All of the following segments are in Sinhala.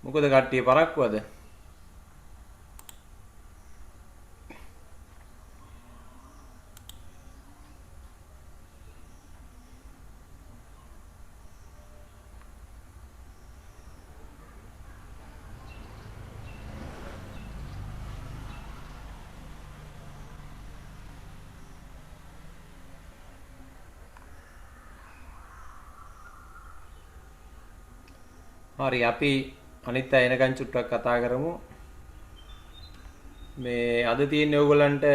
මොකද කට්ටිය පරක්කුවද? හරි අපි අනිත් අය එනකන් චුට්ටක් කතා කරමු. මේ අද තියෙන්නේ ඕගොල්ලන්ට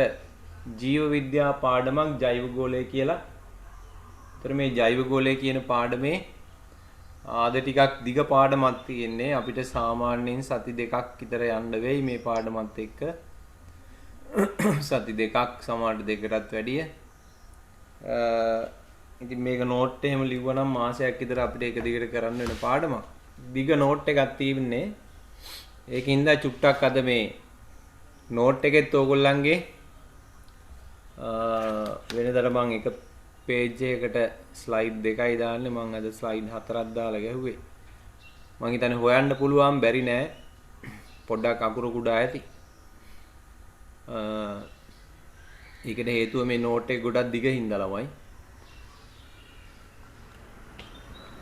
ජීව විද්‍යා පාඩමක් ජෛව ගෝලය කියලා. ඒතර මේ ජෛව ගෝලය කියන පාඩමේ ආද ටිකක් දිග පාඩමක් තියෙන්නේ. අපිට සාමාන්‍යයෙන් සති දෙකක් විතර යන්න වෙයි මේ පාඩමත් එක්ක. සති දෙකක් සමහරට දෙකටත් වැඩිය. ඉතින් මේක නෝට් එහෙම ලිව්වනම් මාසයක් විතර අපිට එක දිගට කරන්න වෙන පාඩමක්. දිග නෝට් එකක් තියෙන්නේ. ඒකින්ද චුට්ටක් අද මේ නෝට් එකෙත් ඕගොල්ලන්ගේ වෙනදට මම එක පේජ් එකකට ස්ලයිඩ් දෙකයි දාන්නේ. මම අද ස්ලයිඩ් 4ක් දාලා ගැහුවේ. මම හිතන්නේ හොයන්න පුළුවන් බැරි නෑ. පොඩ්ඩක් අකුරු කුඩා ඇති. ඒකට හේතුව මේ නෝට් එක ගොඩක් දිග හින්දා ළමයි.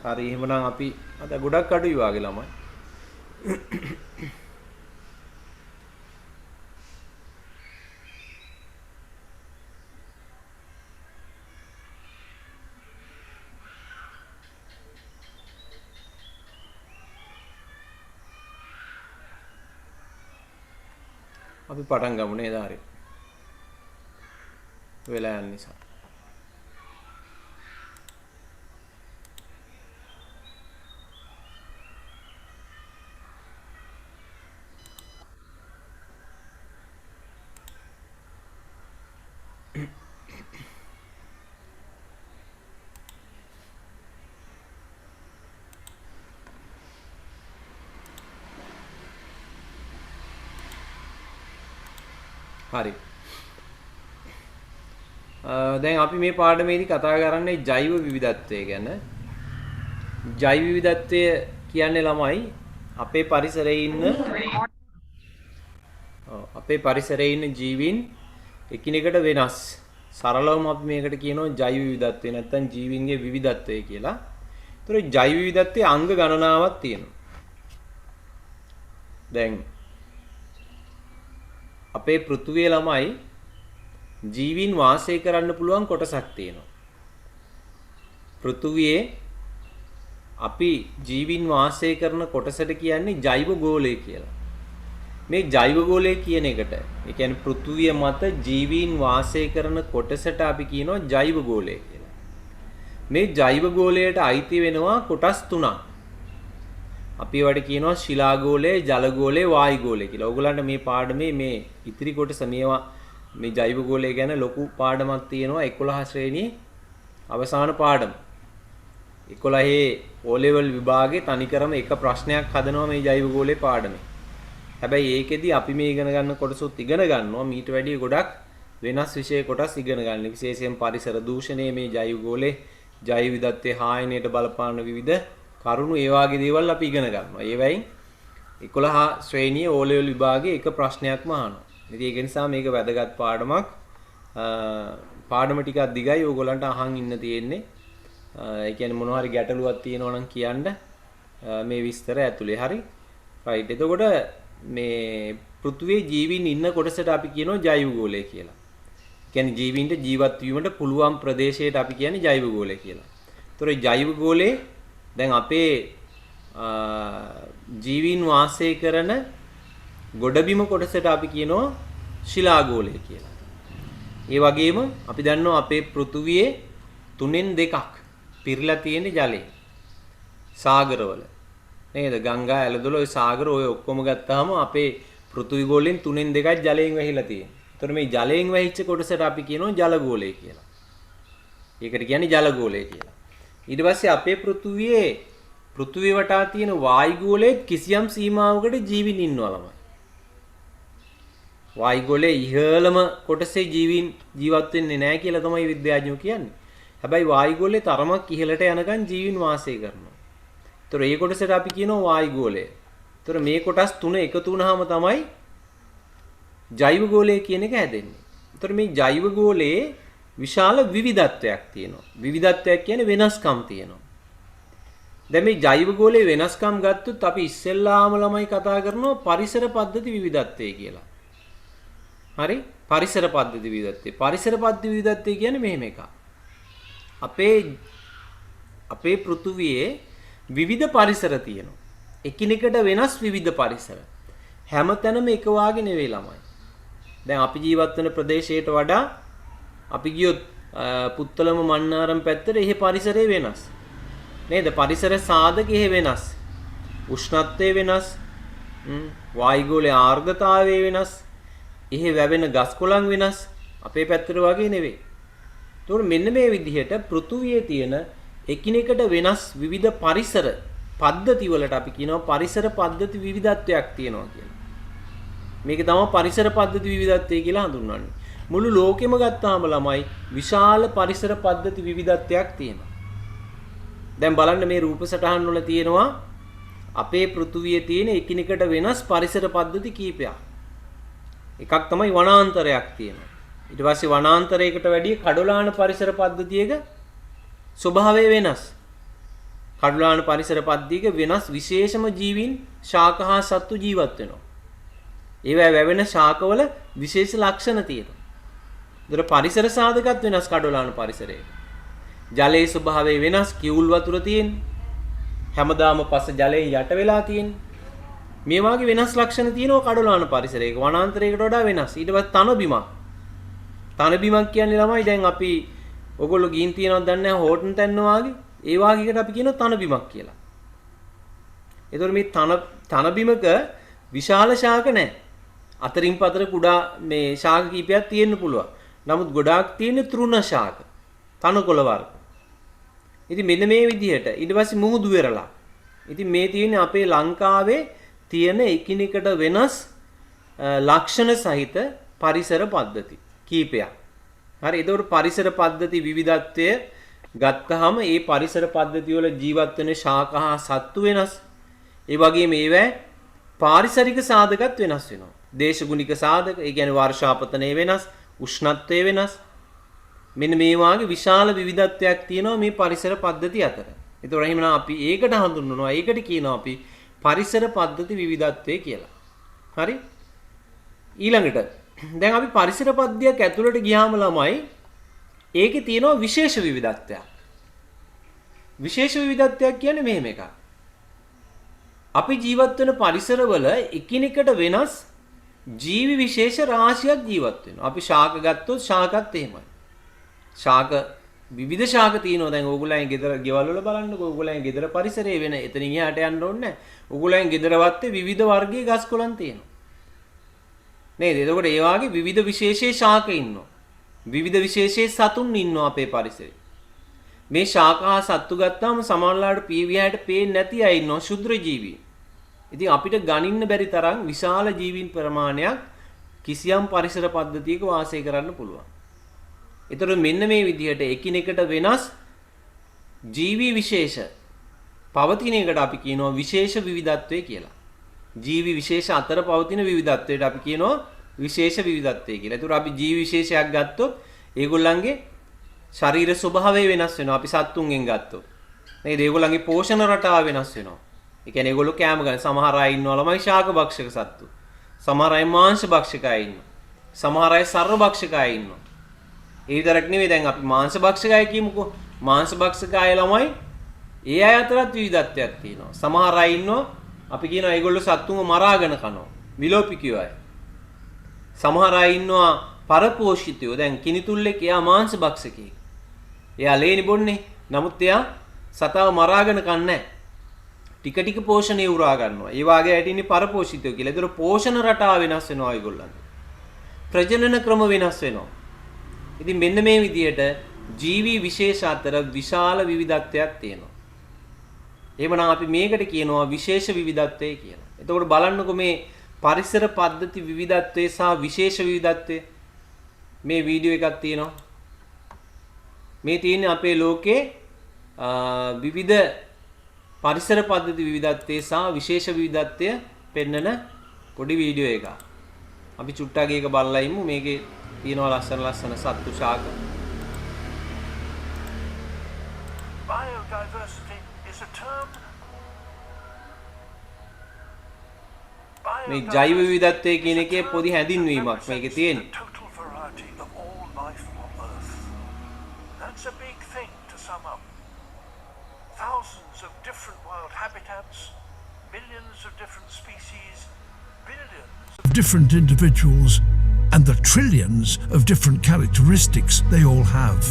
හරි එහෙමනම් අපි අද ගොඩක් අඩුයි වාගේ ළමයි. අපි පටන් ගමු නේද? හරි. වෙලා යන නිසා. හරි. දැන් අපි මේ පාඩමේදී කතා කරන්නේ ජෛව විවිධත්වය ගැන. ජෛව විවිධත්වය කියන්නේ ළමයි අපේ පරිසරයේ ඉන්න ජීවීන් එකිනෙකට වෙනස්. සරලවම අපි මේකට කියනවා ජෛව විවිධත්වය නැත්නම් ජීවීන්ගේ විවිධත්වය කියලා. ඒතර ජෛව විවිධත්වයේ අංග ගණනාවක් තියෙනවා. දැන් අපේ පෘථුවිය ළමයි ජීවීන් වාසය කරන්න පුළුවන් කොටසක් තියෙනවා. පෘථුවියේ අපි ජීවීන් වාසය කරන කොටසට කියන්නේ ජෛව ගෝලය කියලා. මේ ජෛව ගෝලය කියන එකට, ඒ කියන්නේ පෘථුවිය මත ජීවීන් වාසය කරන කොටසට අපි කියනවා ජෛව ගෝලය කියලා. මේ ජෛව ගෝලයට අයිති වෙනවා කොටස් තුනක්. අපි ඒවට කියනවා ශිලා ගෝලය, ජල ගෝලය, වායු ගෝලය කියලා. ඕගොල්ලන්ට මේ පාඩමේ මේ ඉතිරි කොටස මේවා මේ ජෛව ගෝලය ගැන ලොකු පාඩමක් තියෙනවා 11 ශ්‍රේණියේ අවසාන පාඩම. 11 O level විභාගේ තනිකරම එක ප්‍රශ්නයක් හදනවා මේ ජෛව ගෝලයේ පාඩමේ. හැබැයි ඒකෙදි අපි මේ ඉගෙන ගන්න කොටසුත් ඉගෙන ගන්නවා මීට වැඩිය ගොඩක් වෙනස් විෂය කොටස් ඉගෙන ගන්න. විශේෂයෙන් පරිසර දූෂණය, මේ ජෛව ගෝලයේ ජෛව විවිධත්වයේ හායනයට බලපාන විවිධ කරුණු ඒ වගේ දේවල් අපි ඉගෙන ගන්නවා. ඒවයින් 11 ශ්‍රේණියේ O level විභාගයේ එක ප්‍රශ්නයක්ම අහනවා. ඉතින් ඒක නිසා මේක වැදගත් පාඩමක්. පාඩම ටිකක් දිගයි. ඕගොල්ලන්ට අහන් ඉන්න තියෙන්නේ. ඒ කියන්නේ මොනවා හරි ගැටලුවක් තියෙනවා නම් කියන්න මේ විස්තර ඇතුලේ. හරි. රයිට්. එතකොට මේ පෘථුවියේ ජීවීන් ඉන්න කොටසට අපි කියනවා ජෛව ගෝලය කියලා. කියන්නේ ජීවීන්ට ජීවත් වීමට පුළුවන් ප්‍රදේශයට අපි කියන්නේ ජෛව ගෝලය කියලා. ඒතර ජෛව ගෝලයේ දැන් අපේ ජීවීන් වාසය කරන ගොඩබිම කොටසට අපි කියනවා ශිලා ගෝලය කියලා. ඒ වගේම අපි දන්නවා අපේ පෘථුවියේ 3න් 2ක් පිරීලා තියෙන ජලය. සාගරවල. නේද? ගංගා ඇලදොල ඔය සාගර ඔය ඔක්කොම ගත්තාම අපේ පෘථුවි ගෝලයෙන් 3න් 2ක් ජලයෙන් වැහිලා තියෙනවා. ඒතර මේ ජලයෙන් වැහිච්ච කොටසට අපි කියනවා ජල ගෝලය කියලා. ඒකට කියන්නේ ජල ගෝලය කියලා. ඊට පස්සේ අපේ පෘථුවිය වටා තියෙන වායු ගෝලයේ කිසියම් සීමාවකට ජීවීන් ඉන්නවා ළමයි. වායු ගෝලයේ ඉහළම කොටසේ ජීවීන් ජීවත් වෙන්නේ නැහැ කියලා තමයි විද්‍යාඥයෝ කියන්නේ. හැබැයි වායු ගෝලයේ තරමක් ඉහළට යනකන් ජීවීන් වාසය කරනවා. ඒතර මේ කොටසට අපි කියනවා වායු ගෝලය. ඒතර මේ කොටස් තුන එකතු වුනහම තමයි ජෛව ගෝලය කියන එක හැදෙන්නේ. ඒතර මේ ජෛව ගෝලයේ විශාල විවිධත්වයක් තියෙනවා. විවිධත්වයක් කියන්නේ වෙනස්කම් තියෙනවා. දැන් මේ ජෛව ගෝලයේ වෙනස්කම් ගත්තොත් අපි ඉස්සෙල්ලාම ළමයි කතා කරනවා පරිසර පද්ධති විවිධත්වය කියලා. හරි? පරිසර පද්ධති විවිධත්වය. පරිසර පද්ධති විවිධත්වය කියන්නේ මෙහෙම එකක්. අපේ පෘථුවියේ විවිධ පරිසර තියෙනවා. එකිනෙකට වෙනස් විවිධ පරිසර. හැමතැනම එක වාගේ නෙවෙයි ළමයි. දැන් අපි ජීවත් වෙන ප්‍රදේශයට වඩා අපි ගියොත් පුත්තලම මන්නාරම් පැත්තට එහෙ පරිසරය වෙනස්. නේද? පරිසර සාධක එහෙ වෙනස්. උෂ්ණත්වය වෙනස්. වායු ගෝලයේ ආර්ද්‍රතාවය වෙනස්. එහෙ වැවෙන ගස් කොළන් වෙනස්. අපේ පැත්තට වගේ නෙවෙයි. ඒතකොට මෙන්න මේ විදිහට පෘථුවියේ තියෙන එකිනෙකට වෙනස් විවිධ පරිසර පද්ධති වලට අපි කියනවා පරිසර පද්ධති විවිධත්වයක් තියෙනවා කියලා. මේක තමයි පරිසර පද්ධති විවිධත්වය කියලා හඳුන්වන්නේ. මුළු ලෝකෙම ගත්තාම ළමයි විශාල පරිසර පද්ධති විවිධත්වයක් තියෙනවා. දැන් බලන්න මේ රූප සටහන් වල තියෙනවා අපේ පෘථුවියේ තියෙන එකිනෙකට වෙනස් පරිසර පද්ධති කීපයක්. එකක් තමයි වනාන්තරයක් තියෙනවා. ඊට පස්සේ වනාන්තරයකට වැඩිය කඩොලාන පරිසර පද්ධතියක ස්වභාවය වෙනස්. කඩොලාන පරිසර පද්ධතියක වෙනස් විශේෂම ජීවීන් ශාක හා සත්තු ජීවත් වෙනවා. ඒවා වැවෙන ශාකවල විශේෂ ලක්ෂණ තියෙනවා. ඒතර පරිසර සාධකත් වෙනස් කඩොලාන පරිසරයේ. ජලයේ ස්වභාවය වෙනස්, කිවුල් වතුර තියෙන්නේ. හැමදාම පස ජලයෙන් යට වෙලා තියෙන්නේ. මේ වගේ වෙනස් ලක්ෂණ තියෙනවා කඩොලාන පරිසරයක. වනාන්තරයකට වඩා වෙනස්. ඊට පස්සේ තන බිමක්. තන බිමක් කියන්නේ ළමයි දැන් අපි ඔයගොල්ලෝ ගින් තියනවද දන්නේ නැහැ හෝටන් තැන්න වාගේ. ඒ වාගේකට අපි කියනවා තන බිමක් කියලා. ඒතකොට මේ තන බිමක විශාල ශාක නැහැ. අතරින් පතර කුඩා මේ ශාක කීපයක් තියෙන්න පුළුවන්. නමුත් ගොඩාක් තියෙන්නේ තෘණ ශාක. තනකොළ වර්ග. ඉතින් මෙන්න මේ විදිහට ඊට පස්සේ මුහුදු වෙරළා. ඉතින් මේ තියෙන්නේ අපේ ලංකාවේ තියෙන එකිනෙකට වෙනස් ලක්ෂණ සහිත පරිසර පද්ධති කීපයක්. හරි. ඒතකොට පරිසර පද්ධති විවිධත්වය ගත්තාම ඒ පරිසර පද්ධති වල ජීවත් වෙන ශාක හා සත්තු වෙනස්. ඒ වගේම ඒවැ පාරිසරික සාධකත් වෙනස් වෙනවා. දේශගුණික සාධක, ඒ කියන්නේ වර්ෂාපතනය වෙනස්, උෂ්ණත්වය වෙනස්. මෙන්න මේ වාගේ විශාල විවිධත්වයක් තියෙනවා මේ පරිසර පද්ධති අතර. ඒතකොට එහෙනම් අපි ඒකට හඳුන්වනවා, ඒකට කියනවා අපි පරිසර පද්ධති විවිධත්වය කියලා. හරි? ඊළඟට දැන් අපි පරිසර පද්ධතියක් ඇතුළට ගියාම ළමයි ඒකේ තියෙනවා විශේෂ විවිධත්වයක්. විශේෂ විවිධත්වයක් කියන්නේ මෙහෙම එකක්. අපි ජීවත් වෙන පරිසරවල එකිනෙකට වෙනස් ජීවි විශේෂ රාශියක් ජීවත් වෙනවා. අපි ශාක ගත්තොත් ශාකත් එහෙමයි. ශාක විවිධ ශාක තියෙනවා. දැන් ඕගොල්ලන්ගේ ගෙදර ගෙවල් වල බලන්නකෝ. ඕගොල්ලන්ගේ ගෙදර පරිසරය වෙන. එතනින් එහාට යන්න ඕනේ නැහැ. ඕගොල්ලන්ගේ ගෙදර වත්තේ විවිධ වර්ගයේ ගස් කොළන් තියෙනවා. නේද? එතකොට ඒ වාගේ විවිධ විශේෂයේ ශාක ඉන්නවා. විවිධ විශේෂයේ සතුන් ඉන්නවා අපේ පරිසරේ. මේ ශාක හා සත්තු ගත්තාම සමහරලාට පීවියයට පේන්නේ නැති අය ඉන්නවා ශුද්‍ර ජීවීන්. ඉතින් අපිට ගණින්න බැරි තරම් විශාල ජීවීන් ප්‍රමාණයක් කිසියම් පරිසර පද්ධතියක වාසය කරන්න පුළුවන්. ඒතර මෙන්න මේ විදිහට එකිනෙකට වෙනස් ජීවි විශේෂ පවතින එකට අපි කියනවා විශේෂ විවිධත්වය කියලා. ජීවි විශේෂ අතර පවතින විවිධත්වයට අපි කියනවා විශේෂ විවිධත්වය කියලා. ඒතර අපි ජීවි විශේෂයක් ගත්තොත් ඒගොල්ලන්ගේ ශරීර ස්වභාවය වෙනස් වෙනවා. අපි සත්තුන්ගෙන් ගත්තොත්. නේද? ඒගොල්ලන්ගේ පෝෂණ රටාව වෙනස් වෙනවා. ඒ කියන්නේ ඒගොල්ලෝ කෑම ගන්න. සමහර අය ඉන්නවා ළමයි ශාක භක්ෂක සත්තු. සමහර අය මාංශ භක්ෂක අය ඉන්නවා. සමහර අය සර්ව භක්ෂක අය ඉන්නවා. ඒ විතරක් නෙවෙයි දැන් අපි මාංශ භක්ෂක අය කියමුකෝ. මාංශ භක්ෂක අය ළමයි ඒ අය අතරත් විවිධත්වයක් තියෙනවා. සමහර අය ඉන්නවා අපි කියනවා ඒගොල්ලෝ සත්තුන්ව මරාගෙන කනවා. විලෝපිකයෝ අය. සමහර අය ඉන්නවා පරපෝෂිතයෝ. දැන් කිනිතුල්ලෙක් එයා මාංශ භක්ෂකයෙක්. එයා ලේනි බොන්නේ. නමුත් එයා සතාව මරාගෙන කන්නේ නැහැ. ටික ටික පෝෂණය උරා ගන්නවා. ඒ වාගේ ඇයට ඉන්නේ පරපෝෂිතයෝ කියලා. ඒතර පෝෂණ රටාව වෙනස් වෙනවා ඒගොල්ලන්ට. ප්‍රජනන ක්‍රම වෙනස් වෙනවා. ඉතින් මෙන්න මේ විදිහට ජීවි විශේෂ අතර විශාල විවිධත්වයක් තියෙනවා. එහෙමනම් අපි මේකට කියනවා විශේෂ විවිධත්වය කියලා. එතකොට බලන්නකො මේ පරිසර පද්ධති විවිධත්වය සහ විශේෂ විවිධත්වය මේ වීඩියෝ එකක් තියෙනවා. මේ තියෙන්නේ අපේ ලෝකේ විවිධ පරිසර පද්ධති විවිධත්වය සහ විශේෂ විවිධත්වය පෙන්වන පොඩි වීඩියෝ එකක්. අපි චුට්ටක් ඒක බලලා ඉමු. මේකේ තියෙනවා ලස්සන සත්තු ශාක. Biodiversity is a term. මේ ජෛව විවිධත්වය කියන එකේ පොඩි හැඳින්වීමක් මේකේ තියෙන්නේ. Total variety of all life on Earth. That's a big thing to sum up. Thousands of different wild habitats, millions of different species, billions of different individuals, and the trillions of different characteristics they all have.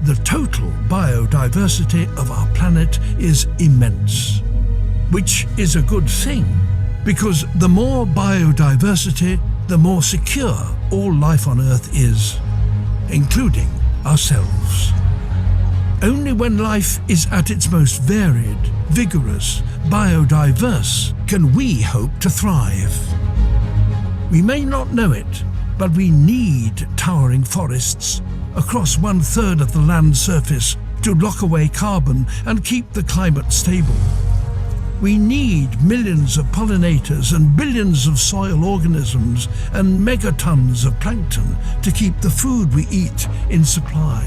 The total biodiversity of our planet is immense, which is a good thing, because the more biodiversity, the more secure all life on Earth is, including ourselves. Only when life is at its most varied, vigorous, biodiverse, can we hope to thrive. We may not know it, but we need towering forests across 1/3 of the land surface to lock away carbon and keep the climate stable. We need millions of pollinators and billions of soil organisms and megatons of plankton to keep the food we eat in supply.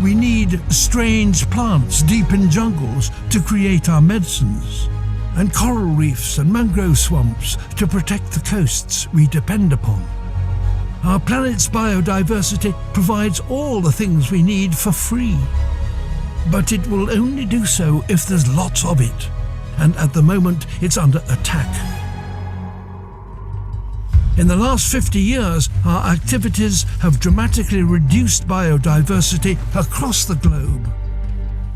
We need strange plants deep in jungles to create our medicines, and coral reefs and mangrove swamps to protect the coasts we depend upon. Our planet's biodiversity provides all the things we need for free. But it will only do so if there's lots of it, and at the moment it's under attack. In the last 50 years, our activities have dramatically reduced biodiversity across the globe.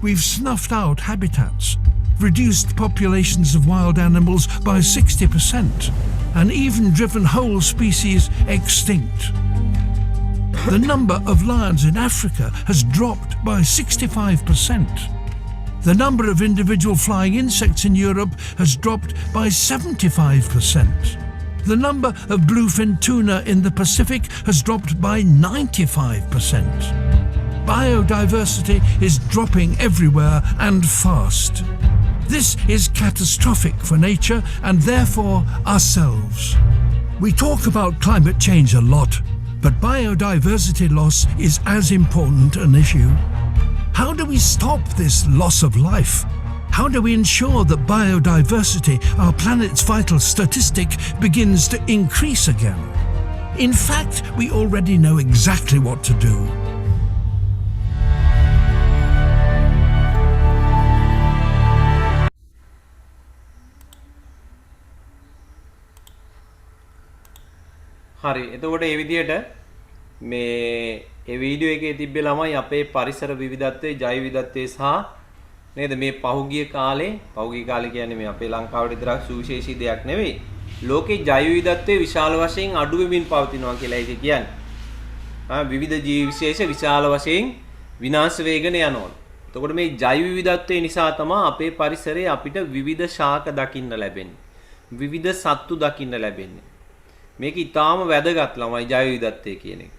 We've snuffed out habitats, reduced populations of wild animals by 60%, and even driven whole species extinct. The number of lions in Africa has dropped by 65%. The number of individual flying insects in Europe has dropped by 75%. The number of bluefin tuna in the Pacific has dropped by 95%. Biodiversity is dropping everywhere and fast. This is catastrophic for nature and therefore ourselves. We talk about climate change a lot, but biodiversity loss is as important an issue. How do we stop this loss of life? How do we ensure that biodiversity, our planet's vital statistic, begins to increase again? In fact, we already know exactly what to do. හරි. එතකොට මේ විදිහට මේ ඒ වීඩියෝ එකේ තිබ්බ ළමයි අපේ පරිසර විවිධත්වයේ ජෛව විවිධත්වයේ සහ නේද මේ පහුගිය කාලේ කියන්නේ මේ අපේ ලංකාවට විතරක් සුවිශේෂී දෙයක් නෙවෙයි. ලෝකේ ජෛව විවිධත්වයේ විශාල වශයෙන් අඩු වෙමින් පවතිනවා කියලා ඒක කියන්නේ. විවිධ ජීව විශේෂ විශාල වශයෙන් විනාශ වේගන යනවා. එතකොට මේ ජෛව විවිධත්වයේ නිසා තමයි අපේ පරිසරයේ අපිට විවිධ ශාක දකින්න ලැබෙන්නේ. විවිධ සත්තු දකින්න ලැබෙන්නේ. මේක ඊටාම වැදගත් ළමයි ජෛව විවිධත්වය කියන එක.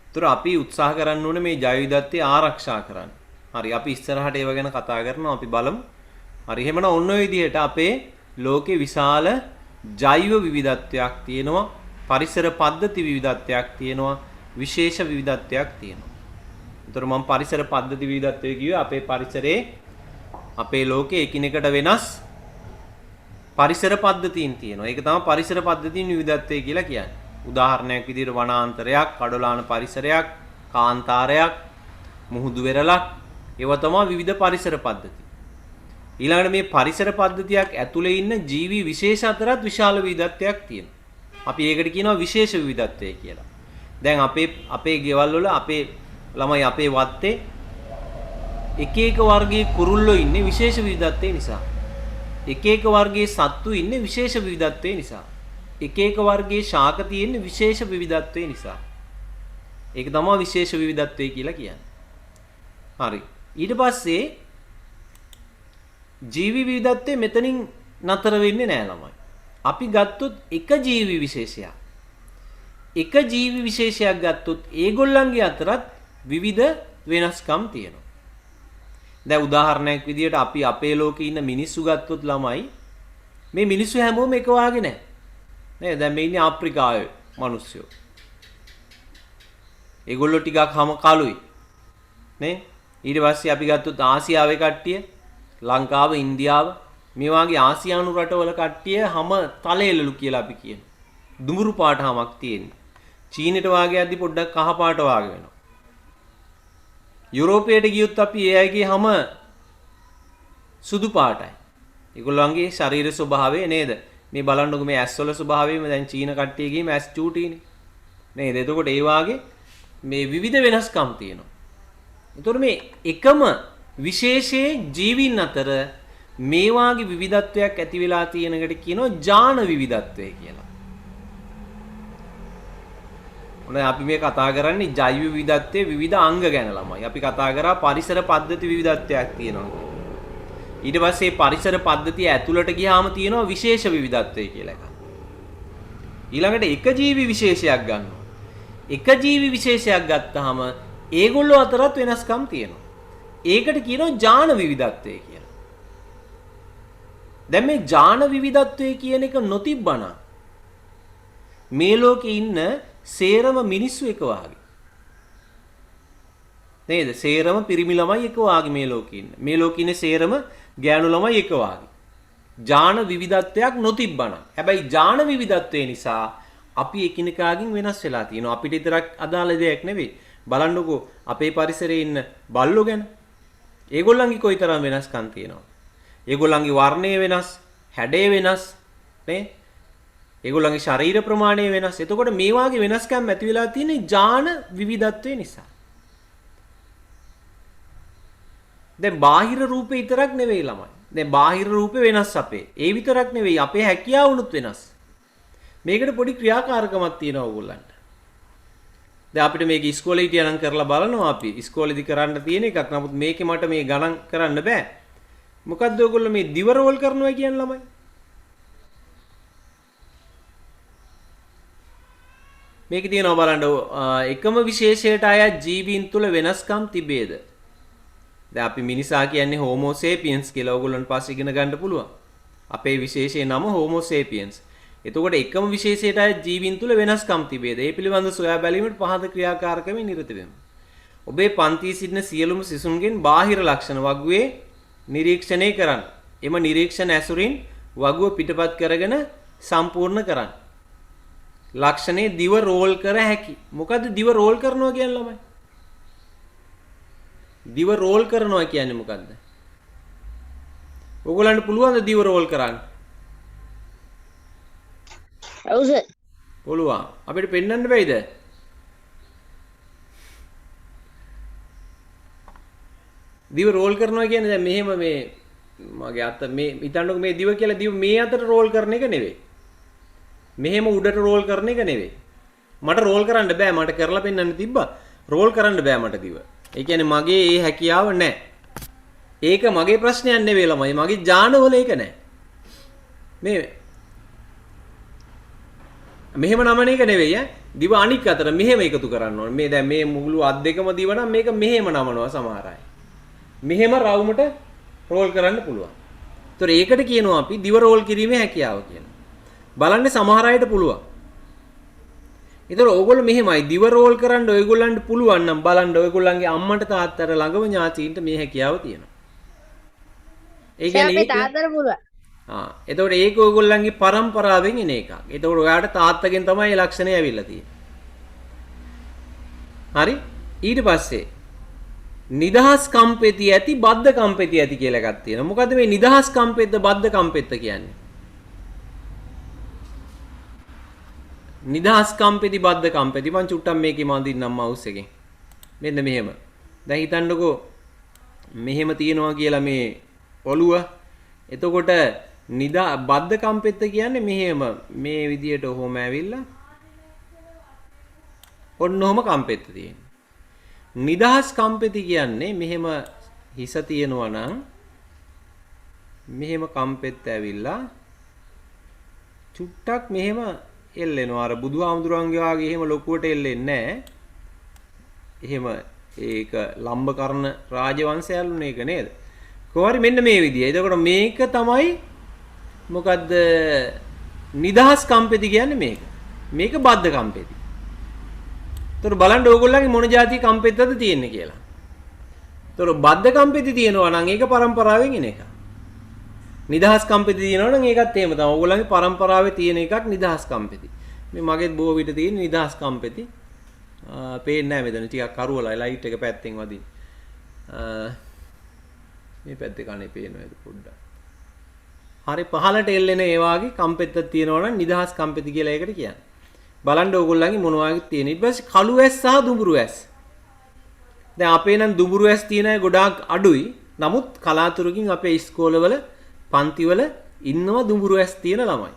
ඒතර අපි උත්සාහ කරන්න ඕනේ මේ ජෛව විවිධත්වය ආරක්ෂා කරන්න. හරි අපි ඉස්සරහට ඒව ගැන කතා කරනවා අපි බලමු. හරි එහෙමනම් ඔන්න ඔය විදිහට අපේ ලෝකේ විශාල ජෛව විවිධත්වයක් තියෙනවා. පරිසර පද්ධති විවිධත්වයක් තියෙනවා. විශේෂ විවිධත්වයක් තියෙනවා. ඒතර මම පරිසර පද්ධති විවිධත්වය කිව්වේ අපේ පරිසරයේ අපේ ලෝකයේ එකිනෙකට වෙනස් පරිසර පද්ධතීන් තියෙනවා. ඒක තමයි පරිසර පද්ධතීන් විවිධත්වය කියලා කියන්නේ. උදාහරණයක් විදිහට වනාන්තරයක්, කඩලාන පරිසරයක්, කාන්තාරයක්, මුහුදු වෙරළක් ඒවා තමයි විවිධ පරිසර පද්ධති. ඊළඟට මේ පරිසර පද්ධතියක් ඇතුලේ ඉන්න ජීවි විශේෂ අතරත් විශාල විවිධත්වයක් තියෙනවා. අපි ඒකට කියනවා විශේෂ විවිධත්වය කියලා. දැන් අපේ ගෙවල් වල අපේ ළමයි අපේ වත්තේ එක එක වර්ගයේ කුරුල්ලෝ ඉන්නේ විශේෂ විවිධත්වය නිසා. එක එක වර්ගයේ සත්තු ඉන්නේ විශේෂ විවිධත්වය නිසා. එක එක වර්ගයේ ශාක තියෙන්නේ විශේෂ විවිධත්වය නිසා. ඒක තමයි විශේෂ විවිධත්වය කියලා කියන්නේ. හරි. ඊට පස්සේ ජීවි විවිධත්වය මෙතනින් නතර වෙන්නේ නැහැ ළමයි. අපි ගත්තොත් එක ජීවි විශේෂයක්. එක ජීවි විශේෂයක් ගත්තොත් ඒගොල්ලන්ගේ අතරත් විවිධ වෙනස්කම් තියෙනවා. දැන් උදාහරණයක් විදිහට අපි අපේ ලෝකේ ඉන්න මිනිස්සු ගත්තොත් ළමයි මේ මිනිස්සු හැමෝම එක වාගේ නැහැ. නේද? දැන් මේ ඉන්නේ ආප්‍රිකාවේ මිනිස්සු. ඒගොල්ලෝ ටිකක් හැම කළුයි. නේ? ඊට පස්සේ අපි ගත්තොත් ආසියාවේ කට්ටිය, ලංකාව, ඉන්දියාව මේ වගේ ආසියානු රටවල කට්ටිය හැම තලෙලලු කියලා අපි කියනවා. දුඹුරු පාට හැමක් තියෙනවා. චීනෙට වාගේ යද්දි පොඩ්ඩක් කහ පාට වාගේ වෙනවා. යුරෝපයට ගියොත් අපි ඒ අයගේ හැම සුදු පාටයි. ඒගොල්ලන්ගේ ශරීර ස්වභාවය නේද? මේ බලන්නකො මේ ඇස්වල ස්වභාවයම දැන් චීන කට්ටියගේම ඇස් චූටිනේ. නේද? එතකොට ඒ වාගේ මේ විවිධ වෙනස්කම් තියෙනවා. එතකොට මේ එකම විශේෂයේ ජීවීන් අතර මේ වාගේ විවිධත්වයක් ඇති වෙලා තියෙන එකට කියනවා ජාන විවිධත්වය කියලා. ඔන්න අපි මේ කතා කරන්නේ ජෛව විවිධත්වයේ විවිධ අංග ගැන ළමයි. අපි කතා කරා පරිසර පද්ධති විවිධත්වයක් තියෙනවා. ඊට පස්සේ පරිසර පද්ධතිය ඇතුළට ගියාම තියෙනවා විශේෂ විවිධත්වය කියලා එකක්. ඊළඟට එක ජීවි විශේෂයක් ගන්නවා. එක ජීවි විශේෂයක් ගත්තාම ඒගොල්ලෝ අතරත් වෙනස්කම් තියෙනවා. ඒකට කියනවා ජාන විවිධත්වය කියලා. දැන් මේ ජාන විවිධත්වය කියන එක නොතිබ්බනම් මේ ලෝකේ ඉන්න සේරම මිනිස්සු එක වාගේ. නේද? සේරම පිරිමි ළමයි එක වාගේ මේ ලෝකේ ඉන්න. මේ ලෝකේ ඉන්නේ සේරම ගෑනු ළමයි එක වාගේ. ජාන විවිධත්වයක් නොතිබ්බනම්. හැබැයි ජාන විවිධත්වය නිසා අපි එකිනෙකාගෙන් වෙනස් වෙලා තියෙනවා. අපිට විතරක් අදාළ දෙයක් නෙවෙයි. බලන්නකෝ අපේ පරිසරයේ ඉන්න බල්ලෝ ගැන. ඒගොල්ලන්ගේ කොයිතරම් වෙනස්කම් තියෙනවද? ඒගොල්ලන්ගේ වර්ණය වෙනස්, හැඩය වෙනස්, නේ? ඒගොල්ලන්ගේ ශරීර ප්‍රමාණය වෙනස්. එතකොට මේ වාගේ වෙනස්කම් ඇති වෙලා තියෙන්නේ ජාන විවිධත්වය නිසා. දැන් බාහිර රූපේ විතරක් නෙවෙයි ළමයි. දැන් බාහිර රූපේ වෙනස් අපේ. ඒ විතරක් නෙවෙයි අපේ හැකියාවුනුත් වෙනස්. මේකට පොඩි ක්‍රියාකාරකමක් තියෙනවා ඕගොල්ලන්ට. දැන් අපිට මේක ඉස්කෝලේ හිටියනම් කරලා බලනවා අපි. ඉස්කෝලේදී කරන්න තියෙන එකක්. නමුත් මේකේ මට මේ ගණන් කරන්න බෑ. මොකද්ද ඔයගොල්ලෝ මේ දිව රෝල් කරනවා කියන්නේ ළමයි? මේකේ තියෙනවා බලන්න එකම විශේෂයට අයත් ජීවීන් තුල වෙනස්කම් තිබේද? දැන් අපි මිනිසා කියන්නේ Homo sapiens කියලා ඔයගොල්ලන්ට පස්සේ ඉගෙන ගන්න පුළුවන්. අපේ විශේෂයේ නම Homo sapiens. එතකොට එකම විශේෂයට අයත් ජීවීන් තුල වෙනස්කම් තිබේද? ඒ පිළිබඳව සොයා බැලීමට පහත ක්‍රියාකාරකමේ නිරත වෙමු. ඔබේ පන්තියේ සිටින සියලුම සිසුන්ගෙන් බාහිර ලක්ෂණ වගුවේ නිරීක්ෂණය කරන්න. එම නිරීක්ෂණ ඇසුරින් වගුව පිටපත් කරගෙන සම්පූර්ණ කරන්න. ලක්ෂණේ දිව රෝල් කර හැකි. මොකද්ද දිව රෝල් කරනවා කියන්නේ ළමයි? දිව රෝල් කරනවා කියන්නේ මොකද්ද? ඔයගොල්ලන්ට පුළුවන්ද දිව රෝල් කරන්න? ඔව් සර්. පුළුවන්. අපිට පෙන්වන්න බැයිද? දිව රෝල් කරනවා කියන්නේ දැන් මෙහෙම මේ මගේ අත මේ හිතන්නකො මේ දිව කියලා දිව මේ අතට රෝල් කරන එක නෙවෙයි. මෙහෙම උඩට රෝල් කරන එක නෙවෙයි. මට රෝල් කරන්න බෑ. මට කරලා පෙන්වන්න තිබ්බා. රෝල් කරන්න බෑ මට දිව. ඒ කියන්නේ මගේ ඒ හැකියාව නැහැ. ඒක මගේ ප්‍රශ්නයක් නෙවෙයි ළමයි. මගේ ඥානවල ඒක නැහැ. මේ මෙහෙම නමන එක නෙවෙයි ඈ. දිව අනික් අතට මෙහෙම එකතු කරන්න ඕනේ. මේ දැන් මේ මුළු අත් දෙකම දිව නම් මේක මෙහෙම නමනවා සමහර අය. මෙහෙම රවුමට රෝල් කරන්න පුළුවන්. ඒතර ඒකට කියනවා අපි දිව රෝල් කිරීමේ හැකියාව කියලා. බලන්න සමහර අයට පුළුවන්. ඒතර ඕගොල්ලෝ මෙහෙමයි දිව රෝල් කරන්න ඔයගොල්ලන්ට පුළුවන් නම් බලන්න ඔයගොල්ලන්ගේ අම්මට තාත්තට ළඟම ඥාතීන්ට මේ හැකියාව තියෙනවා. ඒ කියන්නේ අපේ තාත්තට පුළුවන්. එතකොට ඒක ඔයගොල්ලන්ගේ පරම්පරාවෙන් එන එකක්. එතකොට ඔයාට තාත්තගෙන් තමයි ඒ ලක්ෂණය ඇවිල්ලා තියෙන්නේ. හරි? ඊට පස්සේ නිදහස් කම්පෙති ඇති බද්ධ කම්පෙති ඇති කියලා එකක් තියෙනවා. මොකද්ද මේ නිදහස් කම්පෙත්ත බද්ධ කම්පෙත්ත කියන්නේ? නිදහස් කම්පෙති බද්ධ කම්පෙති මං චුට්ටක් මේකේ මඳින්නම් මවුස් එකෙන්. මෙන්න මෙහෙම. දැන් හිතන්නකෝ මෙහෙම තියනවා කියලා මේ ඔළුව. එතකොට බද්ධ කම්පෙත්ත කියන්නේ මෙහෙම මේ විදියට ඔහොම ඇවිල්ලා ඔන්නෝම කම්පෙත්ත තියෙනවා. නිදහස් කම්පෙති කියන්නේ මෙහෙම හිස තියෙනවා නම් මෙහෙම කම්පෙත්ත ඇවිල්ලා චුට්ටක් මෙහෙම එල්ලෙනවා. අර බුදුහාමුදුරන්ගේ වාගේ එහෙම ලොකුවට එල්ලෙන්නේ නැහැ. එහෙම ඒක ලම්බකර්ණ රාජවංශයලුනේ ඒක නේද? කොහරි මෙන්න මේ විදිය. එතකොට මේක තමයි මොකද්ද නිදහස් කම්පෙති කියන්නේ මේක. මේක බද්ධ කම්පෙති. ඒතර බලන්න ඕගොල්ලන්ගේ මොන જાති කම්පෙත්තද තියෙන්නේ කියලා. ඒතර බද්ධ කම්පෙති තියෙනවා නම් ඒක පරම්පරාවෙන් එන එකක්. නිදහස් කම්පෙති තියෙනවා නම් ඒකත් එහෙම තමයි. ඕගොල්ලන්ගේ පරම්පරාවේ තියෙන එකක් නිදහස් කම්පෙති. මේ මගෙත් බොහෝ විට තියෙන නිදහස් කම්පෙති. පේන්නේ නැහැ මෙතන ටිකක් කරුවලා ලයිට් එක පැත්තෙන් වදින්න. මේ පැත්තේ කනේ පේනවද පොඩ්ඩක්. හරි පහලට එල්ලෙන ඒ වාගේ කම්පෙත්තක් තියෙනවා නම් නිදහස් කම්පෙති කියලා ඒකට කියන්නේ. බලන්න ඕගොල්ලන්ගේ මොන වගේ තියෙන. ඊට පස්සේ කළු ඇස් සහ දුඹුරු ඇස්. දැන් අපේ නම් දුඹුරු ඇස් තියෙන අය ගොඩාක් අඩුයි. නමුත් කලාතුරකින් අපේ ඉස්කෝලවල පන්තිවල ඉන්නවා දුඹුරු ඇස් තියෙන ළමයි.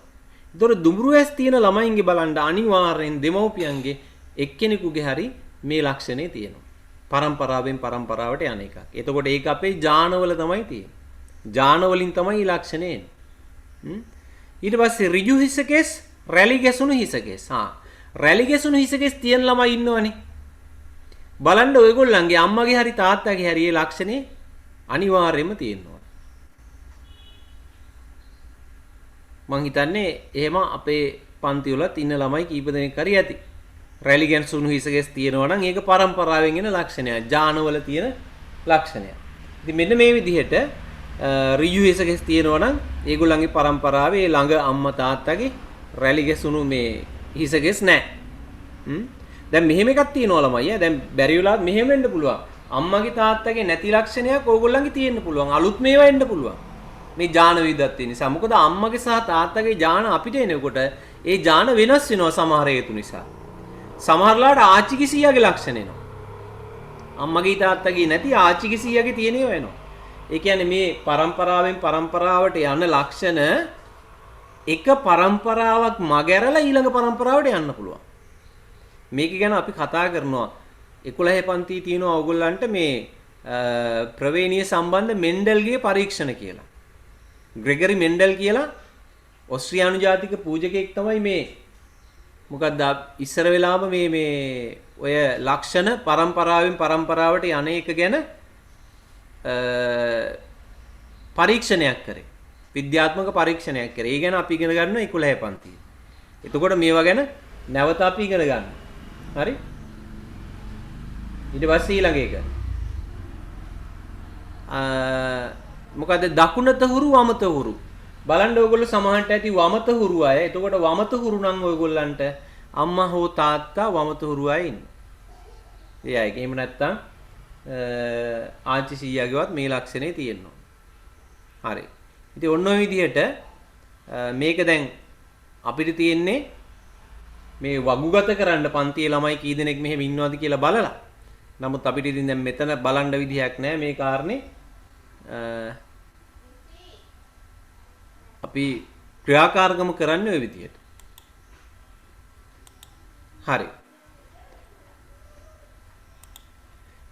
ඒතොර දුඹුරු ඇස් තියෙන ළමයින්ගේ බලන්න අනිවාර්යෙන් දෙමව්පියන්ගේ එක්කෙනෙකුගේ හරි මේ ලක්ෂණේ තියෙනවා. පරම්පරාවෙන් පරම්පරාවට යන එකක්. එතකොට ඒක අපේ ජානවල තමයි තියෙන්නේ. ජානවලින් තමයි ලක්ෂණේ එන්නේ. ඊට පස්සේ ඍජු හිසකෙස් රැලි ගැසුණු හිසකෙස්. රැලි ගැසුණු හිසකෙස් තියෙන ළමයි ඉන්නවනේ. බලන්න ඔයගොල්ලන්ගේ අම්මගේ හරි තාත්තගේ හරි මේ ලක්ෂණේ අනිවාර්යයෙන්ම තියෙනවා. මං හිතන්නේ එහෙම අපේ පන්ති වලත් ඉන්න ළමයි කීප දෙනෙක් හරි ඇති. රැලි ගැසුණු හිසකෙස් තියෙනවා නම් ඒක පරම්පරාවෙන් එන ලක්ෂණයක්. ජානවල තියෙන ලක්ෂණයක්. ඉතින් මෙන්න මේ විදිහට ඍජු හිසකෙස් තියෙනවා නම් ඒගොල්ලන්ගේ පරම්පරාවේ ළඟ අම්මා තාත්තගේ රැලි ගැසුණු මේ හිසකෙස් නැහැ. දැන් මෙහෙම එකක් තියෙනවා ළමයි. දැන් බැරි වෙලාවත් මෙහෙම වෙන්න පුළුවන්. අම්මගේ තාත්තගේ නැති ලක්ෂණයක් ඕගොල්ලන්ගේ තියෙන්න පුළුවන්. අලුත් මේවා එන්න පුළුවන්. මේ ඥාන විවිධත්වය නිසා. මොකද අම්මගේ සහ තාත්තගේ ඥාන අපිට එනකොට ඒ ඥාන වෙනස් වෙනවා සමහර හේතු නිසා. සමහරලාට ආච්චිගේ සීයාගේ ලක්ෂණ එනවා. අම්මගේ තාත්තගේ නැති ආච්චිගේ සීයාගේ තියෙන ඒවා එනවා. ඒ කියන්නේ මේ පරම්පරාවෙන් පරම්පරාවට යන ලක්ෂණ එක පරම්පරාවක් මගහැරලා ඊළඟ පරම්පරාවට යන්න පුළුවන්. මේක ගැන අපි කතා කරනවා 11 පන්තියේ තියෙනවා ඕගොල්ලන්ට මේ ප්‍රවේණීය සම්බන්ධ මෙන්ඩල්ගේ පරීක්ෂණ කියලා. ග්‍රෙගරි මෙන්ඩල් කියලා ඔස්ට්‍රියානු ජාතික පූජකයෙක් තමයි මේ මොකක්ද ඉස්සර වෙලාම මේ ඔය ලක්ෂණ පරම්පරාවෙන් පරම්පරාවට යන එක ගැන පරීක්ෂණයක් කරේ. විද්‍යාත්මක පරීක්ෂණයක් කරේ. ඒ ගැන අපි ඉගෙන ගන්නවා 11 පන්තියේ. එතකොට මේවා ගැන නැවත අපි ඉගෙන ගන්නවා. හරි? ඊට පස්සේ ඊළඟ එක. මොකද දකුණත හුරු වමත හුරු. බලන්න ඔයගොල්ලෝ සමහරට ඇති වමත හුරු අය. එතකොට වමත හුරු නම් ඔයගොල්ලන්ට අම්මා හෝ තාත්තා වමත හුරු අය ඉන්නේ. ඒ අය එහෙම නැත්තම් ආච්චි සීයාගේවත් මේ ලක්ෂණේ තියෙනවා. හරි. ඉතින් ඔන්න ඔය විදිහට මේක දැන් අපිට තියෙන්නේ මේ වගුගත කරන්න පන්තියේ ළමයි කී දෙනෙක් මෙහෙම ඉන්නවද කියලා බලලා. නමුත් අපිට ඉතින් දැන් මෙතන බලන්න විදිහක් නැහැ මේ කාරණේ. අපි ක්‍රියාකාරකම කරන්නේ ওই විදිහට. හරි.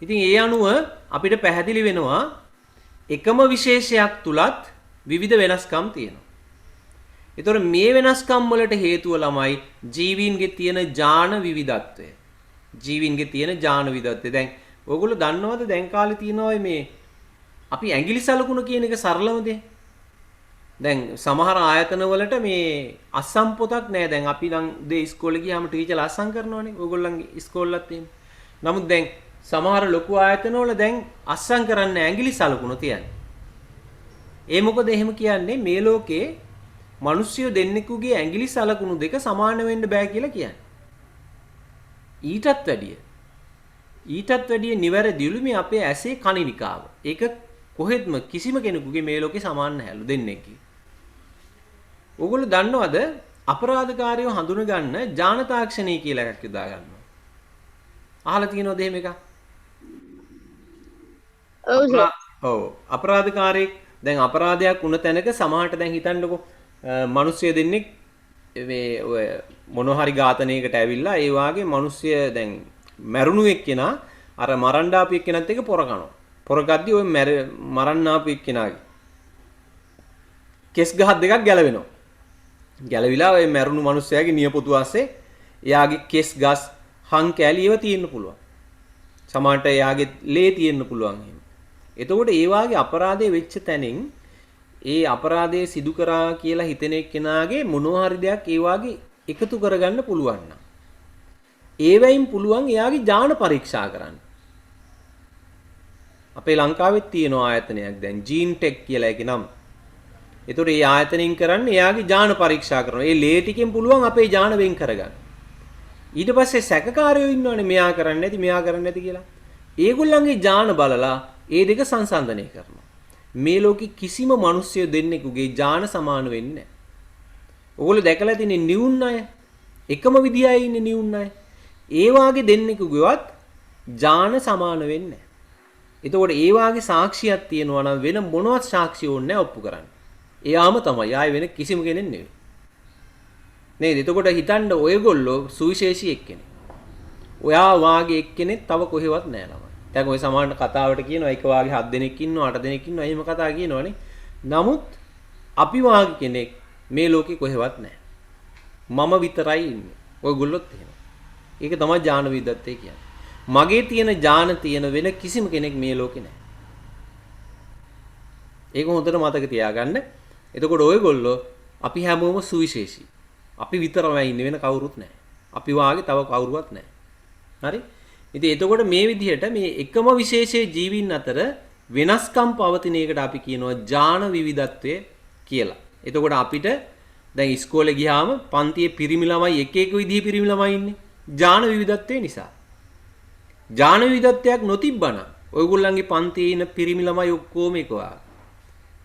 ඉතින් ඒ අනුව අපිට පැහැදිලි වෙනවා එකම විශේෂයක් තුලත් විවිධ වෙනස්කම් තියෙනවා. ඒතකොට මේ වෙනස්කම් වලට හේතුව ළමයි ජීවීන්ගේ තියෙන ඥාන විවිධත්වය. ජීවීන්ගේ තියෙන ඥාන විවිධත්වය. දැන් ඔයගොල්ලෝ දන්නවද දැන් කාලේ තියෙනවා මේ අපි ඇඟිලි සලකුණ කියන එක සරලම දේ. දැන් සමහර ආයතන වලට මේ අස්සම් පොතක් නැහැ. දැන් අපි නම් ඉස්කෝලේ ගියාම ටීචර්ලා අස්සම් කරනවනේ. ඕගොල්ලන්ගේ ඉස්කෝලලත් එහෙම. නමුත් දැන් සමහර ලොකු ආයතන වල දැන් අස්සම් කරන්නේ ඇඟිලි සලකුණු තියන්නේ. ඒ මොකද එහෙම කියන්නේ මේ ලෝකේ මිනිස්සු දෙන්නෙකුගේ ඇඟිලි සලකුණු දෙක සමාන වෙන්න බෑ කියලා කියන්නේ. ඊටත් වැඩිය නිවැරදිලු මේ අපේ ඇසේ කණිනිකාව. ඒක කොහෙත්ම කිසිම කෙනෙකුගේ මේ ලෝකේ සමාන නැහැලු දෙන්නෙක්ගේ. ඕගොල්ලෝ දන්නවද අපරාධකාරයෝ හඳුන ගන්න ඥාන තාක්ෂණය කියලා එකක් යොදා ගන්නවා. අහලා තියෙනවද එහෙම එකක්? ඔව් අපරාධකාරයෙක් දැන් අපරාධයක් වුණ තැනක සමහරට දැන් හිතන්නකෝ මිනිස්සු දෙන්නෙක් මේ ඔය මොන හරි ඝාතනයකට ඇවිල්ලා ඒ වාගේ මිනිස්සු දැන් මැරුණු එක්කෙනා අර මරන්න ආපු එක්කෙනත් එක පොර කනවා. පොර ගද්දි ඔය මරන්න ආපු එක්කෙනාගේ කෙස් ගහ දෙකක් ගැලවෙනවා. ගැලවිලා ඔය මැරුණු මිනිස්සයාගේ නියපොතු ASCII එයාගේ කෙස් ගස් හං කැලි ඒවා තියෙන්න පුළුවන්. සමහරට එයාගේ ලේ තියෙන්න පුළුවන් එහෙම. එතකොට ඒ වාගේ අපරාධය වෙච්ච තැනින් ඒ අපරාධය සිදු කරා කියලා හිතෙන එක්කෙනාගේ මොනවා හරි දෙයක් ඒ වාගේ එකතු කරගන්න පුළුවන් නම් ඒවයින් පුළුවන් එයාගේ ඥාන පරීක්ෂා කරන්න. අපේ ලංකාවෙත් තියෙන ආයතනයක් දැන් ජීන් ටෙක් කියලා එකේ නම. ඒතකොට මේ ආයතනෙන් කරන්නේ එයාගේ ඥාන පරීක්ෂා කරනවා. ඒ ලේ ටිකෙන් පුළුවන් අපේ ඥාන වෙන් කරගන්න. ඊට පස්සේ සැකකාරයෝ ඉන්නවනේ මෙයා කරන්නේ නැති මෙයා කරන්නේ නැති කියලා. ඒගොල්ලන්ගේ ඥාන බලලා ඒ දෙක සංසන්දනය කරනවා. මේ ලෝකෙ කිසිම මිනිස්සු දෙන්නෙකුගේ ඥාන සමාන වෙන්නේ නැහැ. ඕගොල්ලෝ දැකලා තියෙන නිවුන් අය එකම විදියයි ඉන්නේ නිවුන් අය. ඒ වාගේ දෙන්නෙකුගේවත් ඥාන සමාන වෙන්නේ නැහැ. එතකොට ඒ වාගේ සාක්ෂියක් තියෙනවා නම් වෙන මොනවත් සාක්ෂි ඕනේ නැහැ ඔප්පු කරන්න. එයාම තමයි ආයෙ වෙන කිසිම කෙනෙක් නෙවෙයි. නේද? එතකොට හිතන්න ඔයගොල්ලෝ සුවිශේෂී එක්කෙනෙක්. ඔයා වාගේ එක්කෙනෙක් තව කොහෙවත් නැහැ ළමයි. දැන් ඔය සමාන කතාවට කියනවා එක වාගේ 7 දෙනෙක් ඉන්නවා 8 දෙනෙක් ඉන්නවා එහෙම කතා කියනවනේ. නමුත් අපි වාගේ කෙනෙක් මේ ලෝකේ කොහෙවත් නැහැ. මම විතරයි ඉන්නේ. ඔයගොල්ලොත් එහෙම. ඒක තමයි ඥාන විදත්තේ කියන්නේ. මගේ තියෙන ඥාන තියෙන වෙන කිසිම කෙනෙක් මේ ලෝකේ නැහැ. ඒක හොඳට මතක තියාගන්න. එතකොට ඔයගොල්ලෝ අපි හැමෝම සුවිශේෂී. අපි විතරමයි ඉන්නේ වෙන කවුරුත් නැහැ. අපි වාගේ තව කවුරුවත් නැහැ. හරි? ඉතින් එතකොට මේ විදිහට මේ එකම විශේෂයේ ජීවීන් අතර වෙනස්කම් පවතින එකට අපි කියනවා ඥාන විවිධත්වය කියලා. එතකොට අපිට දැන් ඉස්කෝලේ ගියාම පන්තියේ පිරිමි ළමයි එක එක විදිහේ පිරිමි ළමයි ඉන්නේ. ඥාන විවිධත්වය නිසා. ඥාන විවිධත්වයක් නොතිබ්බනම් ඔයගොල්ලන්ගේ පන්තියේ ඉන්න පිරිමි ළමයි ඔක්කොම එක වාගේ.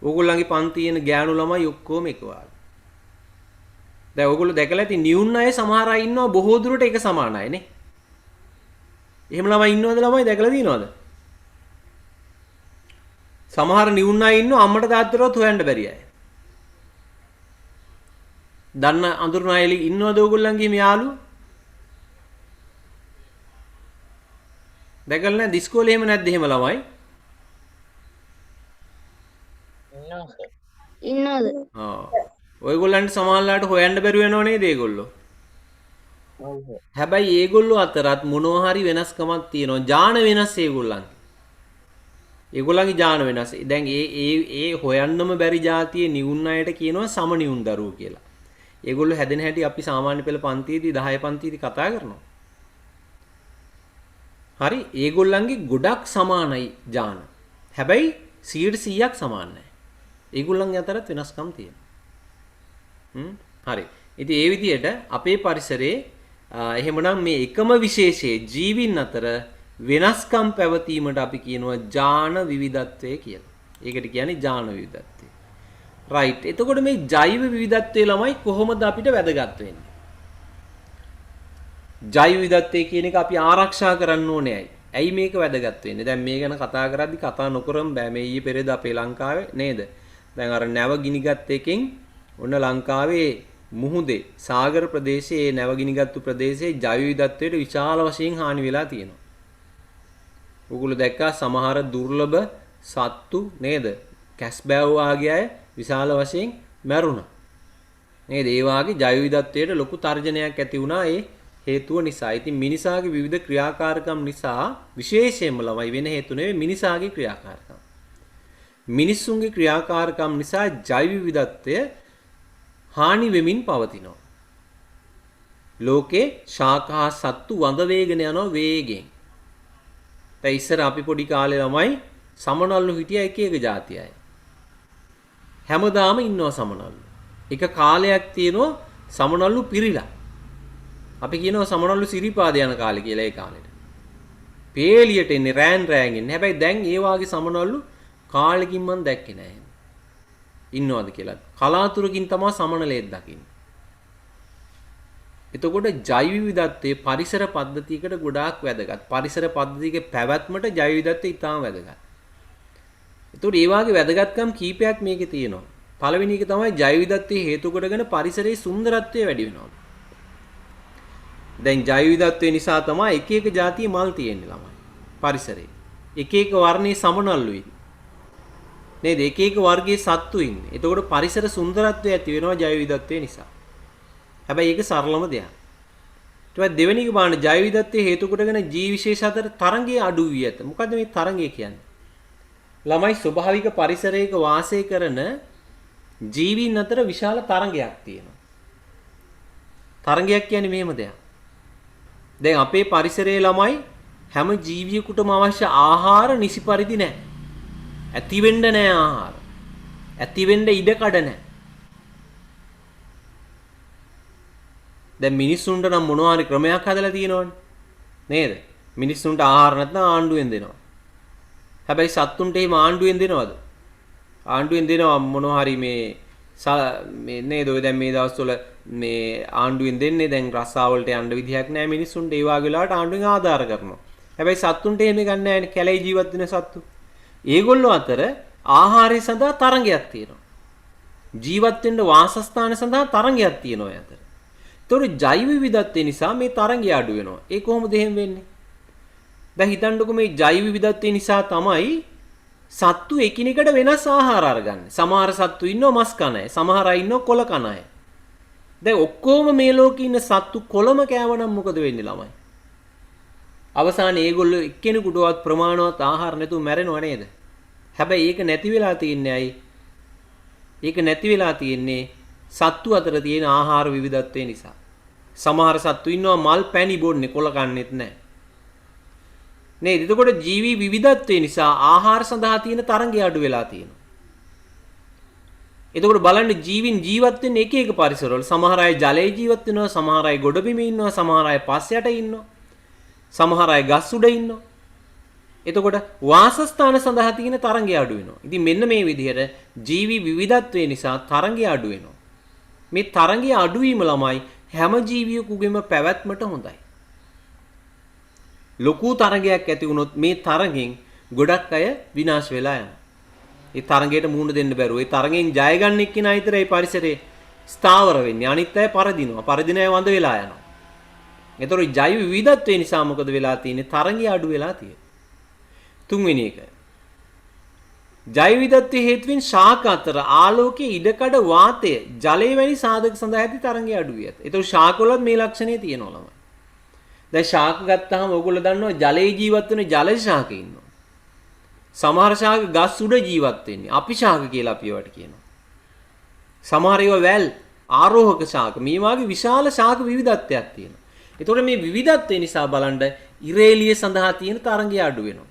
ඔයගොල්ලන්ගේ පන්තියේ ඉන්න ගෑනු ළමයි ඔක්කොම එක වාගේ. දැන් ඔයගොල්ලෝ දැකලා ඇති නියුන් අය සමහර අය ඉන්නවා බොහෝ දුරට එක සමානයි නේ. එහෙම ළමයි ඉන්නවද ළමයි දැකලා තියෙනවද? සමහර නියුන් අය ඉන්නවා අම්මට තාත්තටවත් හොයන්න බැරි අය. දන්න අඳුරන අය ඉන්නවද ඔයගොල්ලන්ගේ මේ යාළුවෝ? දැකලා නැද්ද ඉස්කෝලේ එහෙම නැද්ද එහෙම ළමයි? ඉන්නවද? ඔයගොල්ලන්ට සමහරලාට හොයන්න බැරි වෙනව නේද ඒගොල්ලෝ? හැබැයි ඒගොල්ලෝ අතරත් මොනවා හරි වෙනස්කමක් තියෙනවා. ඥාන වෙනස් ඒගොල්ලන්ගේ. ඒගොල්ලන්ගේ ඥාන වෙනස්. දැන් ඒ හොයන්නම බැරි જાතියේ නිවුන් අයට කියනවා සම නිවුන් දරුවෝ කියලා. ඒගොල්ලෝ හැදෙන හැටි අපි සාමාන්‍ය පෙළ පන්තියේදී 10 පන්තියේදී කතා කරනවා. හරි ඒගොල්ලන්ගේ ගොඩක් සමානයි ඥාන. හැබැයි 100%ක් සමාන නැහැ. ඒගොල්ලන්ගේ අතරත් වෙනස්කම් තියෙනවා. හරි. ඉතින් ඒ විදිහට අපේ පරිසරයේ එහෙමනම් මේ එකම විශේෂයේ ජීවීන් අතර වෙනස්කම් පැවතීමට අපි කියනවා ඥාන විවිධත්වය කියලා. ඒකට කියන්නේ ඥාන විවිධත්වය. රයිට්. එතකොට මේ ජෛව විවිධත්වය ළමයි කොහොමද අපිට වැදගත් වෙන්නේ? ජෛව විවිධත්වය කියන එක අපි ආරක්ෂා කරන්න ඕනේ. ඇයි මේක වැදගත් වෙන්නේ? දැන් මේ ගැන කතා කරද්දි කතා නොකරම බෑ. මේ ඊයේ පෙරේද අපේ ලංකාවේ නේද? දැන් අර නැව ගිනිගත් එකෙන් ඔන්න ලංකාවේ මුහුදේ සාගර ප්‍රදේශයේ නැවගිනිගත්තු ප්‍රදේශයේ ජෛව විවිධත්වයට විශාල වශයෙන් හානි වෙලා තියෙනවා. ඔගොල්ලෝ දැක්කා සමහර දුර්ලභ සත්තු නේද? කැස්බෑව් වාගේ අය විශාල වශයෙන් මැරුණා. නේද? ඒ වාගේ ජෛව විවිධත්වයට ලොකු තර්ජනයක් ඇති වුණා ඒ හේතුව නිසා. ඉතින් මිනිසාගේ විවිධ ක්‍රියාකාරකම් නිසා විශේෂයෙන්ම ළමයි වෙන හේතු නෙවෙයි මිනිසාගේ ක්‍රියාකාරකම්. මිනිස්සුන්ගේ ක්‍රියාකාරකම් නිසා ජෛව විවිධත්වය හානි වෙමින් පවතිනවා. ලෝකේ ශාක හා සත්තු වඳ වේගෙන යනවා වේගෙන්. දැන් ඉස්සර අපි පොඩි කාලේ ළමයි සමනල්ලු හිටියා එක එක જાතියයි. හැමදාම ඉන්නවා සමනල්ලු. එක කාලයක් තියෙනවා සමනල්ලු පිරිලා. අපි කියනවා සමනල්ලු සිරිපාද යන කාලේ කියලා ඒ කාලෙට. පේලියට එන්නේ රෑන් එන්නේ. හැබැයි දැන් ඒ වාගේ සමනල්ලු කාලෙකින් මම දැක්කේ නෑ. ඉන්නවද කියලා. කලාතුරකින් තමයි සමනලෙක් දකින්නේ. එතකොට ජෛව විවිධත්වයේ පරිසර පද්ධතියකට ගොඩාක් වැදගත්. පරිසර පද්ධතියක පැවැත්මට ජෛව විවිධත්වය ඉතාම වැදගත්. එතකොට ඒ වාගේ වැදගත්කම් කීපයක් මේකේ තියෙනවා. පළවෙනි එක තමයි ජෛව විවිධත්වයේ හේතු කොටගෙන පරිසරයේ සුන්දරත්වය වැඩි වෙනවා. දැන් ජෛව විවිධත්වය නිසා තමයි එක එක જાතිය මල් තියෙන්නේ ළමයි. පරිසරේ. එක එක වර්ණයේ සමනල්ලුයි. නේද? එක එක වර්ගයේ සත්තු ඉන්නේ. එතකොට පරිසර සුන්දරත්වය ඇති වෙනවා ජෛව විවිධත්වය නිසා. හැබැයි ඒක සරලම දෙයක්. ඊට පස්සේ දෙවෙනි එක බලන්න ජෛව විවිධත්වයේ හේතු කොටගෙන ජීව විශේෂ අතර තරංගයේ අඩු වී ඇත. මොකද්ද මේ තරංගය කියන්නේ? ළමයි ස්වභාවික පරිසරයක වාසය කරන ජීවීන් අතර විශාල තරංගයක් තියෙනවා. තරංගයක් කියන්නේ මෙහෙම දෙයක්. දැන් අපේ පරිසරයේ ළමයි හැම ජීවියෙකුටම අවශ්‍ය ආහාර නිසි පරිදි නැහැ. ඇති වෙන්න නැහැ ආහාර. ඇති වෙන්න ඉඩ කඩ නැහැ. දැන් මිනිස්සුන්ට නම් මොනවා හරි ක්‍රමයක් හදලා තියෙනවනේ. නේද? මිනිස්සුන්ට ආහාර නැත්නම් ආණ්ඩුවෙන් දෙනවා. හැබැයි සත්තුන්ට එහෙම ආණ්ඩුවෙන් දෙනවද? ආණ්ඩුවෙන් දෙනවා මොනවා හරි මේ නේද? ඔය දැන් මේ දවස්වල මේ ආණ්ඩුවෙන් දෙන්නේ දැන් රස්සාවලට යන්න විදිහක් නැහැ මිනිස්සුන්ට. ඒ වගේ වෙලාවට ආණ්ඩුවෙන් ආධාර කරනවා. හැබැයි සත්තුන්ට එහෙම ගන්න නැහැ නේ. කැලේ ජීවත් වෙන සත්තු. ඒගොල්ලෝ අතර ආහාරය සඳහා තරංගයක් තියෙනවා. ජීවත් වෙන්න වාසස්ථාන සඳහා තරංගයක් තියෙනවා ඒ අතර. ඒතකොට ජෛව විවිධත්වය නිසා මේ තරංගය අඩු වෙනවා. ඒ කොහොමද එහෙම වෙන්නේ? දැන් හිතන්නකෝ මේ ජෛව විවිධත්වය නිසා තමයි සත්තු එකිනෙකට වෙනස් ආහාර අරගන්නේ. සමහර සත්තු ඉන්නවා මස් කන අය, සමහර අය ඉන්නවා කොළ කන අය. දැන් ඔක්කොම මේ ලෝකේ ඉන්න සත්තු කොළම කෑවනම් මොකද වෙන්නේ ළමයි? අවසානයේ ඒගොල්ලෝ එක්කෙනෙකුටවත් ප්‍රමාණවත් ආහාර නැතුව මැරෙනව නේද? හැබැයි ඒක නැති වෙලා තියන්නේ ඇයි? ඒක නැති වෙලා තියන්නේ සත්තු අතර තියෙන ආහාර විවිධත්වය නිසා. සමහර සත්තු ඉන්නවා මල් පැණි බොන්නේ කොළ කන්නේත් නැහැ. නේද? එතකොට ජීවි විවිධත්වය නිසා ආහාර සඳහා තියෙන තරංගය අඩු වෙලා තියෙනවා. එතකොට බලන්න ජීවින් ජීවත් වෙන්නේ එක එක පරිසරවල. සමහර අය ජලයේ ජීවත් වෙනවා, සමහර අය ගොඩබිමේ ඉන්නවා, සමහර අය පස් යට ඉන්නවා. සමහර අය ගස් උඩ ඉන්නවා. එතකොට වාසස්ථාන සඳහා තියෙන තරංගය අඩු වෙනවා. ඉතින් මෙන්න මේ විදිහට ජීවි විවිධත්වය නිසා තරංගය අඩු වෙනවා. මේ තරංගය අඩු වීම ළමයි හැම ජීවියෙකුගේම පැවැත්මට හොඳයි. ලොකු තරංගයක් ඇති වුණොත් මේ තරංගෙන් ගොඩක් අය විනාශ වෙලා යනවා. ඒ තරංගයට මුහුණ දෙන්න බැරුව ඒ තරංගෙන් ජය ගන්න එක්කෙනා විතරයි පරිසරේ ස්ථාවර වෙන්නේ. අනිත් අය පරදිනවා. පරදින අය වඳ වෙලා යනවා. ඒතකොට ජෛව විවිධත්වය නිසා මොකද වෙලා තියෙන්නේ? තරංගය අඩු වෙලා තියෙන්නේ. තුන්වෙනි එක. ජෛව විවිධත්වයේ හේතුවෙන් ශාක අතර ආලෝකයේ ඉඩකඩ වාතය ජලය වැනි සාධක සඳහා ඇති තරංගය අඩු වියත්. ඒතකොට ශාකවලත් මේ ලක්ෂණය තියෙනවා ළමයි. දැන් ශාක ගත්තාම ඔයගොල්ලෝ දන්නවා ජලයේ ජීවත් වෙන ජල ශාක ඉන්නවා. සමහර ශාක ගස් උඩ ජීවත් වෙන්නේ. අපි ශාක කියලා අපි ඒවට කියනවා. සමහර ඒවා වැල් ආරෝහක ශාක. මේ වගේ විශාල ශාක විවිධත්වයක් තියෙනවා. ඒතකොට මේ විවිධත්වය නිසා බලන්න ඉරේලිය සඳහා තියෙන තරංගය අඩු වෙනවා.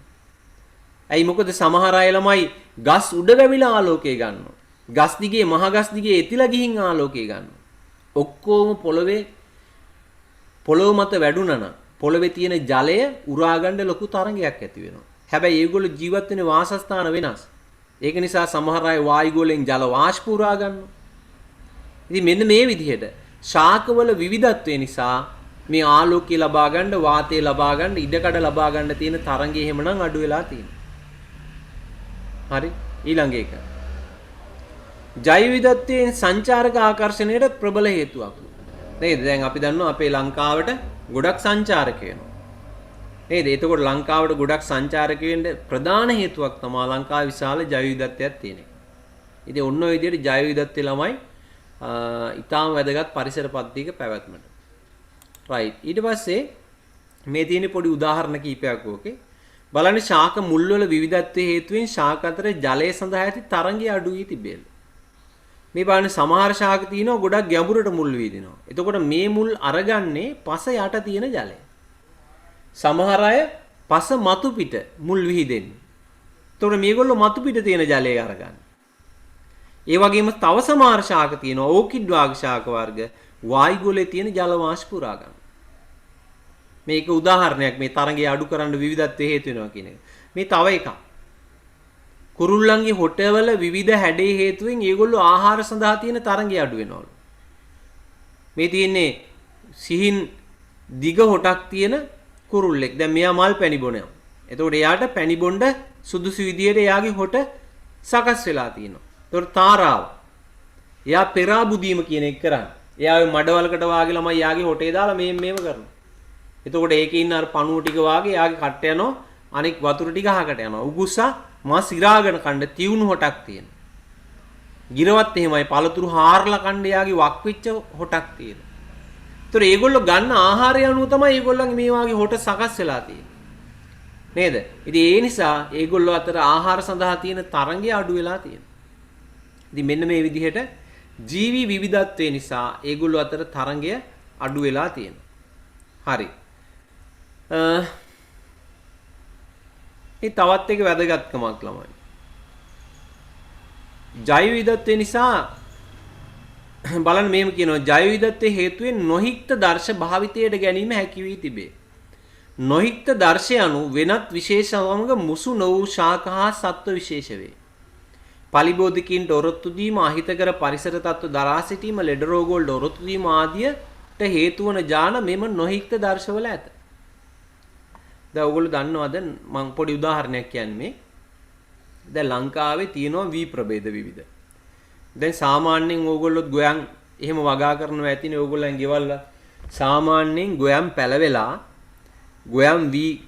ඇයි මොකද සමහර අය ළමයි ගස් උඩ වැවිලා ආලෝකය ගන්නවා. ගස් දිගේ මහ ගස් දිගේ එතිලා ගිහින් ආලෝකය ගන්නවා. ඔක්කොම පොළොව මත වැදුනා නම් පොළොවේ තියෙන ජලය උරා ගන්න ලොකු තරංගයක් ඇති වෙනවා. හැබැයි ඒගොල්ලෝ ජීවත් වෙන වාසස්ථාන වෙනස්. ඒක නිසා සමහර අය වායුගෝලයෙන් ජල වාෂ්ප උරා ගන්නවා. ඉතින් මෙන්න මේ විදිහට ශාකවල විවිධත්වය නිසා මේ ආලෝකය ලබා ගන්න, වාතය ලබා ගන්න, ඉඩකඩ ලබා ගන්න තියෙන තරංගය එහෙමනම් අඩු වෙලා තියෙනවා. හරි ඊළඟ එක. ජෛව විවිධත්වයෙන් සංචාරක ආකර්ෂණයට ප්‍රබල හේතුවක්. නේද? දැන් අපි දන්නවා අපේ ලංකාවට ගොඩක් සංචාරක වෙනවා. නේද? එතකොට ලංකාවට ගොඩක් සංචාරක වෙන්න ප්‍රධාන හේතුවක් තමයි ලංකාවේ විශාල ජෛව විවිධත්වයක් තියෙන එක. ඉතින් ඔන්න ඔය විදිහට ජෛව විවිධත්වය ළමයි ඊටාම වැදගත් පරිසර පද්ධතියක පැවැත්මට. right. ඊට පස්සේ මේ තියෙන පොඩි උදාහරණ කීපයක් ඕකේ. බලන්න ශාක මුල් වල විවිධත්වයේ හේතුවෙන් ශාක අතර ජලය සඳහා ඇති තරංගය අඩු වී තිබේලු. මේ බලන්න සමහර ශාක තියෙනවා ගොඩක් ගැඹුරට මුල් වීදිනවා. එතකොට මේ මුල් අරගන්නේ පස යට තියෙන ජලය. සමහර අය පස මතු පිට මුල් විහිදෙන්නේ. එතකොට මේගොල්ලෝ මතු පිට තියෙන ජලය අරගන්න. ඒ වගේම තව සමහර ශාක තියෙනවා ඕකිඩ් වාග් ශාක වර්ග වායුගෝලයේ තියෙන ජල වාෂ්ප පුරා ගන්න. මේක උදාහරණයක් මේ තරංගය අඩු කරන්න විවිධත්වයේ හේතු වෙනවා කියන එක. මේ තව එකක්. කුරුල්ලන්ගේ හොටවල විවිධ හැඩේ හේතුවෙන් ඒගොල්ලෝ ආහාර සඳහා තියෙන තරංගය අඩු වෙනවලු. මේ තියෙන්නේ සිහින් දිග හොටක් තියෙන කුරුල්ලෙක්. දැන් මෙයා මල් පැණි බොනවා. එතකොට එයාට පැණි බොන්න සුදුසු විදියට එයාගේ හොට සකස් වෙලා තියෙනවා. එතකොට තාරාව. එයා පෙරා බුදීම කියන එක කරන්නේ. එයා ඔය මඩවලකට වාගේ ළමයි එයාගේ හොටේ දාලා මේව කරනවා. එතකොට ඒකේ ඉන්න අර පණුව ටික වාගේ එයාගේ කට යනවා අනෙක් වතුර ටික අහකට යනවා. උගුස්සා මස් ඉරාගෙන කන්න තියුණු හොටක් තියෙනවා. ගිරවත් එහෙමයි පළතුරු හාරලා කන්න එයාගේ වක් වෙච්ච හොටක් තියෙනවා. ඒතර ඒගොල්ලෝ ගන්න ආහාරය අනුව තමයි ඒගොල්ලන්ගේ මේ වාගේ හොට සකස් වෙලා තියෙන්නේ. නේද? ඉතින් ඒ නිසා ඒගොල්ලෝ අතර ආහාර සඳහා තියෙන තරංගය අඩු වෙලා තියෙනවා. ඉතින් මෙන්න මේ විදිහට ජීවි විවිධත්වය නිසා ඒගොල්ලෝ අතර තරංගය අඩු වෙලා තියෙනවා. හරි. මේ තවත් එක වැදගත්කමක් ළමයි. ජෛව විවිධත්වය නිසා බලන්න මේම කියනවා ජෛව විවිධත්වයේ හේතුවෙන් නොහික්ත දර්ශ භාවිතයට ගැනීම හැකි වී තිබේ. නොහික්ත දර්ශය අනු වෙනත් විශේෂ සමග මුසු නො වූ ශාක හා සත්ව විශේෂ වේ. පලිබෝධිකින්ට ඔරොත්තු දීම, අහිතකර පරිසර තත්ත්ව දරා සිටීම, ලෙඩ රෝග වලට ඔරොත්තු දීම ආදියට හේතු වන ඥාන මෙම නොහික්ත දර්ශවල ඇත. දැන් ඔයගොල්ලෝ දන්නවද මම පොඩි උදාහරණයක් කියන්නේ. දැන් ලංකාවේ තියෙනවා වී ප්‍රභේද විවිධ. දැන් සාමාන්‍යයෙන් ඕගොල්ලොත් ගොයන් එහෙම වගා කරනවා ඇතිනේ ඕගොල්ලන් ගෙවල් සාමාන්‍යයෙන් ගොයන් පැලවෙලා ගොයන් වී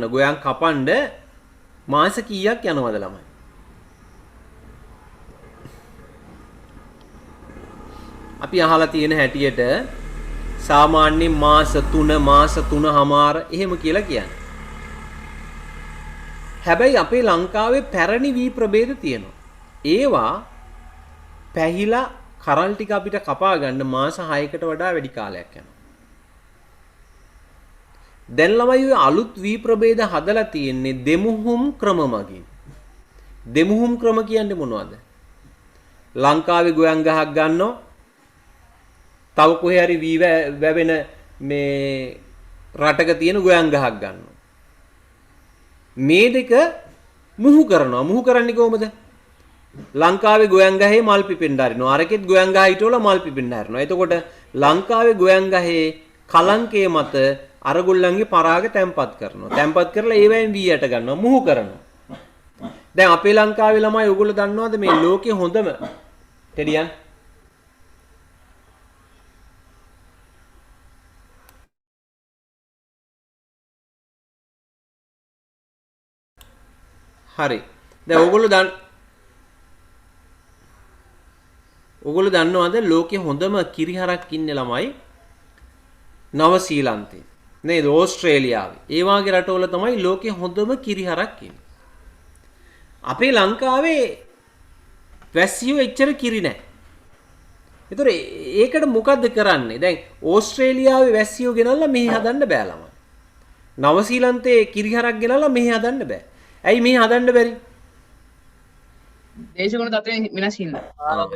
ගොයන් කපන්න මාස කීයක් යනවද ළමයි? අපි අහලා තියෙන හැටියට සාමාන්‍යයෙන් මාස 3 මාස 3මාර එහෙම කියලා කියන්නේ. හැබැයි අපේ ලංකාවේ පැරණි වී ප්‍රභේද තියෙනවා. ඒවා පැහිලා කරල් ටික අපිට කපා ගන්න මාස 6කට වඩා වැඩි කාලයක් යනවා. දැන් ළමයි ඔය අලුත් වී ප්‍රභේද හදලා තියෙන්නේ දෙමුහුම් ක්‍රම මගින්. දෙමුහුම් ක්‍රම කියන්නේ මොනවද? ලංකාවේ ගොයන් ගහක් ගන්නවා. තව කොහේ හරි වී වැවෙන මේ රටක තියෙන ගොයන් ගහක් ගන්නවා. මේ දෙක මුහු කරනවා. මුහු කරන්නේ කොහොමද? ලංකාවේ ගොයන් ගහේ මල් පිපෙන්න හරිනවා. අරකෙත් ගොයන් ගහ හිටවල මල් පිපෙන්න හරිනවා. එතකොට ලංකාවේ ගොයන් ගහේ කලංකයේ මත අරගොල්ලන්ගේ පරාග තැම්පත් කරනවා. තැම්පත් කරලා ඒවෙන් වී යට ගන්නවා. මුහු කරනවා. දැන් අපේ ලංකාවේ ළමයි ඔයගොල්ලෝ දන්නවද මේ ලෝකේ හොඳම ටෙඩියන් හරි. දැන් ඔයගොල්ලෝ දන්නවද ලෝකේ හොඳම කිරිහරක් ඉන්නේ ළමයි නව ශ්‍රීලන්තේ. නේද? ඕස්ට්‍රේලියාවේ. ඒ වගේ රටවල තමයි ලෝකේ හොඳම කිරිහරක් ඉන්නේ. අපේ ලංකාවේ වැස්සියෝ එච්චර කිරි නැහැ. ඒතර ඒකට මොකද්ද කරන්නේ? දැන් ඕස්ට්‍රේලියාවේ වැස්සියෝ ගෙනල්ලා මෙහි හදන්න බෑ ළමයි. නව ශ්‍රීලන්තේ කිරිහරක් ගෙනල්ලා මෙහි හදන්න බෑ. ඇයි මේ හදන්න බැරි? දේශගුණ තත්ත්වය වෙනස් හින්දා.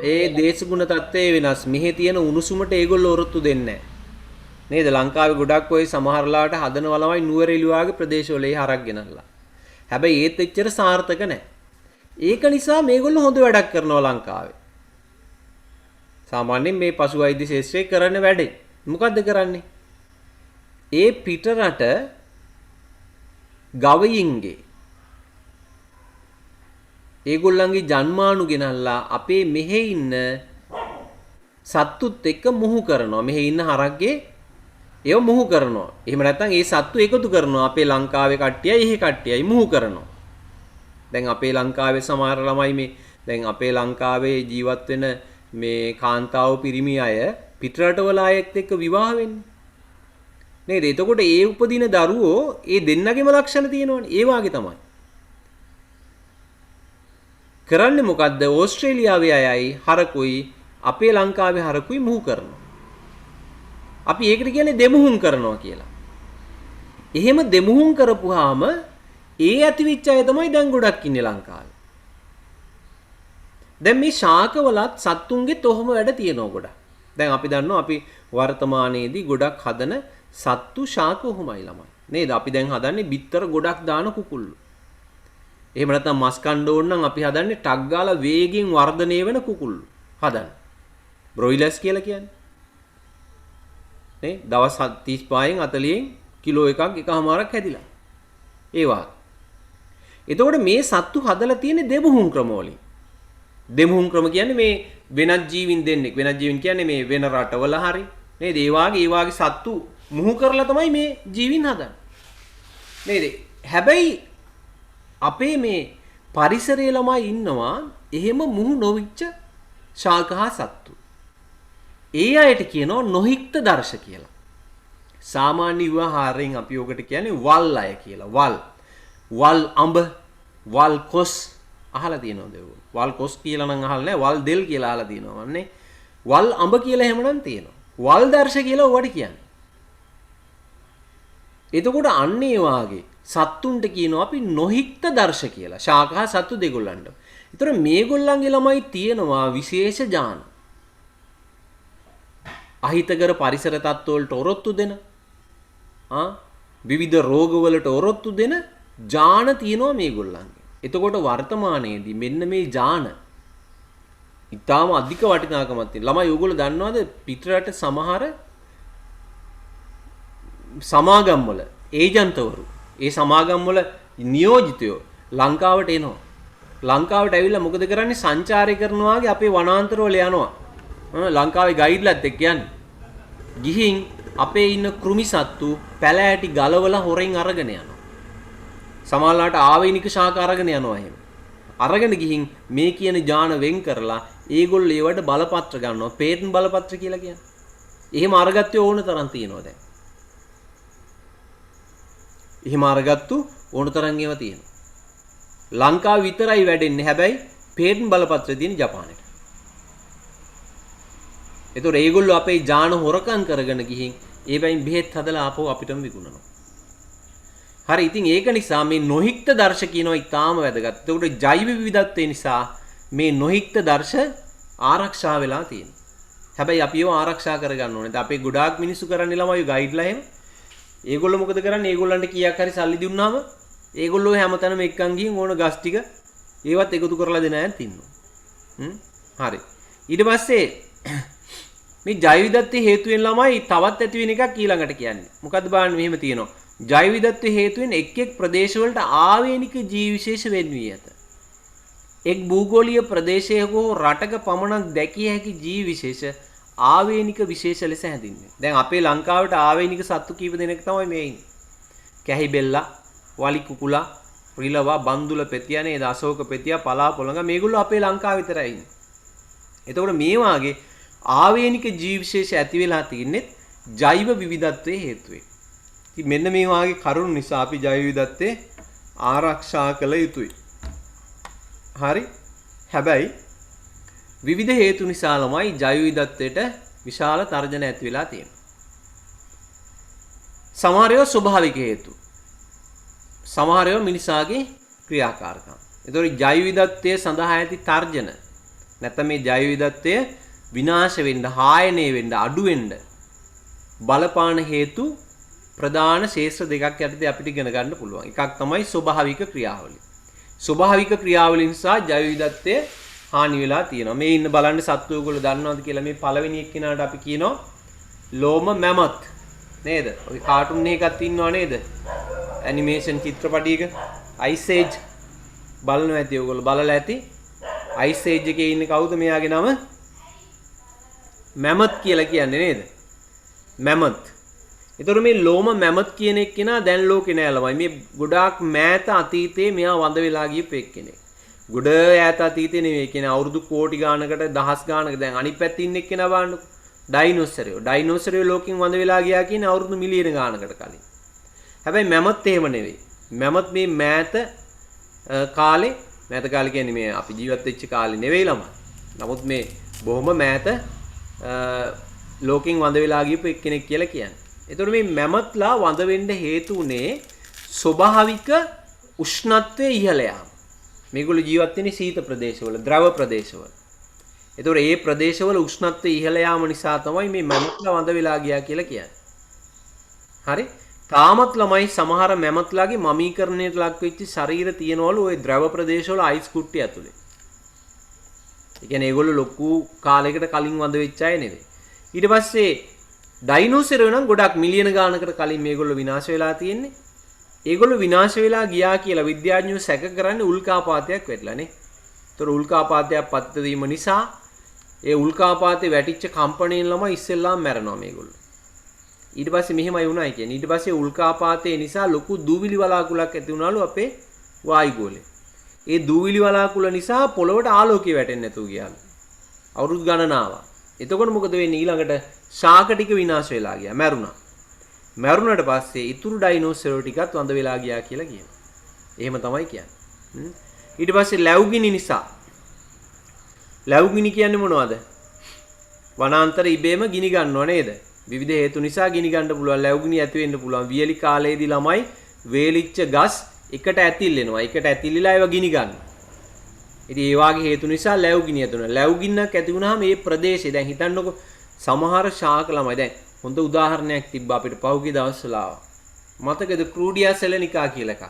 ඒ දේශගුණ තත්ත්වය වෙනස්. මෙහි තියෙන උණුසුමට ඒගොල්ලෝ ඔරොත්තු දෙන්නේ නැහැ. නේද? ලංකාවේ ගොඩක් ඔය සමහරලාට හදනවා ළමයි නුවරඑළිය වගේ ප්‍රදේශවල ඒ හරක් ගෙනල්ලා. හැබැයි ඒත් එච්චර සාර්ථක නැහැ. ඒක නිසා මේගොල්ලෝ හොඳ වැඩක් කරනවා ලංකාවේ. සාමාන්‍යයෙන් මේ පශු වෛද්‍ය ශාස්ත්‍රයේ කරන වැඩේ. මොකද්ද කරන්නේ? ඒ පිටරට ගවයින්ගේ ඒගොල්ලන්ගේ ජන්මාණු ගෙනල්ලා අපේ මෙහෙ ඉන්න සත්තුත් එක්ක මුහු කරනවා. මෙහෙ ඉන්න හරක්ගේ ඒව මුහු කරනවා. එහෙම නැත්නම් ඒ සත්තු එකතු කරනවා. අපේ ලංකාවේ කට්ටියයි එහෙ කට්ටියයි මුහු කරනවා. දැන් අපේ ලංකාවේ සමහර ළමයි මේ දැන් අපේ ලංකාවේ ජීවත් වෙන මේ කාන්තාව පිරිමි අය පිටරටවල අයත් එක්ක විවාහ වෙන්නේ. නේද? එතකොට ඒ උපදින දරුවෝ ඒ දෙන්නගේම ලක්ෂණ තියෙනවනේ. ඒ වාගේ තමයි. කරන්නේ මොකද්ද? ඕස්ට්‍රේලියාවේ අයයි හරකුයි අපේ ලංකාවේ හරකුයි මුහු කරනවා. අපි ඒකට කියන්නේ දෙමුහුම් කරනවා කියලා. එහෙම දෙමුහුම් කරපුවාම ඒ ඇතිවිච්ච අය තමයි දැන් ගොඩක් ඉන්නේ ලංකාවේ. දැන් මේ ශාකවලත් සත්තුන්ගෙත් ඔහොම වැඩ තියෙනවා ගොඩක්. දැන් අපි දන්නවා අපි වර්තමානයේදී ගොඩක් හදන සත්තු ශාක ඔහොමයි ළමයි. නේද? අපි දැන් හදන්නේ බිත්තර ගොඩක් දාන කුකුල්ලු. එහෙම නැත්නම් මස් කන්න ඕන නම් අපි හදන්නේ ටක් ගාලා වේගෙන් වර්ධනය වෙන කුකුල්ලු හදන්නේ. බ්‍රොයිලර්ස් කියලා කියන්නේ. නේ? දවස් 35න් 40න් කිලෝ එකක් එකමාරක් හැදිලා. ඒ වාගේ. එතකොට මේ සත්තු හදලා තියෙන්නේ දෙමුහුම් ක්‍රමවලින්. දෙමුහුම් ක්‍රම කියන්නේ මේ වෙනත් ජීවින් දෙන්නෙක්. වෙනත් ජීවින් කියන්නේ මේ වෙන රටවල හරි නේද? ඒ වාගේ සත්තු මුහු කරලා තමයි මේ ජීවින් හදන්නේ. නේද? හැබැයි අපේ මේ පරිසරයේ ළමයි ඉන්නවා එහෙම මුහු නොවිච්ච ශාකහා සත්තු. ඒ අයට කියනවා නොහික්ත දර්ශ කියලා. සාමාන්‍ය විවාහාරයෙන් අපි ඔකට කියන්නේ වල් අය කියලා. වල් අඹ, වල් කොස් අහලා තියෙනවද ඔයගොල්ලෝ? වල් කොස් කියලා නම් අහලා නැහැ. වල් දෙල් කියලා අහලා තියෙනවා වන්නේ. වල් අඹ කියලා එහෙමනම් තියෙනවා. වල් දර්ශ කියලා ඔවට කියන්නේ. එතකොට අන්න ඒ වාගේ සත්තුන්ට කියනවා අපි නොහික්ත දර්ශ කියලා. ශාකහා සත්තු දෙගොල්ලන්ට. ඒතර මේගොල්ලන්ගේ ළමයි තියෙනවා විශේෂ ඥාන. අහිතකර පරිසර තත්ත්වවලට ඔරොත්තු දෙන විවිධ රෝගවලට ඔරොත්තු දෙන ඥාන තියෙනවා මේගොල්ලන්ගේ. එතකොට වර්තමානයේදී මෙන්න මේ ඥාන ඊටාම අධික වටිනාකමක් තියෙන. ළමයි ඔයගොල්ලෝ දන්නවද පිටරට සමහර සමාගම් වල ඒජන්තවරු ඒ සමාගම් වල නියෝජිතයෝ ලංකාවට එනවා. ලංකාවට ඇවිල්ලා මොකද කරන්නේ? සංචාරය කරනවා වගේ අපේ වනාන්තර වල යනවා. ලංකාවේ ගයිඩ්ලත් එක්ක යන්නේ. ගිහින් අපේ ඉන්න කෘමි සත්තු පැලෑටි ගලවලා හොරෙන් අරගෙන යනවා. සමහරලාට ආවේනික ශාක අරගෙන යනවා එහෙම. අරගෙන ගිහින් මේ කියන ඥාන වෙන් කරලා ඒගොල්ලෝ ඒවට බලපත්‍ර ගන්නවා. පේටන්ට් බලපත්‍ර කියලා කියන්නේ. එහෙම අරගත්තේ ඕන තරම් තියෙනවා දැන්. එහෙම අරගත්තු ඕන තරම් ඒවා තියෙනවා. ලංකාව විතරයි වැඩෙන්නේ. හැබැයි පේටන්ට් බලපත්‍ර තියෙන ජපානයේ. ඒතොර ඒගොල්ලෝ අපේ ඥාන හොරකම් කරගෙන ගිහින් ඒ බයින් බෙහෙත් හදලා ආපහු අපිටම විකුණනවා. හරි. ඉතින් ඒක නිසා මේ නොහික්ත දර්ශ කියනවා ඊටාම වැදගත්. ඒකට ජෛව විවිධත්වය නිසා මේ නොහික්ත දර්ශ ආරක්ෂා වෙලා තියෙනවා. හැබැයි අපි ඒව ආරක්ෂා කරගන්න ඕනේ. දැන් අපේ ගොඩාක් මිනිස්සු කරන්නේ ළමයි ගයිඩ්ලා එහෙම. ඒගොල්ලෝ මොකද කරන්නේ? ඒගොල්ලන්ට කීයක් හරි සල්ලි දුන්නාම ඒගොල්ලෝ හැමතැනම එක්කන් ගිහින් ඕන ගස් ටික ඒවත් එකතු කරලා දෙන අයන් තින්නවා. හරි. ඊට පස්සේ මේ ජෛව විවිධත්වයේ හේතුවෙන් ළමයි තවත් ඇති වෙන එකක් ඊළඟට කියන්නේ. මොකද්ද බලන්න මෙහෙම තියෙනවා. ජෛව විවිධත්වයේ හේතුවෙන් එක් ප්‍රදේශවලට ආවේනික ජීව විශේෂ වෙන් වී ඇත. එක් භූගෝලීය ප්‍රදේශයක හෝ රටක පමණක් දැකිය හැකි ජීව විශේෂ ආවේනික විශේෂ ලෙස හැඳින්වේ. දැන් අපේ ලංකාවට ආවේනික සත්තු කීප දෙනෙක් තමයි මේ ඉන්නේ. කැහිබෙල්ලා, වලි කුකුලා, රිලවා, බන්දුල පෙතියා නේද, අශෝක පෙතියා, පලා පොළඟ මේගොල්ලෝ අපේ ලංකාව විතරයි ඉන්නේ. එතකොට මේ වාගේ ආවේනික ජීව විශේෂ ඇති වෙලා තින්නේ ජෛව විවිධත්වයේ හේතුවෙන්. ඉතින් මෙන්න මේ වාගේ කරුණු නිසා අපි ජෛව විවිධත්වයේ ආරක්ෂා කළ යුතුයි. හරි. හැබැයි විවිධ හේතු නිසා ළමයි ජෛව විවිධත්වයට විශාල තර්ජන ඇති වෙලා තියෙනවා. සමහර ඒවා ස්වභාවික හේතු. සමහර ඒවා මිනිසාගේ ක්‍රියාකාරකම්. ඒතකොට ජෛව විවිධත්වයේ සඳහා ඇති තර්ජන නැත්නම් මේ ජෛව විවිධත්වය විනාශ වෙන්න, හායනය වෙන්න, අඩු වෙන්න බලපාන හේතු ප්‍රධාන ශේෂ්ත්‍ර දෙකක් යටතේ අපිට ඉගෙන ගන්න පුළුවන්. එකක් තමයි ස්වභාවික ක්‍රියාවලිය. ස්වභාවික ක්‍රියාවලිය නිසා ජෛව විවිධත්වය හානි වෙලා තියෙනවා. මේ ඉන්න බලන්න සත්තු ඔයගොල්ලෝ දන්නවද කියලා මේ පළවෙනි එක්කිනාට අපි කියනවා ලෝම මැමත් නේද? ඔය කාටුන් එකක් ඉන්නව නේද? ඇනිමේෂන් චිත්‍රපටයක Ice Age බලනවා ඇති ඔයගොල්ලෝ බලලා ඇති. Ice Age එකේ ඉන්නේ කවුද? මෙයාගේ නම මැමත් කියලා කියන්නේ නේද? මැමත්. ඒතර මේ ලෝම මැමත් කියන එක්කෙනා දැන් ලෝකේ නෑ ළමයි. මේ ගොඩාක් මෑත අතීතයේ මෙයා වඳ වෙලා ගියපු එක්කෙනෙක්. ගොඩ ඈත අතීතේ නෙවෙයි. කියන්නේ අවුරුදු කෝටි ගානකට දහස් ගානක දැන් අනිත් පැත්තේ ඉන්න එක්කෙනා බලන්නකො. ඩයිනෝසරයෝ ලෝකෙන් වඳ වෙලා ගියා කියන අවුරුදු මිලියන ගානකට කලින්. හැබැයි මැමත් එහෙම නෙවෙයි. මැමත් මේ මෑත කාලේ කියන්නේ මේ අපි ජීවත් වෙච්ච කාලේ නෙවෙයි ළමයි. නමුත් මේ බොහොම මෑත ලෝකෙන් වඳ වෙලා ගියපු එක්කෙනෙක් කියලා කියන්නේ. ඒතකොට මේ මැමත්ලා වඳ වෙන්න හේතු උනේ ස්වභාවික උෂ්ණත්වයේ ඉහළ යාම. මේගොල්ලෝ ජීවත් වෙන්නේ සීත ප්‍රදේශවල, ද්‍රව ප්‍රදේශවල. ඒතකොට ඒ ප්‍රදේශවල උෂ්ණත්වයේ ඉහළ යාම නිසා තමයි මේ මැමත්ලා වඳ වෙලා ගියා කියලා කියන්නේ. හරි? තාමත් ළමයි සමහර මැමත්ලාගේ මමීකරණයට ලක් වෙච්ච ශරීර තියනවලු ওই ද්‍රව ප්‍රදේශවල අයිස් කුට්ටිය ඇතුලේ. ඒ කියන්නේ ඒගොල්ලෝ ලොකු කාලයකට කලින් වඳ වෙච්ච අය නෙවෙයි. ඊට පස්සේ ඩයිනෝසරයෝ නම් ගොඩක් මිලියන ගානකට කලින් මේගොල්ලෝ විනාශ වෙලා තියෙන්නේ. ඒගොල්ලෝ විනාශ වෙලා ගියා කියලා විද්‍යාඥයෝ සැක කරන්නේ උල්කාපාතයක් වෙట్లా නේ. ඒතර උල්කාපාතයක් පතිත වීම නිසා ඒ උල්කාපාතේ වැටිච්ච කම්පණයෙන් ළමයි ඉස්සෙල්ලාම මැරෙනවා මේගොල්ලෝ. ඊට පස්සේ මෙහෙමයි වුණයි කියන්නේ. ඊට පස්සේ උල්කාපාතේ නිසා ලොකු දූවිලි වලාකුළක් ඇති වුණාලු අපේ වායුගෝලේ. ඒ දූවිලි වලාකුළ නිසා පොළොවට ආලෝකය වැටෙන්නේ නැතුව ගියාලු. අවුරුදු ගණනාවක්. එතකොට මොකද වෙන්නේ ඊළඟට ශාක ටික විනාශ වෙලා ගියා. මැරුණා. මැරුණාට පස්සේ ඉතුරු ඩයිනෝසරයෝ ටිකත් වඳ වෙලා ගියා කියලා කියනවා. එහෙම තමයි කියන්නේ. ඊට පස්සේ ලැබුගිනි නිසා. ලැබුගිනි කියන්නේ මොනවද? වනාන්තර ඉබේම ගිනි ගන්නව නේද? විවිධ හේතු නිසා ගිනි ගන්න පුළුවන්. ලැබුගිනි ඇති වෙන්න පුළුවන්. වියලි කාලයේදී ළමයි වේලිච්ච ගස් එකට ඇතිල්ලෙනවා. එකට ඇතිලිලා ඒවා ගිනි ගන්නවා. ඉතින් ඒ වාගේ හේතු නිසා ලැබුගිනි ඇති වෙනවා. ලැබුගින්නක් ඇති වුණාම මේ ප්‍රදේශේ දැන් හිතන්නකො සමහර ශාක ළමයි දැන් හොඳ උදාහරණයක් තිබ්බා අපිට පහුගිය දවස්වල ආවා. මතකද ක්‍රූඩියා සෙලනිකා කියලා එකක්.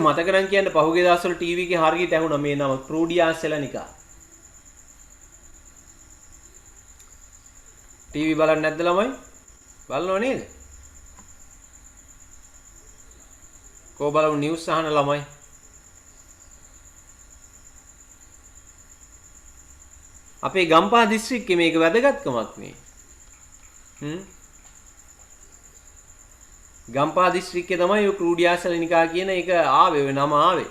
මතක නම් කියන්නේ පහුගිය දවස්වල ටීවී එකේ හරියට ඇහුණා මේ නම ක්‍රූඩියා සෙලනිකා. ටීවී බලන්නේ නැද්ද ළමයි? බලනව නේද? කෝ බලමු නිවුස් අහන ළමයි. අපේ ගම්පහ දිස්ත්‍රික්කේ මේක වැදගත්කමක් නේ. ගම්පහ දිස්ත්‍රික්කේ තමයි ඔය ක්‍රූඩියා සෙලනිකා කියන එක ආවේ ඔය නම ආවේ.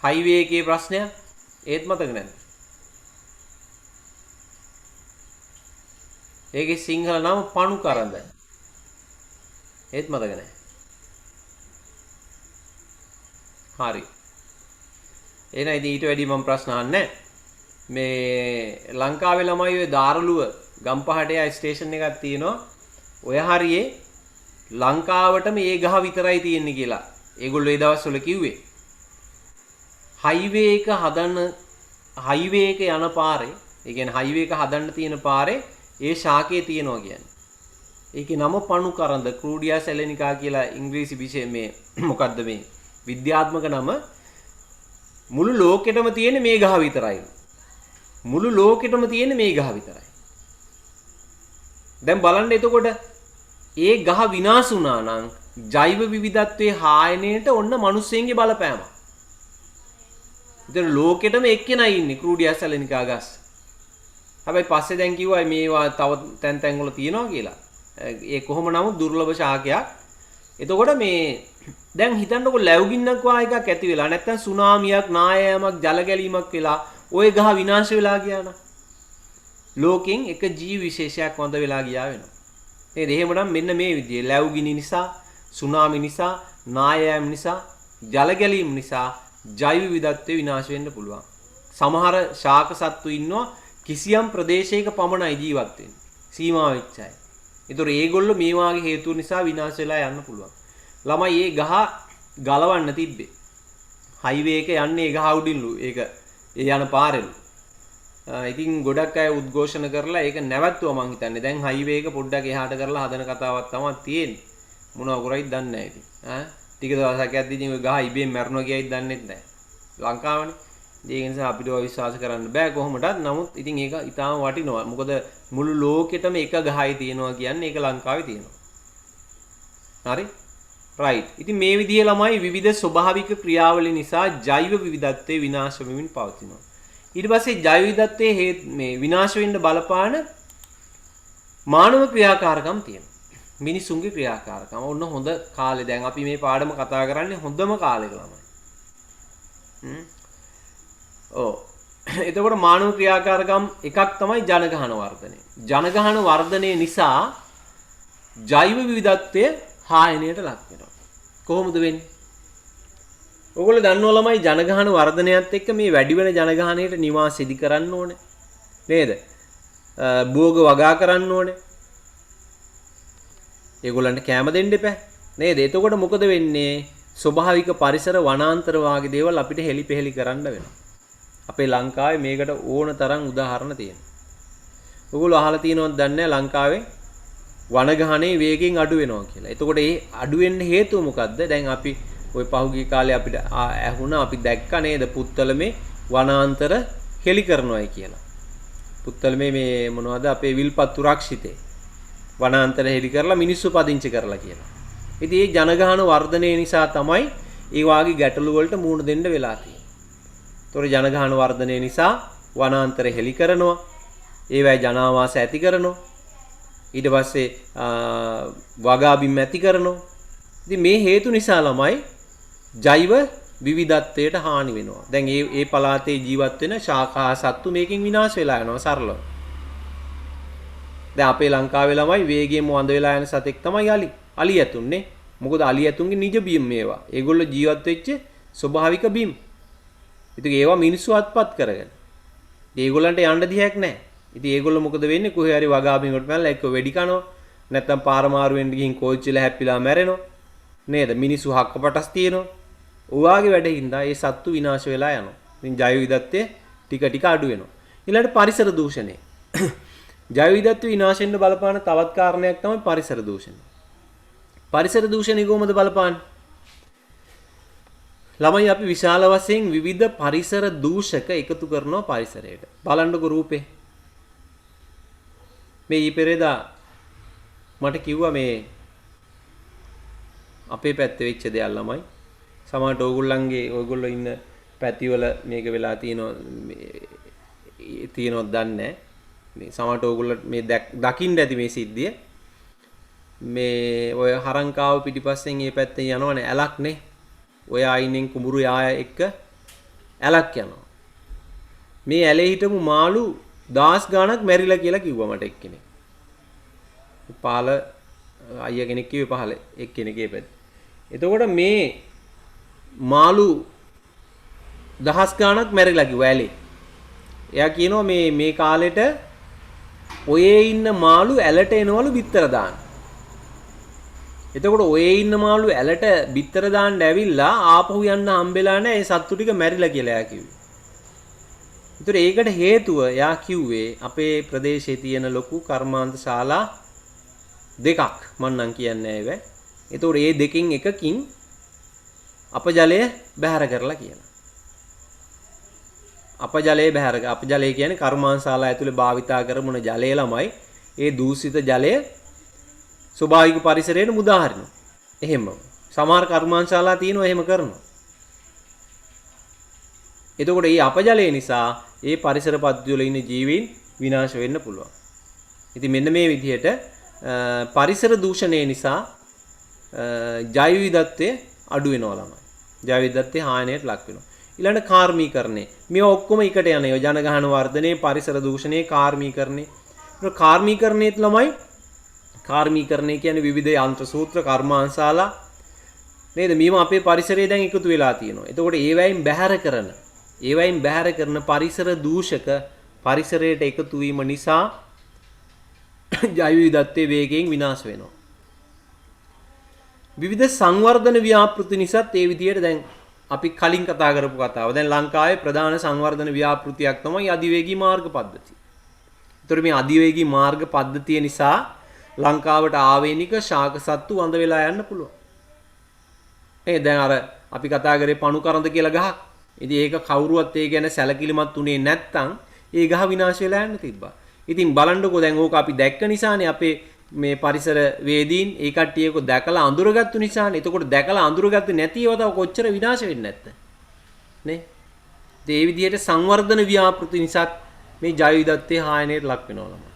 හයිවේ එකේ ප්‍රශ්නයක් ඒත් මතක නැද්ද? ඒකේ සිංහල නම පණු කරන්ද. ඒත් මතක නැහැ. හරි. එහෙනම් ඉතින් ඊට වැඩි මම ප්‍රශ්න අහන්නේ මේ ලංකාවේ ළමයි ඔය දාරුළුව ගම්පහට යා ස්ටේෂන් එකක් තියෙනවා. ඔය හරියේ ලංකාවටම ඒ ගහ විතරයි තියෙන්නේ කියලා. ඒගොල්ලෝ ඒ දවස්වල කිව්වේ. හයිවේ එක යන පාරේ, ඒ කියන්නේ හයිවේ එක හදන්න තියෙන පාරේ ඒ ශාකේ තියෙනවා කියන්නේ. ඒකේ නම පණු කරන්ද ක්‍රූඩියා සෙලනිකා කියලා ඉංග්‍රීසි විෂය මේ මොකද්ද මේ විද්‍යාත්මක නම. මුළු ලෝකෙටම තියෙන මේ ගහ විතරයි. මුළු ලෝකෙටම තියෙන මේ ගහ විතරයි. දැන් බලන්න එතකොට ඒ ගහ විනාශ වුණා නම් ජෛව විවිධත්වයේ හායනයට ඔන්න මිනිස්සුන්ගේ බලපෑම. ඉතින් ලෝකෙටම එක්කෙනයි ඉන්නේ ක්‍රූඩියා සෙලනිකා ගස්. හැබැයි පස්සේ දැන් කිව්වා මේවා තව තැන් වල තියෙනවා කියලා. ඒ කොහොම නමුත් දුර්ලභ ශාකයක්. එතකොට මේ දැන් හිතන්නකො ලැබුගින්නක් වා එකක් ඇති වෙලා නැත්නම් සුනාමියක් නායෑමක් ජල ගැලීමක් වෙලා ওই ගහ විනාශ වෙලා ගියා නම් ලෝකෙන් එක ජීව විශේෂයක් වඳ වෙලා ගියා වෙනවා. නේද? එහෙමනම් මෙන්න මේ විදිහේ ලැබුගිනි නිසා, සුනාමි නිසා, නායෑම නිසා, ජල ගැලීම නිසා ජෛව විවිධත්වය විනාශ වෙන්න පුළුවන්. සමහර ශාක සත්තු ඉන්නවා කිසියම් ප්‍රදේශයක පමණයි ජීවත් වෙන්නේ. සීමා වෙච්ච අය. ඒතොර ඒගොල්ලෝ මේ වාගේ හේතු නිසා විනාශ වෙලා යන්න පුළුවන්. ළමයි ඒ ගහ ගලවන්න තිබ්බේ. හයිවේ එක යන්නේ ඒ ගහ උඩින්ලු. ඒක ඒ යන පාරෙලු. ඉතින් ගොඩක් අය උද්ඝෝෂණ කරලා ඒක නැවැත්තුවා මං හිතන්නේ. දැන් හයිවේ එක පොඩ්ඩක් එහාට කරලා හදන කතාවක් තමයි තියෙන්නේ. මොනව කරයිද දන්නේ නැහැ ඉතින්. ටික දවසක් යද්දී ඉතින් ඔය ගහ ඉබේම මැරෙනවා කියයිද දන්නෙත් නැහැ. ලංකාවනේ. ඒ නිසා අපිට විශ්වාස කරන්න බෑ කොහොමදත්. නමුත් ඉතින් ඒක ඊටාම වටිනවා. මොකද මුළු ලෝකෙටම එක ගහයි තියෙනවා කියන්නේ ඒක ලංකාවේ තියෙනවා. හරි? රයිට්. ඉතින් මේ විදිහේ ළමයි විවිධ ස්වභාවික ක්‍රියාවලින් නිසා ජෛව විවිධත්වයේ විනාශ වෙමින් පවතිනවා. ඊට පස්සේ ජෛව විවිධත්වයේ මේ විනාශ වෙන්න බලපාන මානව ක්‍රියාකාරකම් තියෙනවා. මිනිසුන්ගේ ක්‍රියාකාරකම්. ඔන්න හොඳ කාලේ දැන් අපි මේ පාඩම කතා කරන්නේ හොඳම කාලෙක ළමයි. ඔව්. එතකොට මානව ක්‍රියාකාරකම් එකක් තමයි ජනගහන වර්ධනය. ජනගහන වර්ධනය නිසා ජෛව විවිධත්වය හායනයට ලක් වෙනවා. කොහොමද වෙන්නේ? ඔයගොල්ලෝ දන්නවා ළමයි ජනගහන වර්ධනයත් එක්ක මේ වැඩි වෙන ජනගහනයට නිවාස ඉදි කරන්න ඕනේ. නේද? භෝග වගා කරන්න ඕනේ. ඒගොල්ලන්ට කැම දෙන්න එපා. නේද? එතකොට මොකද වෙන්නේ? ස්වභාවික පරිසර වනාන්තර වාගේ දේවල් අපිට හෙලිපෙහෙලි කරන්න වෙනවා. අපේ ලංකාවේ මේකට ඕන තරම් උදාහරණ තියෙනවා. ඔයගොල්ලෝ අහලා තියෙනවද දන්නේ නැහැ ලංකාවේ වනගහනේ වේගෙන් අඩු වෙනවා කියලා. එතකොට ඒ අඩු වෙන්න හේතුව මොකද්ද? දැන් අපි ওই පහුගිය කාලේ අපිට ඇහුණා අපි දැක්ක නේද පුත්තලමේ වනාන්තර හෙලි කරනවායි කියලා. පුත්තලමේ මේ මොනවද අපේ විල්පත්තු රක්ෂිතේ වනාන්තර හෙලි කරලා මිනිස්සු පදිංචි කරලා කියලා. ඉතින් මේ ජනගහන වර්ධනය නිසා තමයි ඒ වාගේ ගැටලු වලට මුහුණ දෙන්න වෙලා තියෙන්නේ. ඒතොර ජනගහන වර්ධනය නිසා වනාන්තර හෙලි කරනවා. ඒවැය ජනාවාස ඇති කරනවා. ඊට පස්සේ වගා බිම් ඇති කරනවා. ඉතින් මේ හේතු නිසා ළමයි ජෛව විවිධත්වයට හානි වෙනවා. දැන් ඒ පළාතේ ජීවත් වෙන ශාකා සත්තු මේකෙන් විනාශ වෙලා යනවා සරලව. දැන් අපේ ලංකාවේ ළමයි වේගයෙන් වඳ වෙලා යන සතෙක් තමයි අලි. අලි ඇතුන්නේ. මොකද අලි ඇතුන්ගේ නිජ බිම් මේවා. ඒගොල්ලෝ ජීවත් වෙච්ච ස්වභාවික බිම්. ඉතින් ඒවා මිනිස්සු අත්පත් කරගෙන. ඒගොල්ලන්ට යන්න දිහයක් නැහැ. ඉතින් ඒගොල්ලෝ මොකද වෙන්නේ? කොහේ හරි වගා බිමකට පැනලා එක්ක වෙඩි කනවා. නැත්තම් පාර මාරු වෙන්න ගිහින් කෝච්චිලා හැප්පිලා මැරෙනවා. නේද? මිනිස්සු හක්කපටස් තියෙනවා. ඔයාගේ වැඩින්ද ඒ සත්තු විනාශ වෙලා යනවා. ඉතින් ජෛව විවිධත්වය ටික ටික අඩු වෙනවා. ඊළඟට පරිසර දූෂණය. ජෛව විවිධත්වය විනාශ වෙන්න බලපාන තවත් කාරණයක් තමයි පරිසර දූෂණය. පරිසර දූෂණය කොහොමද බලපාන්නේ? ළමයි අපි විශාල වශයෙන් විවිධ පරිසර දූෂක එකතු කරනවා පරිසරයට. බලන්නකො රූපේ. මේ ඊපෙරේදා මට කිව්වා මේ අපේ පැත්තේ වෙච්ච දෙයක් ළමයි. සමහරට ඔයගොල්ලෝ ඉන්න පැතිවල මේක වෙලා තියෙනවද දන්නේ නැහැ. මේ සමහරට ඔයගොල්ලෝ මේ දකින්න ඇති මේ සිද්ධිය. මේ ඔය හරංකාව පිටිපස්සෙන් මේ පැත්තෙන් යනවනේ ඇලක් නේ. ඔය ආයිනෙන් කුඹුරු යාය එක්ක ඇලක් යනවා. මේ ඇලේ හිටපු මාළු 10 ගාණක් මැරිලා කියලා කිව්වා මට එක්කෙනෙක්. පාල අයියා කෙනෙක් කිව්වේ පහල එක්කෙනෙක් ඒ පැත්තේ. එතකොට මේ මාළු 10 ගාණක් මැරිලා කිව්වා ඇලේ. එයා කියනවා මේ කාලෙට ඔයේ ඉන්න මාළු ඇලට එනවලු බිත්තර දාන්න. එතකොට ඔයේ ඉන්න මාළු ඇලට බිත්තර දාන්න ඇවිල්ලා ආපහු යන්න හම්බෙලා නැහැ. ඒ සත්තු ටික මැරිලා කියලා එයා කිව්වේ. ඒතර ඒකට හේතුව එයා කිව්වේ අපේ ප්‍රදේශයේ තියෙන ලොකු කර්මාන්ත ශාලා දෙකක් මම නම් කියන්නේ ඒව. ඒතකොට මේ දෙකෙන් එකකින් අපජලය බැහැර කරලා කියලා. අපජලය කියන්නේ කර්මාන්ත ශාලා ඇතුලේ භාවිතා කරමුන ජලය ළමයි. ඒ දූෂිත ජලය ස්වභාවික පරිසරයට මුදා හරිනවා. එහෙම. සමහර කර්මාන්ත ශාලා තියෙනවා එහෙම කරනවා. එතකොට මේ අපජලය නිසා ඒ පරිසර පද්ධති වල ඉන්න ජීවීන් විනාශ වෙන්න පුළුවන්. ඉතින් මෙන්න මේ විදිහට පරිසර දූෂණය නිසා ජෛව විවිධත්වය අඩු වෙනවා ළමයි. ජෛව විවිධත්වය හානියට ලක් වෙනවා. ඊළඟ කාර්මීකරණය. මේ ඔක්කොම එකට යන ඒවා ජනගහන වර්ධනය, පරිසර දූෂණය, කාර්මීකරණය. ඒක කාර්මීකරණයත් ළමයි කාර්මීකරණය කියන්නේ විවිධ යන්ත්‍ර සූත්‍ර කර්මාන්තශාලා නේද? මේව අපේ පරිසරයේ දැන් එකතු වෙලා තියෙනවා. එතකොට ඒවයින් බැහැර කරන පරිසර දූෂක පරිසරයට එකතු වීම නිසා ජෛව විවිධත්වයේ වේගයෙන් විනාශ වෙනවා. විවිධ සංවර්ධන ව්‍යාපෘති නිසාත් ඒ විදිහට දැන් අපි කලින් කතා කරපු කතාව. දැන් ලංකාවේ ප්‍රධාන සංවර්ධන ව්‍යාපෘතියක් තමයි අධිවේගී මාර්ග පද්ධතිය. ඒතර මේ අධිවේගී මාර්ග පද්ධතිය නිසා ලංකාවට ආවේනික ශාක සත්තු වඳ වෙලා යන්න පුළුවන්. දැන් අර අපි කතා කරේ පණු කරඳ කියලා ගහක්. ඉතින් ඒක කවුරුවත් ඒ ගැන සැලකිලිමත් උනේ නැත්තම් ඒ ගහ විනාශ වෙලා යන්න තිබ්බා. ඉතින් බලන්නකෝ දැන් ඕක අපි දැක්ක නිසානේ අපේ මේ පරිසර වේදීන් ඒ කට්ටියක දැකලා අඳුරගත්තු නිසානේ. එතකොට දැකලා අඳුරගත්තේ නැති ඒවා තව කොච්චර විනාශ වෙන්නේ නැත්ද? නේ? ඒ විදිහට සංවර්ධන ව්‍යාපෘති නිසා මේ ජෛව විවිධත්වයේ හානියට ලක් වෙනවා.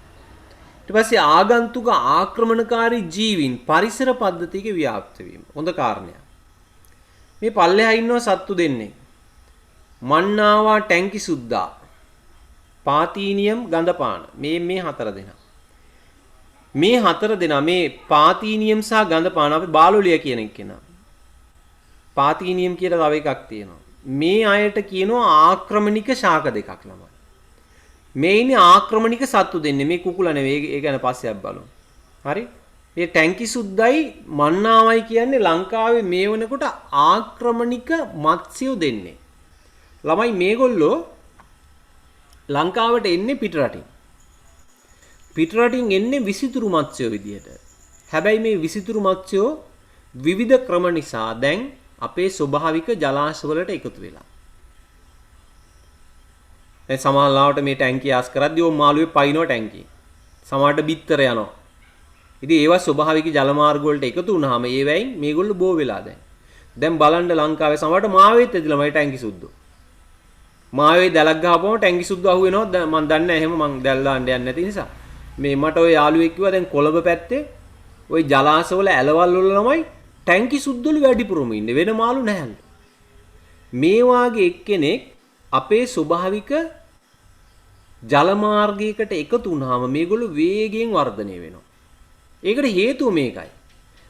ඊට පස්සේ ආගන්තුක ආක්‍රමණකාරී ජීවීන් පරිසර පද්ධතියක ව්‍යාප්ත වීම. හොඳ කාරණයක්. මේ පල්ලෙහා ඉන්නවා සත්තු දෙන්නේ. මන්නාවා ටැංකි සුද්දා. පාතීනියම් ගඳපාන මේ හතර දෙනා. මේ හතර දෙනා මේ පාතීනියම් සහ ගඳපාන අපි බාලොලිය කියන එක කෙනා. පාතීනියම් කියලා තව එකක් තියෙනවා. මේ අයට කියනවා ආක්‍රමණික ශාක දෙකක් ළමයි. මේ ඉන්නේ ආක්‍රමණික සත්තු දෙන්නේ මේ කුකුලා නෙවෙයි. ඒ ගැන පස්සේ අපි බලමු. හරි? මේ ටැංකි සුද්දයි මන්නාවයි කියන්නේ ලංකාවේ මේ වෙනකොට ආක්‍රමණික මත්ස්‍යෝ දෙන්නේ. ළමයි මේගොල්ලෝ ලංකාවට එන්නේ පිටරටින්. පිටරටින් එන්නේ විසිතුරු මත්ස්‍යෝ විදියට. හැබැයි මේ විසිතුරු මත්ස්‍යෝ විවිධ ක්‍රම නිසා දැන් අපේ ස්වභාවික ජලාශ වලට එකතු වෙලා. දැන් සමහරවිට මේ ටැංකිය ආස් කරද්දී ඕ මාළුවේ පයින්ව ටැංකිය. සමහරට බිත්තර යනවා. ඉතින් ඒවා ස්වභාවික ජල මාර්ග වලට එකතු වුනහම ඒවයින් මේගොල්ලෝ බෝ වෙලා දැන්. දැන් බලන්න ලංකාවේ සමහරට මාවෙත් ඇදිලාමයි ටැංකි සුද්දෝ. මාවේ දැලක් ගහපුවම ටැංකි සුද්දෝ අහු වෙනවා. මම දන්නේ නැහැ එහෙම මං දැල් දාන්න යන්නේ නැති නිසා. මේ මට ওই යාළුවෙක් කිව්වා දැන් කොළඹ පැත්තේ ওই ජලාශවල ඇලවල් වල ළමයි ටැංකි සුද්දලු වැඩිපුරම ඉන්නේ වෙන මාළු නැහැලු. මේ වාගේ එක්කෙනෙක් අපේ ස්වභාවික ජල මාර්ගයකට එකතු වුනහම මේගොල්ලෝ වේගයෙන් වර්ධනය වෙනවා. ඒකට හේතුව මේකයි.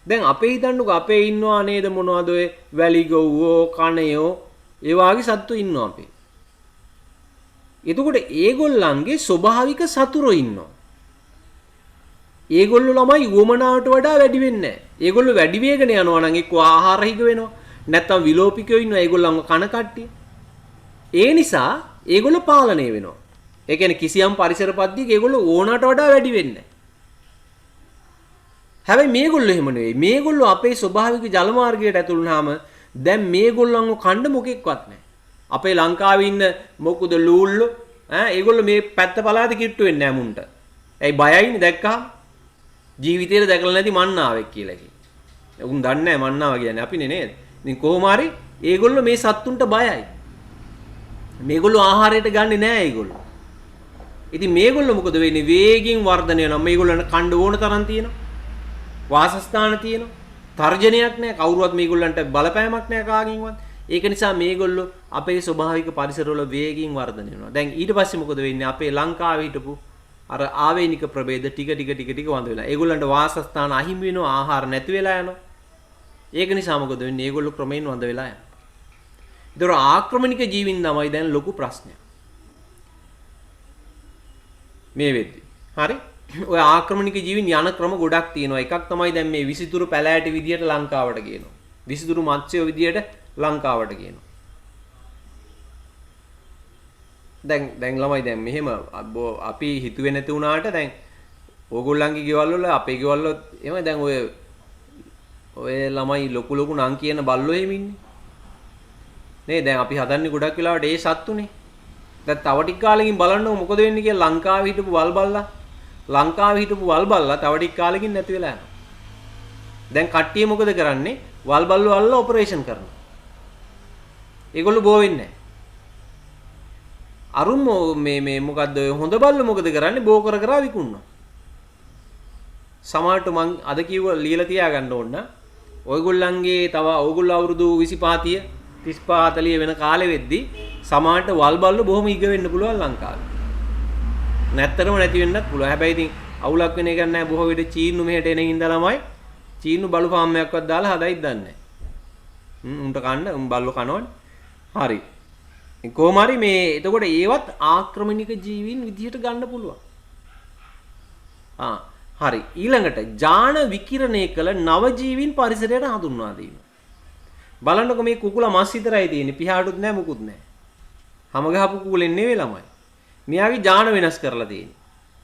දැන් අපේ හිතන්නකෝ අපේ ඉන්නවා නේද මොනවද ඔය වැලි ගොව්වෝ කණයෝ ඒ වාගේ සත්තු ඉන්නවා අපේ. එතකොට ඒගොල්ලන්ගේ ස්වභාවික සතුරෝ ඉන්නවා. ඒගොල්ලෝ ළමයි වමනාවට වඩා වැඩි වෙන්නේ නැහැ. ඒගොල්ලෝ වැඩි වේගන යනවා නම් එක්ක ආහාර හිග වෙනවා. නැත්තම් විලෝපිකයෝ ඉන්නවා ඒගොල්ලන්ව කන කට්ටිය. ඒ නිසා ඒගොල්ලෝ පාලනය වෙනවා. ඒ කියන්නේ කිසියම් පරිසර පද්ධතියක ඒගොල්ලෝ ඕනකට වඩා වැඩි වෙන්නේ නැහැ. හැබැයි මේගොල්ලෝ එහෙම නෙවෙයි. මේගොල්ලෝ අපේ ස්වභාවික ජල මාර්ගයට ඇතුළු වුණාම දැන් මේගොල්ලන්ව කණ්ඩ මොකෙක්වත් නැහැ. අපේ ලංකාවේ ඉන්න මොකුද ලූල්ලෝ ඒගොල්ලෝ මේ පැත්ත පළාතේ කිට්ටු වෙන්නේ නැහැ මුන්ට. ඇයි බයයිනේ දැක්කහම ජීවිතේට දැකලා නැති මන්නාවෙක් කියලා කි. උන් දන්නේ නැහැ මන්නාව කියන්නේ අපිනේ නේද? ඉතින් කොහොම හරි ඒගොල්ලෝ මේ සත්තුන්ට බයයි. මේගොල්ලෝ ආහාරයට ගන්නෙ නැහැ ඒගොල්ලෝ. ඉතින් මේගොල්ලෝ මොකද වෙන්නේ? වේගින් වර්ධනය වෙනවා. මේගොල්ලන්ට කණ්ඩ ඕන තරම් තියෙනවා. වාසස්ථාන තියෙනවා. තර්ජනයක් නැහැ. කවුරුවත් මේගොල්ලන්ට බලපෑමක් නැහැ කාගින්වත්. ඒක නිසා මේගොල්ලෝ අපේ ස්වභාවික පරිසරවල වේගින් වර්ධනය වෙනවා. දැන් ඊට පස්සේ මොකද වෙන්නේ? අපේ ලංකාවේ හිටපු අර ආවේනික ප්‍රභේද ටික වඳ වෙලා. ඒගොල්ලන්ට වාසස්ථාන අහිමි වෙනවා, ආහාර නැති වෙලා යනවා. ඒක නිසා මොකද වෙන්නේ? ඒගොල්ලෝ ක්‍රමයෙන් වඳ වෙලා යනවා. ඒතර ආක්‍රමණික ජීවීන් තමයි දැන් ලොකු ප්‍රශ්නය. මේ වෙද්දි. හරි? ඔය ආක්‍රමණික ජීවීන් යන ක්‍රම ගොඩක් තියෙනවා. එකක් තමයි දැන් මේ විසිතුරු පැලෑටි විදියට ලංකාවට ගේනවා. විසිතුරු මත්ස්‍ය විදියට ලංකාවට ගේනවා. දැන් ළමයි දැන් මෙහෙම අපි හිතුවේ නැති වුණාට දැන් ඕගොල්ලන්ගේ ගෙවල් වල අපේ ගෙවල් වල එහෙම දැන් ඔය ළමයි ලොකු නම් කියන බල්ලෝ එහෙම ඉන්නේ. නේ දැන් අපි හදන්නේ ගොඩක් වෙලාවට ඒ සත්තුනේ. දැන් තව ටික කාලෙකින් බලන්නකො මොකද වෙන්නේ කියලා ලංකාවේ හිටපු වල් බල්ලා තව ටික කාලෙකින් නැති වෙලා යනවා. දැන් කට්ටිය මොකද කරන්නේ? වල් බල්ලෝ අල්ලලා ඔපරේෂන් කරනවා. ඒගොල්ලෝ බෝ වෙන්නේ නැහැ. අරුම් මේ මොකද්ද හොඳ බල්ලෝ මොකද කරන්නේ? බෝ කර විකුණනවා. සමහරට මං අද කිව්ව ලියලා තියාගන්න ඕන. ඔයගොල්ලන්ගේ තව ඕගොල්ලෝ අවුරුදු 25 30 35 40 වෙන කාලෙ වෙද්දි සමහරට වල් බල්ලෝ බොහොම ඉග වෙන්න පුළුවන් ලංකාවේ. නැත්තරම නැති වෙන්නත් පුළුවන්. හැබැයි ඉතින් අවුලක් වෙන එකක් නැහැ. බොහෝ විට චීනු මෙහෙට එන හින්දා ළමයි චීනු බලු ෆාම් එකක්වත් දාලා හදයිද දන්නේ නැහැ. උන්ට කන්න බල්ලෝ කනවනේ. හරි. කොහොම හරි මේ එතකොට ඒවත් ආක්‍රමණික ජීවීන් විදිහට ගන්න පුළුවන්. හරි. ඊළඟට ජාන විකිරණය කළ නව ජීවීන් පරිසරයට හඳුන්වා දීම. බලන්නකො මේ කුකුලා මස් විතරයි තියෙන්නේ. පිහාටුත් නැහැ මුකුත් නැහැ. හැම ගහපු කුකුලෙන් නෙවෙයි ළමයි. මෙයාගේ ජාන වෙනස් කරලා තියෙන්නේ.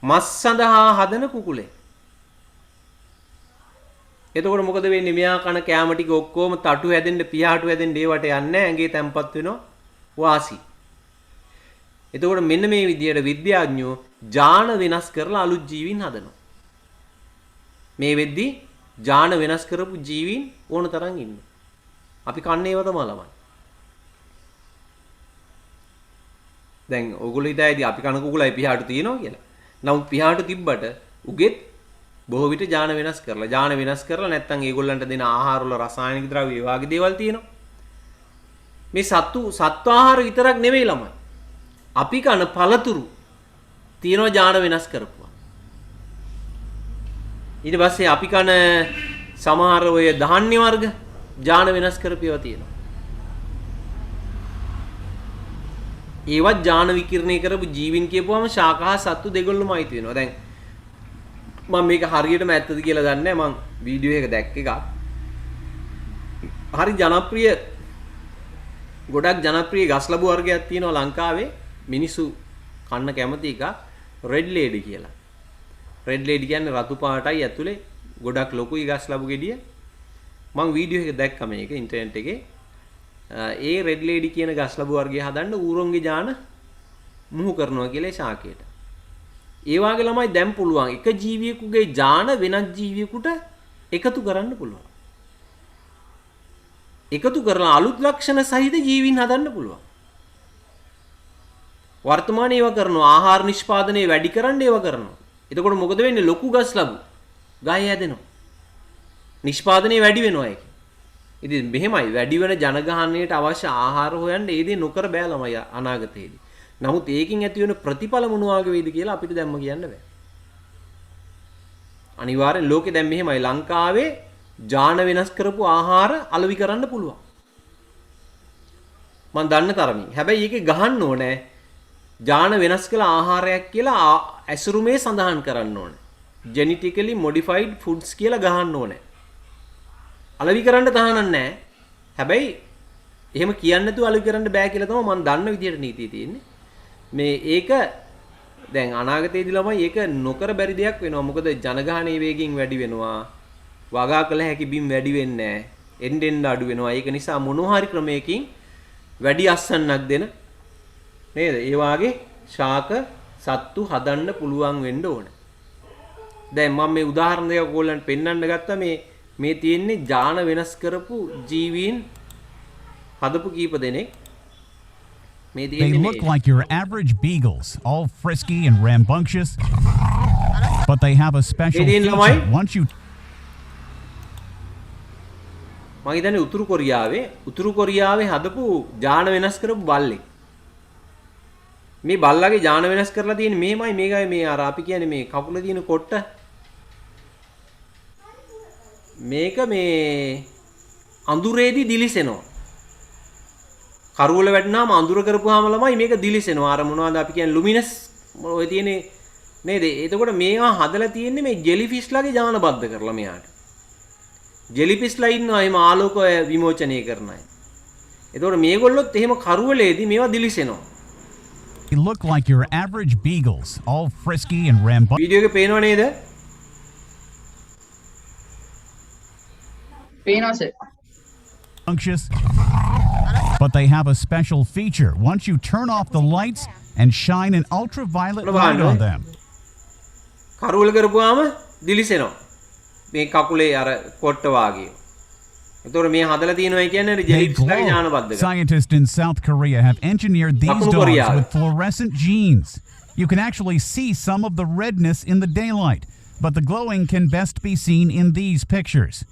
මස් සඳහා හදන කුකුලේ. එතකොට මොකද වෙන්නේ? මෙයා කන කෑම ටික ඔක්කොම තටු හැදෙන්න පිහාටු හැදෙන්න ඒවට යන්නේ නැහැ. ඇඟේ තැම්පත් වෙනවා. වාසි. එතකොට මෙන්න මේ විදියට විද්‍යාඥයෝ ජාන වෙනස් කරලා අලුත් ජීවීන් හදනවා. මේ වෙද්දි ජාන වෙනස් කරපු ජීවීන් ඕන තරම් ඉන්නවා. අපි කන්නේ ඒව තමයි ළමයි. දැන් ඕගොල්ලෝ හිතයිදී අපි කන කුකුලයි පිහාටු තියෙනවා කියලා. නමුත් පිහාටු තිබ්බට උගෙත් බොහෝ විට ජාන වෙනස් කරලා නැත්තම් ඒගොල්ලන්ට දෙන ආහාර වල රසායනික ද්‍රව්‍ය ඒ වගේ දේවල් තියෙනවා. මේ සත්තු ආහාර විතරක් නෙවෙයි ළමයි. අපි කන පළතුරු තියෙනවා ඥාන වෙනස් කරපුවා. ඊට පස්සේ අපි කන සමහර ඔය ධාන්‍ය වර්ග ඥාන වෙනස් කරපියවා තියෙනවා. ඒවත් ඥාන විකිරණය කරපු ජීවින් කියපුවම ශාකහා සත්තු දෙගොල්ලම අයිති වෙනවා. දැන් මම මේක හරියටම ඇත්තද කියලා දන්නේ නැහැ. මම වීඩියෝ එක දැක්ක එකක්. හරි ජනප්‍රිය ගොඩක් ජනප්‍රිය ගස් ලැබු වර්ගයක් තියෙනවා ලංකාවේ. මිනිස්සු කන්න කැමති එක රෙඩ් ලේඩි කියලා. රෙඩ් ලේඩි කියන්නේ රතු පාටයි ඇතුලේ ගොඩක් ලොකුයි ගස් ලැබු ගෙඩිය. මම වීඩියෝ එක දැක්කම මේක ඉන්ටර්නෙට් එකේ. ඒ රෙඩ් ලේඩි කියන ගස් ලැබු වර්ගය හදන්න ඌරොන්ගේ ඥාන මුහු කරනවා කියලා ශාකයට. ඒ වගේ ළමයි දැන් පුළුවන් එක ජීවියෙකුගේ ඥාන වෙනත් ජීවියෙකුට එකතු කරන්න පුළුවන්. එකතු කරලා අලුත් ලක්ෂණ සහිත ජීවීන් හදන්න පුළුවන්. වර්තමානයේ ඒවා කරනවා ආහාර නිෂ්පාදනය වැඩි කරන්න ඒවා කරනවා. එතකොට මොකද වෙන්නේ? ලොකු ගස් ලැබු ගහය හැදෙනවා. නිෂ්පාදනය වැඩි වෙනවා ඒක. ඉතින් මෙහෙමයි වැඩි වෙන ජනගහනයට අවශ්‍ය ආහාර හොයන්න ඒ දේ නොකර බෑ ළමයි අනාගතයේදී. නමුත් ඒකින් ඇති වෙන ප්‍රතිඵල මොන වගේ වෙයිද කියලා අපිට දැම්ම කියන්න බෑ. අනිවාර්යෙන් ලෝකේ දැන් මෙහෙමයි ලංකාවේ ඥාන වෙනස් කරපු ආහාර අලෙවි කරන්න පුළුවන්. මම දන්න තරමින්. හැබැයි ඒකේ ගහන්න ඕනේ ඥාන වෙනස් කළ ආහාරයක් කියලා ඇසුරුමේ සඳහන් කරන්න ඕනේ. genetically modified foods කියලා ගහන්න ඕනේ. අලෙවි කරන්න තහනම් නැහැ. හැබැයි එහෙම කියන්නේ නැතුව අලෙවි කරන්න බෑ කියලා තමයි මම දන්න විදිහට නීතිය තියෙන්නේ. මේ ඒක දැන් අනාගතයේදී ළමයි ඒක නොකර බැරි දෙයක් වෙනවා. මොකද ජනගහනයේ වේගයෙන් වැඩි වෙනවා. වගා කළ හැකි බිම් වැඩි වෙන්නේ නැහැ. එන්න අඩු වෙනවා. ඒක නිසා මොනවා හරි ක්‍රමයකින් වැඩි අස්සන්නක් දෙන නේද? ඒ වාගේ ශාක සත්තු හදන්න පුළුවන් වෙන්න ඕනේ. දැන් මම මේ උදාහරණ දෙකක් ඕගොල්ලන්ට පෙන්වන්න ගත්තා. මේ තියෙන්නේ ඥාන වෙනස් කරපු ජීවීන් හදපු කීප දෙනෙක්. They look like your average beagles, all frisky and rambunctious, but they have a special feature. Once you මම හිතන්නේ උතුරු කොරියාවේ හදපු ඥාන වෙනස් කරපු බල්ලෙක්. මේ බල්ලාගේ ඥාන වෙනස් කරලා තියෙන්නේ මෙහෙමයි. මේකයි මේ අර අපි කියන්නේ මේ කකුලේ තියෙන කොට්ට. මේක මේ අඳුරේදී දිලිසෙනවා. කරුවල වැටුනාම අඳුර කරපුවාම ළමයි මේක දිලිසෙනවා. අර මොනවද අපි කියන්නේ ලුමිනස් ඔය තියෙන්නේ නේද? එතකොට මේවා හදලා තියෙන්නේ මේ ජෙලිෆිෂ්ලාගේ ඥාන බද්ධ කරලා මෙයාට. ජෙලිෆිෂ්ලා ඉන්නවා එහෙම ආලෝකය විමෝචනය කරන අය. එතකොට මේගොල්ලොත් එහෙම කරුවලේදී මේවා දිලිසෙනවා. They look like your average beagles, all frisky and rambunctious. Video එකේ පේනව නේද? පේනවා sir. But they have a special feature. Once you turn off the lights and shine an ultraviolet light on them. කරුවල කරපුවාම දිලිසෙනවා. මේ කකුලේ අර කොට්ට වාගේ. ඒතකොට මේ හදලා තියෙනවා කියන්නේ ජෙලිෆිෂ්ලාගේ ඥාන බද්ධ කරලා. Scientists in South Korea have engineered these dogs with fluorescent genes. You can actually see some of the redness in the daylight, but the glowing can best be seen in these pictures.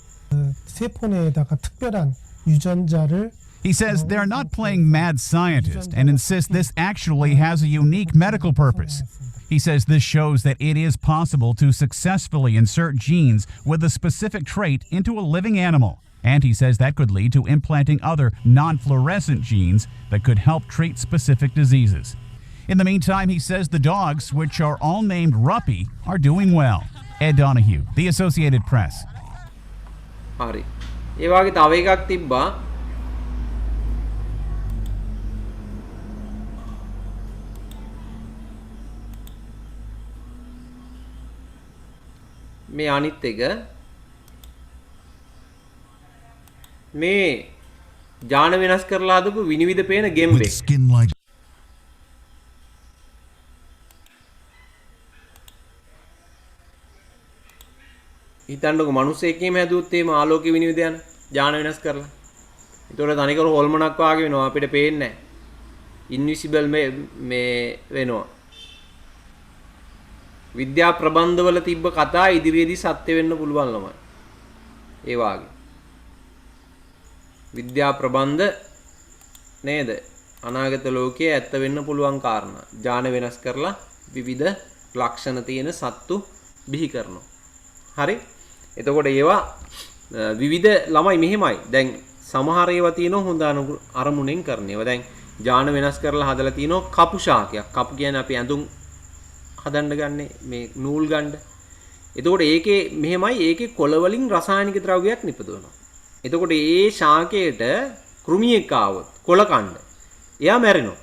세포내에다가 특별한 유전자를 He says they're not playing mad scientist and insists this actually has a unique medical purpose. He says this shows that it is possible to successfully insert genes with a specific trait into a living animal. And he says that could lead to implanting other non-fluorescent genes that could help treat specific diseases. In the meantime, he says the dogs, which are all named Ruppy, are doing well. Ed Donahue, The Associated Press. හරි. ඒ වගේ තව එකක් තිබ්බා. මේ අනිත් එක මේ ඥාන වෙනස් කරලා හදපු විනිවිද පේන ගෙම්බේ. Skin like හිතන්නකො මිනිස්සෙක්ගේම හැදුවොත් එහෙම ආලෝකය විනිවිද යන ඥාන වෙනස් කරලා. ඒතකොට තනිකර හොල්මනක් වාගේ වෙනවා අපිට පේන්නේ නැහැ. ඉන්විසිබල් මේ වෙනවා. විද්‍යා ප්‍රබන්ධවල තිබ්බ කතා ඉදිරියේදී සත්‍ය වෙන්න පුළුවන් ළමයි. ඒ වාගේ. විද්‍යා ප්‍රබන්ධ නේද? අනාගත ලෝකයේ ඇත්ත වෙන්න පුළුවන් කාරණා. ඥාන වෙනස් කරලා විවිධ ලක්ෂණ තියෙන සත්තු බිහි කරනවා. හරි? එතකොට ඒවා විවිධ ළමයි මෙහෙමයි. දැන් සමහර ඒවා තියෙනවා හොඳ අරමුණෙන් කරන ඒවා. දැන් ජාන වෙනස් කරලා හදලා තියෙනවා කපු ශාකයක්. කපු කියන්නේ අපි ඇඳුම් හදන්න ගන්න මේ නූල් ගන්න. එතකොට ඒකේ මෙහෙමයි ඒකේ කොළ වලින් රසායනික ද්‍රව්‍යයක් නිපදවනවා. එතකොට ඒ ශාකයට කෘමියෙක් ආවොත් කොළ කන්න. එයා මැරෙනවා.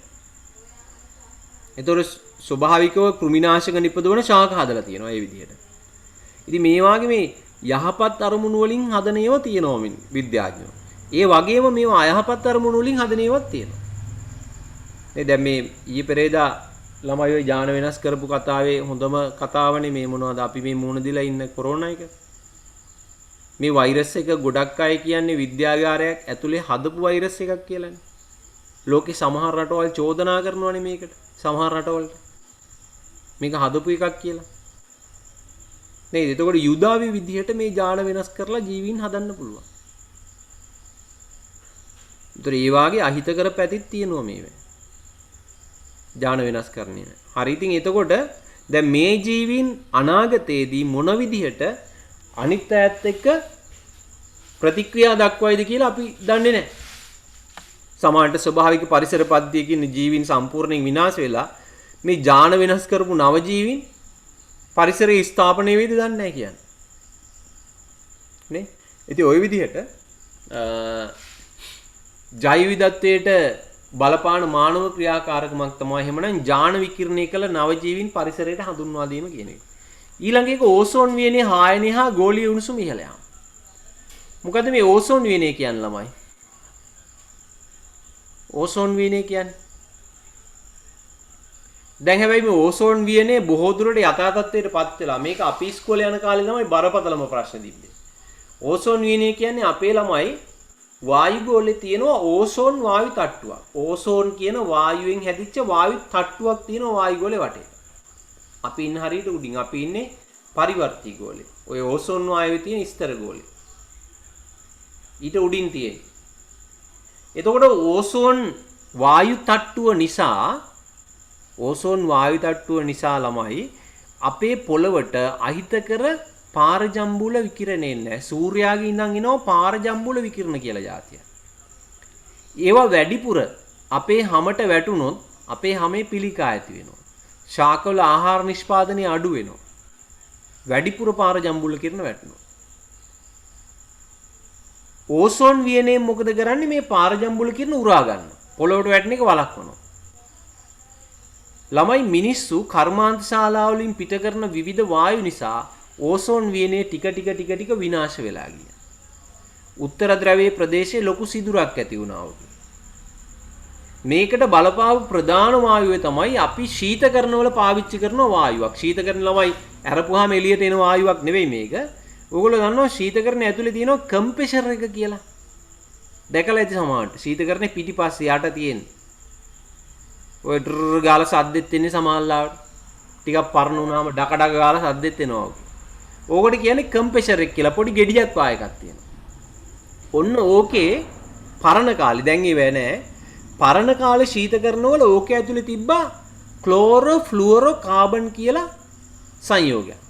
එතකොට ස්වභාවිකව කෘමිනාශක නිපදවන ශාක හදලා තියෙනවා ඒ විදිහට. ඉතින් මේ වාගේ මේ යහපත් අරමුණු වලින් හදන ඒවා තියෙනවා විද්‍යාඥයෝ. ඒ වගේම මේවා අයහපත් අරමුණු වලින් හදන ඒවාත් තියෙනවා. දැන් මේ ඊයේ පෙරේදා ළමයි ඔය ඥාන වෙනස් කරපු කතාවේ හොඳම කතාවනේ මේ මොනවද අපි මේ මූණ දීලා ඉන්න කොරෝනා එක. මේ වෛරස් එක ගොඩක් අය කියන්නේ විද්‍යාගාරයක් ඇතුලේ හදපු වෛරස් එකක් කියලානේ. ලෝකේ සමහර රටවල් චෝදනා කරනවානේ මේකට. සමහර රටවලට මේක හදපු එකක් කියලා. නේද? එතකොට යුදාවි විදිහට මේ ඥාන වෙනස් කරලා ජීවීන් හදන්න පුළුවන්. ඒතර ඒ වාගේ අහිතකර පැතිත් තියෙනවා මේවේ. ඥාන වෙනස් කරන්නේ. හරි ඉතින් එතකොට දැන් මේ ජීවීන් අනාගතයේදී මොන විදිහට අනිත් ඈත් එක්ක ප්‍රතික්‍රියා දක්වයිද කියලා අපි දන්නේ නැහැ. සමහරට ස්වභාවික පරිසර පද්ධතියකින් ජීවීන් සම්පූර්ණයෙන් විනාශ වෙලා මේ ඥාන වෙනස් කරපු නව ජීවීන් පරිසරයේ ස්ථාපනය වේද දන්නේ නැහැ කියන්නේ. නේ? ඉතින් ওই විදිහට ජෛව විවිධත්වයට බලපාන මානව ක්‍රියාකාරකමක් තමයි එහෙමනම් ඥාන විකිරණය කළ නව ජීවීන් පරිසරයට හඳුන්වා දීම කියන එක. ඊළඟ එක ඕසෝන් වියනේ හායනය හා ගෝලීය උණුසුම ඉහළ යාම. මොකද මේ ඕසෝන් වියනේ කියන්නේ ළමයි? ඕසෝන් වියනේ කියන්නේ දැන් හැබැයි මේ ඕසෝන් වියනේ බොහෝ දුරට යථා තත්ත්වයට පත් වෙලා මේක අපි ඉස්කෝලේ යන කාලේ තමයි බරපතලම ප්‍රශ්න තිබ්බේ. ඕසෝන් වියනේ කියන්නේ අපේ ළමයි වායු ගෝලේ තියෙනවා ඕසෝන් වායු තට්ටුවක්. ඕසෝන් කියන වායුවෙන් හැදිච්ච වායු තට්ටුවක් තියෙනවා වායු ගෝලේ වටේ. අපි ඉන්න හරියට උඩින් අපි ඉන්නේ පරිවර්තී ගෝලේ. ඔය ඕසෝන් වායුවේ තියෙන ස්තර ගෝලේ. ඊට උඩින් තියෙන්නේ. එතකොට ඕසෝන් වායු තට්ටුව නිසා ළමයි අපේ පොළවට අහිතකර පාරජම්බුල විකිරණේ නැහැ. සූර්යාගේ ඉඳන් එනවා පාරජම්බුල විකිරණ කියලා જાතිය. ඒවා වැඩිපුර අපේ හැමට වැටුනොත් අපේ හැමේ පිළිකා ඇති වෙනවා. ශාකවල ආහාර නිෂ්පාදනය අඩු වෙනවා. වැඩිපුර පාරජම්බුල කිරණ වැටෙනවා. ඕසෝන් වියනේ මොකද කරන්නේ මේ පාරජම්බුල කිරණ උරා ගන්න. පොළොවට වැටෙන එක වළක්වනවා. ළමයි මිනිස්සු කර්මාන්ත ශාලාවලින් පිට කරන විවිධ වායු නිසා ඕසෝන් වියනේ ටික ටික විනාශ වෙලා ගියා. උත්තර ධ්‍රවයේ ප්‍රදේශයේ ලොකු සිදුරක් ඇති වුණා වගේ. මේකට බලපාව ප්‍රධාන වායුවේ තමයි අපි ශීතකරණවල පාවිච්චි කරන වායුවක්. ශීතකරණ ළමයි අරපුවාම එළියට එන වායුවක් නෙවෙයි මේක. ඕගොල්ලෝ දන්නවා ශීතකරණ ඇතුලේ තියෙනවා කම්ප්‍රෙෂර් එක කියලා. දැකලා ඇති සමහරට. ශීතකරණේ පිටිපස්සේ යට තියෙන්නේ. ඔය ඩ්‍රර් ගාලා සද්දෙත් එන්නේ සමහරලාවට. ටිකක් පරණ වුණාම ඩක ඩක ගාලා සද්දෙත් එනවා. ඕකට කියන්නේ කම්ප්‍රෙෂර් එක කියලා. පොඩි ගෙඩියක් වා එකක් තියෙනවා. ඔන්න ඕකේ පරණ කාලේ දැන් ඒව නැහැ. පරණ කාලේ ශීතකරණවල ඕකේ ඇතුලේ තිබ්බා ක්ලෝරෝ ෆ්ලුවරෝ කාබන් කියලා සංයෝගයක්.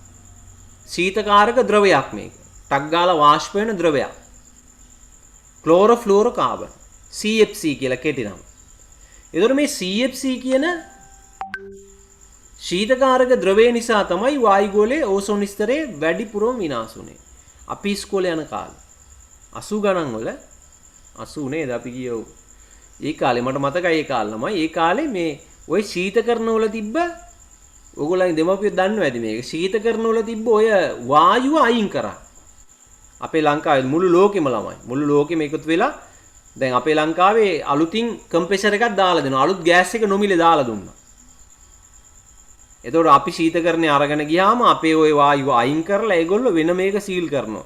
ශීතකාරක ද්‍රවයක් මේක. ටක් ගාලා වාෂ්ප වෙන ද්‍රවයක්. ක්ලෝරෝ ෆ්ලුවරෝ කාබන් CFC කියලා කෙටි නම. ඒතර මේ CFC කියන ශීතකාරක ද්‍රවය නිසා තමයි වායුගෝලයේ ඕසෝන් ස්තරේ වැඩිපුරම විනාශ වුනේ. අපි ඉස්කෝලේ යන කාලේ 80 ගණන් වල 80 නේද අපි ගියෝ. ඒ කාලේ මට මතකයි ඒ කාලෙමයි. ඒ කාලේ මේ ওই ශීතකරණ වල තිබ්බ ඕගොල්ලන් දෙමාපියෝ දන්නව ඇති මේක. ශීතකරණ වල තිබ්බ ඔය වායුව අයින් කරා. අපේ ලංකාවේ මුළු ලෝකෙම ළමයි. මුළු ලෝකෙම එකතු වෙලා දැන් අපේ ලංකාවේ අලුතින් කම්ප්‍රෙෂර් එකක් දාලා දෙනවා. අලුත් ගෑස් එක නොමිලේ දාලා දුන්නා. එතකොට අපි ශීතකරණේ අරගෙන ගියාම අපේ ওই වායුව අයින් කරලා ඒගොල්ලෝ වෙන මේක සීල් කරනවා.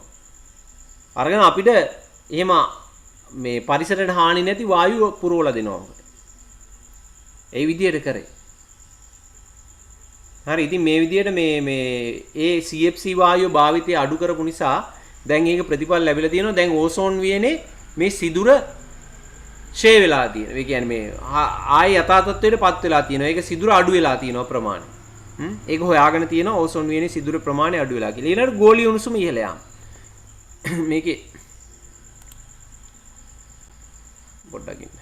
අරගෙන අපිට එහෙම මේ පරිසරයට හානි නැති වායුව පුරවලා දෙනවා. ඒ විදිහට කරේ. හරි ඉතින් මේ විදිහට මේ ඒ CFC වායුව භාවිතය අඩු කරපු නිසා දැන් ඒක ප්‍රතිඵල ලැබිලා තියෙනවා. දැන් ඕසෝන් වියනේ මේ සිදුර ෂේ වෙලා තියෙනවා. ඒ කියන්නේ මේ ආය යථා තත්ත්වයට පත් වෙලා තියෙනවා. ඒක සිදුර අඩු වෙලා තියෙනවා ප්‍රමාණය. ඒක හොයාගෙන තියෙනවා ඕසෝන් වියනේ සිදුර ප්‍රමාණය අඩු වෙලා කියලා. ඊළඟට ගෝලීය උණුසුම ඉහළ යාම. මේකේ පොඩ්ඩක් ඉන්න.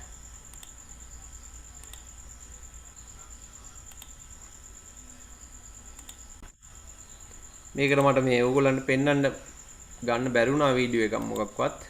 මේකට මට මේ ඕගොල්ලන්ට පෙන්වන්න ගන්න බැරි වුණා වීඩියෝ එකක් මොකක්වත්.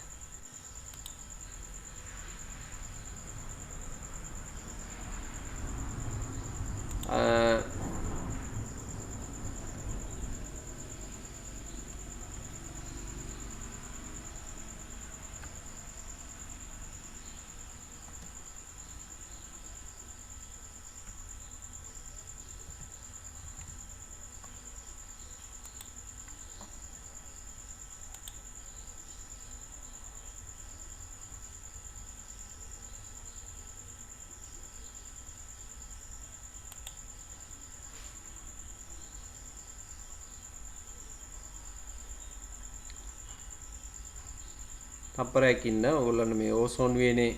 තප්පරයක් ඉන්න ඕගොල්ලන්ට මේ ඕසෝන් වියනේ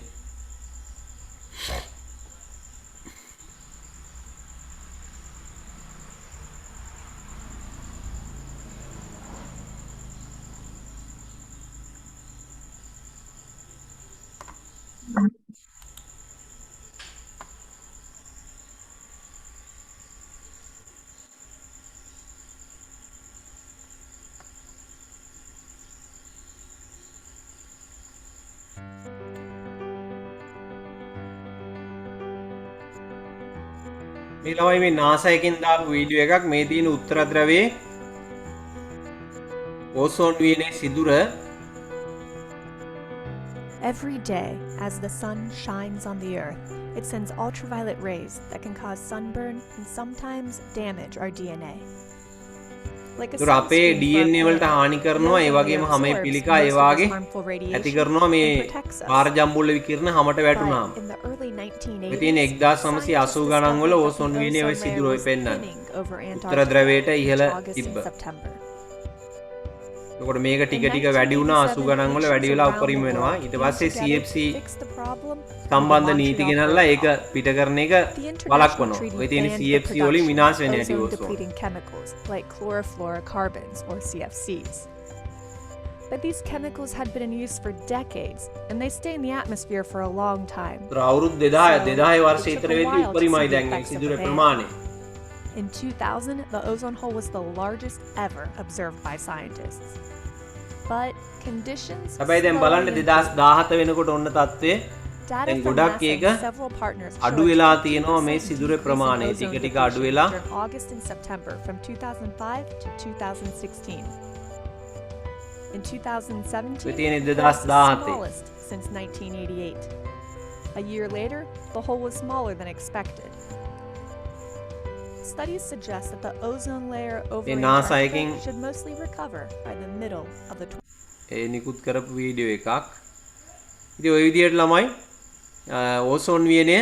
මේ ළමයි මේ NASA එකෙන් දාපු වීඩියෝ එකක් මේ තියෙන උත්තර ද්‍රවයේ ozone වියනේ සිදුර Every day, as the sun shines on the earth, it sends ultraviolet rays that can cause sunburn and sometimes damage our DNA. Like a ඒතර අපේ sunscreen for DNA our වලට planet, හානි කරනවා ඒ වගේම melanoma හැමේ absorbs පිළිකා ඒ most of වාගේ this harmful radiation ඇති කරනවා මේ and protects us. පාරජම්බුල්ල විකිරණ හැමට වැටුනහම. But in the early 1980s, මේ තියෙන 1980 ගණන් වල ඕසෝන් වියනේ ඔය සිදුර ඔය පෙන්නන්නේ. උත්තර ද්‍රවයට ඉහළ තිබ්බ. එතකොට මේක ටික ටික වැඩි වුණා 80 ගණන් වල වැඩි වෙලා උපරිම වෙනවා. ඊට පස්සේ CFC සම්බන්ධ නීති ගෙනල්ලා ඒක පිට කරන එක වළක්වනවා. ඔය තියෙන CFC වලින් විනාශ වෙන හැටි ozone. depleting chemicals like chlorofluorocarbons or CFCs. But these chemicals had been in use for decades and they stay in the atmosphere for a long time. ඒතර අවුරුදු 2000 වර්ෂ විතර වෙද්දී උපරිමයි දැන් මේ සිදුර ප්‍රමාණය. In 2000, the ozone hole was the largest ever observed by scientists. But conditions හැබැයි දැන් බලන්න 2017 වෙනකොට ඔන්න තත්ත්වය data දැන් from ගොඩක් NASA ඒක and several partners අඩු showed වෙලා changes තියෙනවා මේ in සිදුරේ decreasing ප්‍රමාණය ozone ටික ටික අඩු depletion වෙලා during August and September from 2005 to 2016. In 2017, ඔය තියෙන it was the 2017. smallest since 1988. A year later, the hole was smaller than expected. Studies suggest that the ozone layer over A NASA Antarctica එකෙන් should mostly recover by the middle of the ඒ නිකුත් කරපු වීඩියෝ එකක්. ඉතින් ওই විදිහට ළමයි ඕසෝන් වියනය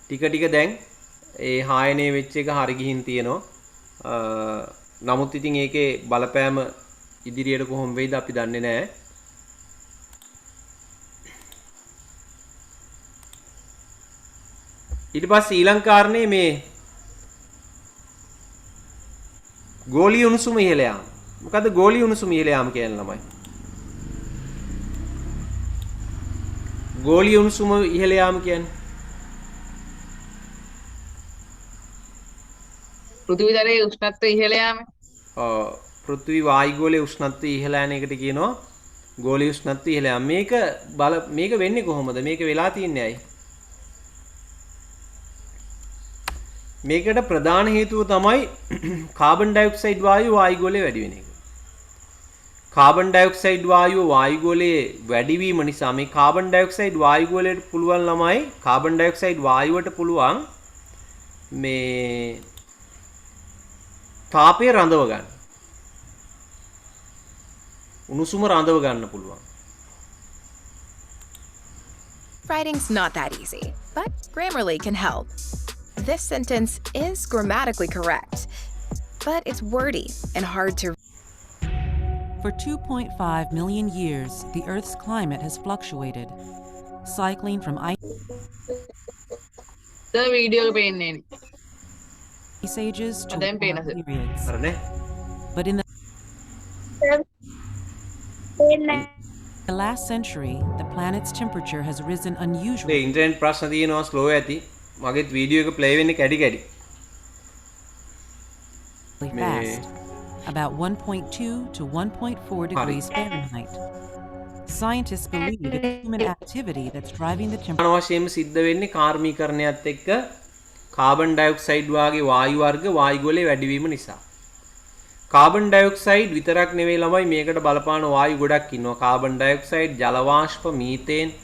ටික ටික දැන් ඒ හායනය වෙච්ච එක හරි ගිහින් තියෙනවා. නමුත් ඉතින් ඒකේ බලපෑම ඉදිරියට කොහොම වෙයිද අපි දන්නේ නැහැ. ඊට පස්සේ ඊළඟ කාරණේ මේ ගෝලීය උණුසුම ඉහළ යාම. මොකද්ද ගෝලීය උණුසුම ඉහළ යාම කියන්නේ ළමයි? ගෝලීය උණුසුම ඉහළ යාම කියන්නේ පෘථිවිතලයේ උෂ්ණත්වය ඉහළ යාම. පෘථිවි වායුගෝලයේ උෂ්ණත්වය ඉහළ යන එකට කියනවා ගෝලීය උෂ්ණත්වය ඉහළ යාම. මේක වෙන්නේ කොහොමද? මේක වෙලා තියන්නේ ඇයි? මේකට ප්‍රධාන හේතුව තමයි කාබන් ඩයොක්සයිඩ් වායුව වායුගෝලයේ වැඩි වෙන එක. කාබන් ඩයොක්සයිඩ් වායුව වායුගෝලයේ වැඩිවීම නිසා මේ කාබන් ඩයොක්සයිඩ් වායුගෝලයට පුළුවන් ළමයි කාබන් ඩයොක්සයිඩ් වායුවට පුළුවන් මේ තාපය රඳව ගන්න. උණුසුම රඳව ගන්න පුළුවන්. Writing's not that easy, but Grammarly can help. This sentence is grammatically correct, but it's wordy and hard to For 2.5 million years, the Earth's climate has fluctuated, cycling from ice ද වීඩියෝ එක පේන්නේ ice ages to Then warm penis. periods. හරිනේ? But in the last century, the planet's temperature has risen මේ unusually ඉන්ටර්නෙට් ප්‍රශ්න තියෙනවා ස්ලෝ ඇති. මගේත් වීඩියෝ එක ප්ලේ වෙන්නේ කැඩි කැඩි. fast, about 1.2 to 1.4 degrees Fahrenheit. Scientists believe it's human activity that's driving the temperature. අනවශ්‍යයෙන්ම සිද්ධ වෙන්නේ කාර්මීකරණයත් එක්ක කාබන් ඩයොක්සයිඩ් වාගේ වායු වර්ග වායුගෝලයේ වැඩිවීම නිසා. කාබන් ඩයොක්සයිඩ් විතරක් නෙවෙයි ළමයි මේකට බලපාන වායු ගොඩක් ඉන්නවා. කාබන් ඩයොක්සයිඩ්, ජල වාෂ්ප, මීතේන්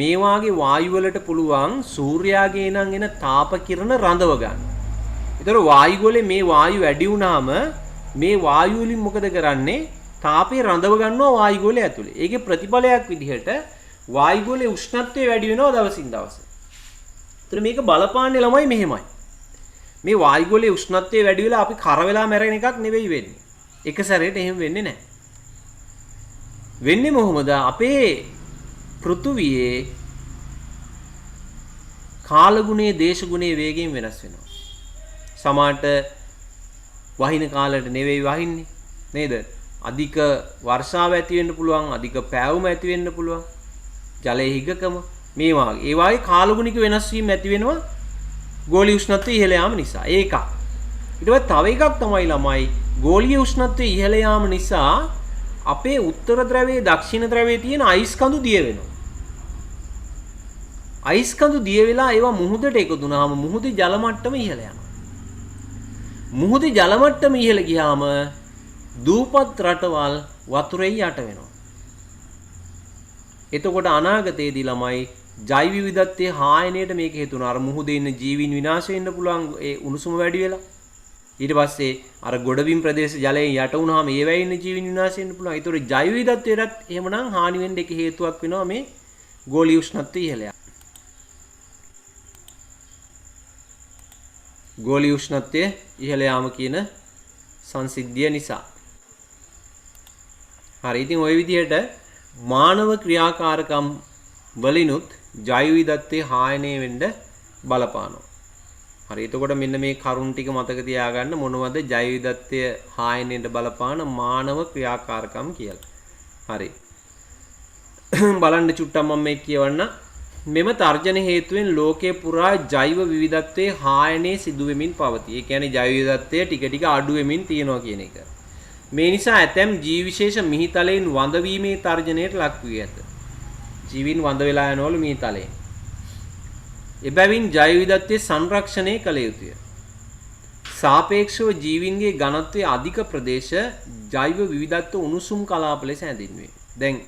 මේ වාගේ වායු වලට පුළුවන් සූර්යාගේ ඉඳන් එන තාප කිරණ රඳව ගන්න. ඒතර වායුගෝලයේ මේ වායු වැඩි වුණාම මේ වායු වලින් මොකද කරන්නේ? තාපය රඳව ගන්නවා වායුගෝලය ඇතුලේ. ඒකේ ප්‍රතිඵලයක් විදිහට වායුගෝලයේ උෂ්ණත්වය වැඩි වෙනවා දවසින් දවස. ඒතර මේක බලපාන්නේ ළමයි මෙහෙමයි. මේ වායුගෝලයේ උෂ්ණත්වය වැඩි වෙලා අපි කර වෙලා මැරෙන එකක් නෙවෙයි වෙන්නේ. එක සැරේට එහෙම වෙන්නේ නැහැ. වෙන්නේ මොහොමද? අපේ පෘථුවියේ කාලගුණයේ දේශගුණයේ වේගයෙන් වෙනස් වෙනවා. සමහරට වහින කාලයට නෙවෙයි වහින්නේ නේද? අධික වර්ෂාව ඇති වෙන්න පුළුවන්, අධික පෑවුම ඇති වෙන්න පුළුවන්. ජලයේ හිගකම මේ වාගේ. ඒ වාගේ කාලගුණික වෙනස් වීම ඇති වෙනවා ගෝලීය උෂ්ණත්වය ඉහළ යාම නිසා. ඒකක්. ඊට පස්සේ තව එකක් තමයි ළමයි ගෝලීය උෂ්ණත්වය ඉහළ යාම නිසා අපේ උත්තර ධ්‍රවයේ දක්ෂිණ ධ්‍රවයේ තියෙන අයිස් කඳු දිය වෙනවා. අයිස් කඳු දිය වෙලා ඒවා මුහුදට එකතු වුණාම මුහුදේ ජල මට්ටම ඉහළ යනවා. මුහුදේ ජල මට්ටම ඉහළ ගියාම දූපත් රටවල් වතුරේ යට වෙනවා. එතකොට අනාගතයේදී ළමයි ජෛව විවිධත්වයේ හායනයට මේක හේතු වෙනවා. අර මුහුදේ ඉන්න ජීවීන් විනාශ වෙන්න පුළුවන් ඒ උණුසුම වැඩි වෙලා. ඊට පස්සේ අර ගොඩබිම් ප්‍රදේශ ජලයෙන් යට වුණාම ඒවැයි ඉන්න ජීවීන් විනාශ වෙන්න පුළුවන්. ඒතකොට ජෛව විවිධත්වයටත් එහෙමනම් හානි වෙන්න එක හේතුවක් වෙනවා මේ ගෝලීය උෂ්ණත්වය ඉහළ යාම. ගෝලීය උෂ්ණත්වය ඉහළ යාම කියන සංසිද්ධිය නිසා. හරි ඉතින් ওই විදිහට මානව ක්‍රියාකාරකම් වලිනුත් ජෛව විවිධත්වයේ හායනය වෙන්න බලපානවා. හරි එතකොට මෙන්න මේ කරුණ ටික මතක තියාගන්න මොනවද ජෛව විවිධත්වයේ හායනයට බලපාන මානව ක්‍රියාකාරකම් කියලා. හරි. බලන්න චුට්ටක් මම මේ කියවන්න. මෙම තර්ජන හේතුවෙන් ලෝකයේ පුරා ජෛව විවිධත්වයේ හායනයේ සිදු වෙමින් පවතී. ඒ කියන්නේ ජෛව විවිධත්වය ටික ටික අඩු වෙමින් තියෙනවා කියන එක. මේ නිසා ඇතැම් ජීව විශේෂ මිහිතලයෙන් වඳ වීමේ තර්ජනයට ලක් වී ඇත. ජීවීන් වඳ වෙලා යනවලු මිහිතලයෙන්. එබැවින් ජෛව විවිධත්වයේ සංරක්ෂණය කළ යුතුය. සාපේක්ෂව ජීවීන්ගේ ඝනත්වයේ අධික ප්‍රදේශ ජෛව විවිධත්ව උණුසුම් කලාප ලෙස හැඳින්වේ. දැන්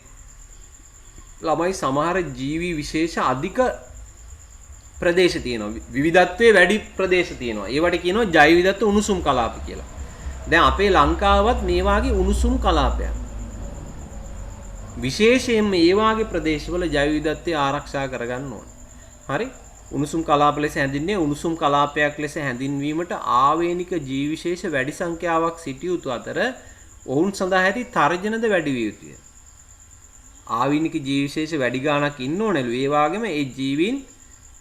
ළමයි සමහර ජීවි විශේෂ අධික ප්‍රදේශ තියෙනවා. විවිධත්වයේ වැඩි ප්‍රදේශ තියෙනවා. ඒවට කියනවා ජෛව විවිධත්ව උණුසුම් කලාප කියලා. දැන් අපේ ලංකාවත් මේ වාගේ උණුසුම් කලාපයක්. විශේෂයෙන්ම මේ වාගේ ප්‍රදේශවල ජෛව විවිධත්වය ආරක්ෂා කරගන්න ඕන. හරි? උණුසුම් කලාප ලෙස හැඳින්න්නේ උණුසුම් කලාපයක් ලෙස හැඳින්වීමට ආවේනික ජීව විශේෂ වැඩි සංඛ්‍යාවක් සිටිය යුතු අතර ඔවුන් සඳහා ඇති තර්ජනද වැඩි විය යුතුය. ආවේනික ජීව විශේෂ වැඩි ගාණක් ඉන්න ඕනලු. ඒ වගේම ඒ ජීවීන්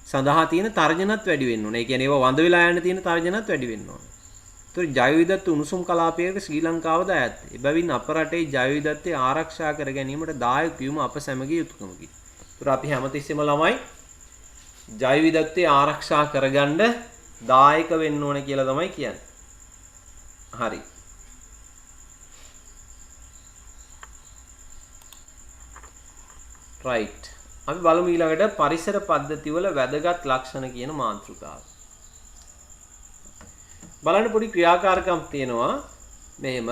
සඳහා තියෙන තර්ජනත් වැඩි වෙන්න ඕන. ඒ කියන්නේ ඒවා වඳ වෙලා යන තියෙන තර්ජනත් වැඩි වෙන්න ඕන. ඒතර ජෛව විවිධත්ව උණුසුම් කලාපයකට ශ්‍රී ලංකාවද අයත්. එබැවින් අප රටේ ජෛව විවිධත්වය ආරක්ෂා කර ගැනීමට දායක වීම අප සැමගේ යුතුයකමකි. ඒතර අපි හැමතිස්සෙම ළමයි ජෛව විවිධත්වය ආරක්ෂා කරගන්න දායක වෙන්න ඕන කියලා තමයි කියන්නේ. හරි. right. අපි බලමු ඊළඟට පරිසර පද්ධතිවල වැදගත් ලක්ෂණ කියන මාතෘකාව. බලන්න පොඩි ක්‍රියාකාරකම් තියෙනවා. මෙහෙම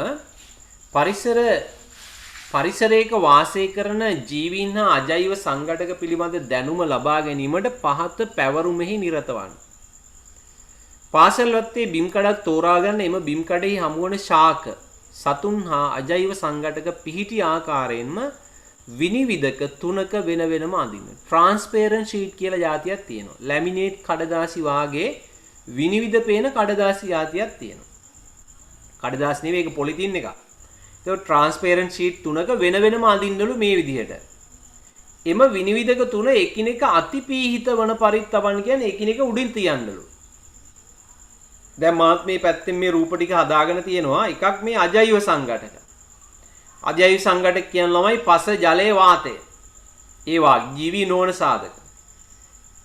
පරිසරයක වාසය කරන ජීවීන් හා අජෛව සංඝටක පිළිබඳ දැනුම ලබා ගැනීමට පහත පැවරුමෙහි නිරත වන්න. පාසල් වත්තේ බිම් කඩක් තෝරා ගන්න එම බිම් කඩෙහි හමුවන ශාක සතුන් හා අජෛව සංඝටක පිහිටි ආකාරයෙන්ම විනිවිදක තුනක වෙන වෙනම අඳින්න. ට්‍රාන්ස්පේරන්ට් ෂීට් කියලා જાතියක් තියෙනවා. ලැමිනේට් කඩදාසි වාගේ විනිවිද පේන කඩදාසි જાතියක් තියෙනවා. කඩදාසි නෙවෙයි ඒක පොලිතින් එකක්. ඒක ට්‍රාන්ස්පේරන්ට් ෂීට් තුනක වෙන වෙනම අඳින්නලු මේ විදිහට. එම විනිවිදක තුන එකිනෙක අතිපීහිත වන පරිද්ද තබන්න කියන්නේ එකිනෙක උඩින් තියන්නලු. දැන් මාත් මේ පැත්තෙන් මේ රූප ටික හදාගෙන තියෙනවා. එකක් මේ අජෛව සංඝටක. අජෛව සංඝටක කියන ළමයි පස ජලයේ වාතය. ඒවා ජීවි නොවන සාධක.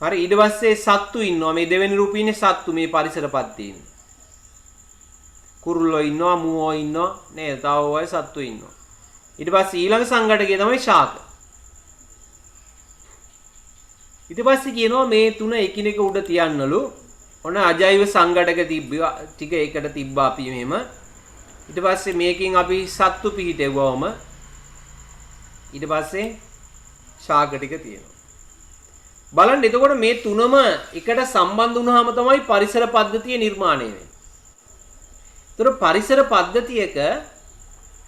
හරි ඊට පස්සේ සත්තු ඉන්නවා. මේ දෙවෙනි රූපේ ඉන්නේ සත්තු මේ පරිසරපත්තියේ ඉන්නේ. කුරුල්ලෝ ඉන්නවා, මුවෝ ඉන්නවා, නේද? තව ඔය සත්තු ඉන්නවා. ඊට පස්සේ ඊළඟ සංඝටකය තමයි ශාක. ඊට පස්සේ කියනවා මේ තුන එකිනෙක උඩ තියන්නලු. ඔන්න අජෛව සංඝටක තිබ්බා ටික එකට තිබ්බා අපි මෙහෙම. ඊට පස්සේ මේකෙන් අපි සත්තු පිහිටෙවුවම ඊට පස්සේ ශාක ටික තියෙනවා. බලන්න එතකොට මේ තුනම එකට සම්බන්ධ වුණාම තමයි පරිසර පද්ධතිය නිර්මාණය වෙන්නේ. ඒතර පරිසර පද්ධතියක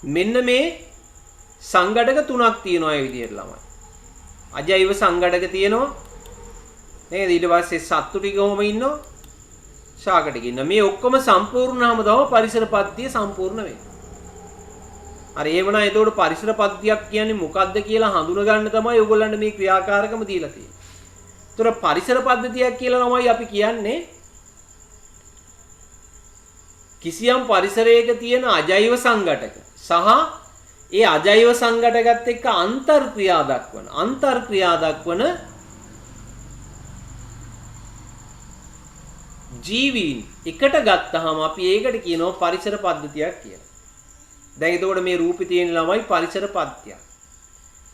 මෙන්න මේ සංඝටක තුනක් තියෙනවා ඒ විදිහට ළමයි. අජෛව සංඝටක තියෙනවා. නේද? ඊට පස්සේ සත්තු ටික කොහොම ඉන්නවා? ශාක ටික ඉන්නවා. මේ ඔක්කොම සම්පූර්ණවම තමයි පරිසර පද්ධතිය සම්පූර්ණ වෙන්නේ. හරි එහෙමනම් එතකොට පරිසර පද්ධතියක් කියන්නේ මොකක්ද කියලා හඳුන ගන්න තමයි ඔයගොල්ලන්ට මේ ක්‍රියාකාරකම දීලා තියෙන්නේ. ඒතර පරිසර පද්ධතියක් කියලා තමයි අපි කියන්නේ කිසියම් පරිසරයක තියෙන අජෛව සංඝටක සහ ඒ අජෛව සංඝටකත් එක්ක අන්තර්ක්‍රියා දක්වන ජීවීන් එකට ගත්තාම අපි ඒකට කියනවා පරිසර පද්ධතියක් කියලා. දැන් එතකොට මේ රූපේ තියෙන ළමයි පරිසර පද්ධතියක්.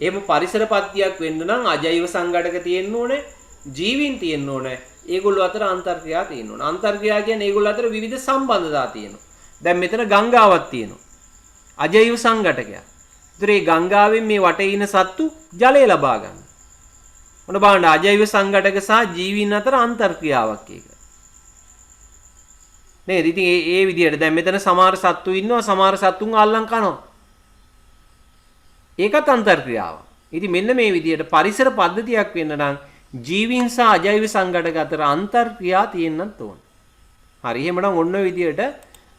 එහෙම පරිසර පද්ධතියක් වෙන්න නම් අජෛව සංඝටක තියෙන්න ඕනේ, ජීවීන් තියෙන්න ඕනේ. ඒගොල්ලෝ අතර අන්තර්ක්‍රියා තියෙන්න ඕනේ. අන්තර්ක්‍රියා කියන්නේ ඒගොල්ලෝ අතර විවිධ සම්බන්ධතා තියෙනවා. දැන් මෙතන ගංගාවක් තියෙනවා. අජෛව සංඝටකයක්. ඒතර මේ ගංගාවෙන් මේ වටේ ඉන සත්තු ජලය ලබා ගන්න. මොන බලන්න අජෛව සංඝටක සහ ජීවීන් අතර අන්තර්ක්‍රියාවක් ඒක. නේද? ඉතින් ඒ විදිහට දැන් මෙතන සමහර සත්තු ඉන්නවා, සමහර සත්තුන් අල්ලන් කනවා. ඒකත් අන්තර්ක්‍රියාවක්. ඉතින් මෙන්න මේ විදිහට පරිසර පද්ධතියක් වෙන්න නම් ජීවීන් සහ අජෛව සංඝටක අතර අන්තර්ක්‍රියා තියෙන්නත් ඕන. හරි එහෙමනම් ඔන්න ඔය විදිහට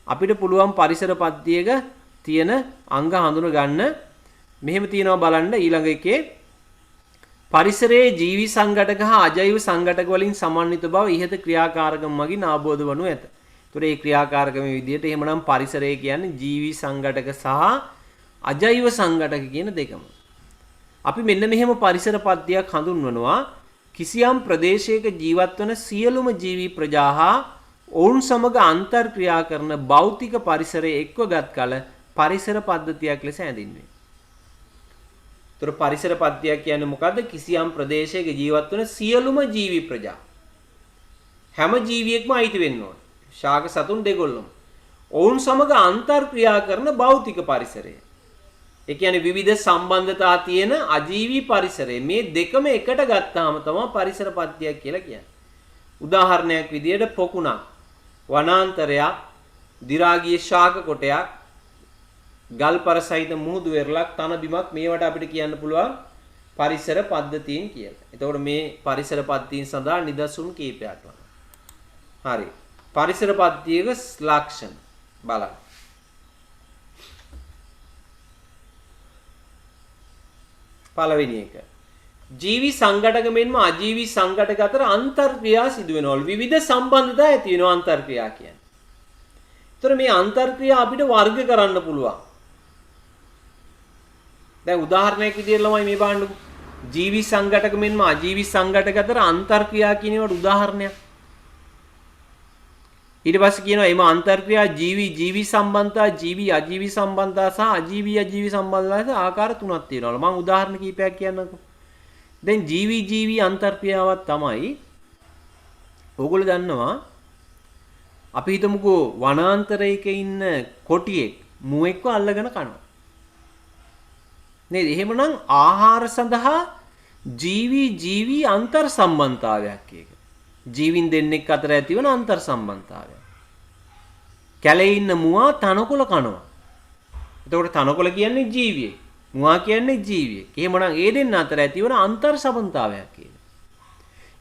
අපිට පුළුවන් පරිසර පද්ධතියක තියෙන අංග හඳුන ගන්න. මෙහෙම තියෙනවා බලන්න ඊළඟ එකේ පරිසරයේ ජීවි සංඝටක හා අජෛව සංඝටක වලින් සමන්විත බව ඉහත ක්‍රියාකාරකම් මගින් ආબોධ වනු ඇත. ඒතර මේ ක්‍රියාකාරකම විදිහට එහෙමනම් පරිසරය කියන්නේ ජීවි සංඝටක සහ අජෛව සංඝටක කියන දෙකම. අපි මෙන්න මෙහෙම පරිසර පද්ධතියක් හඳුන්වනවා කිසියම් ප්‍රදේශයක ජීවත් වන සියලුම ජීවි ප්‍රජා හා ඔවුන් සමග අන්තර්ක්‍රියා කරන භෞතික පරිසරය එක්වගත් කල පරිසර පද්ධතියක් ලෙස හැඳින්වේ. ඒතර පරිසර පද්ධතියක් කියන්නේ මොකද්ද? කිසියම් ප්‍රදේශයක ජීවත් වන සියලුම ජීවි ප්‍රජා. හැම ජීවියෙක්ම අයිති වෙන්න ඕන. ශාක සතුන් දෙගොල්ලම. ඔවුන් සමග අන්තර්ක්‍රියා කරන භෞතික පරිසරය. ඒ කියන්නේ විවිධ සම්බන්ධතා තියෙන අජීවී පරිසරය. මේ දෙකම එකට ගත්තාම තමයි පරිසර පද්ධතියක් කියලා කියන්නේ. උදාහරණයක් විදියට පොකුණක්, වනාන්තරයක්, දි รา ගිය ශාක කොටයක්, ගල්පර සහිත මුහුදු වෙරළක්, තන බිමක් මේවට අපිට කියන්න පුළුවන් පරිසර පද්ධතීන් කියලා. එතකොට මේ පරිසර පද්ධතීන් සඳහා නිදසුන් කීපයක් තියෙනවා. හරි. පරිසර පද්ධතියක ලක්ෂණ බලන්න. පළවෙනි එක ජීවි සංඝටක මෙන්ම අජීවි සංඝටක අතර අන්තර්ක්‍රියා සිදු වෙනවලු. විවිධ සම්බන්ධතා ඇති වෙනවා අන්තර්ක්‍රියා කියන්නේ. ඒතර මේ අන්තර්ක්‍රියා අපිට වර්ග කරන්න පුළුවන්. දැන් උදාහරණයක් විදිහට ළමයි මේ බලන්නකො. ජීවි සංඝටක මෙන්ම අජීවි සංඝටක අතර අන්තර්ක්‍රියා කියන ඒවාට උදාහරණයක්. ඊට පස්සේ කියනවා එම අන්තර්ක්‍රියා ජීවි සම්බන්ධතා, ජීවි අජීවි සම්බන්ධතා සහ අජීවි සම්බන්ධතා ආකාර තුනක් තියෙනවා. මම උදාහරණ කීපයක් කියන්නම්කෝ. දැන් ජීවි අන්තර්ක්‍රියාවක් තමයි ඕගොල්ලෝ දන්නවා අපි හිතමුකෝ වනාන්තරයක ඉන්න කොටියෙක් මුවෙක්ව අල්ලගෙන කනවා. නේද? එහෙමනම් ආහාර සඳහා ජීවි අන්තර් සම්බන්ධතාවයක් ඒක. ජීවින් දෙන්නෙක් අතර ඇතිවන අන්තර් සම්බන්ධතාවය. කැලේ ඉන්න මුවා තනකොළ කනවා. එතකොට තනකොළ කියන්නේ ජීවියෙක්. මුවා කියන්නේ ජීවියෙක්. එහෙමනම් ඒ දෙන්න අතර ඇතිවන අන්තර් සම්බන්ධතාවයක් කියන්නේ.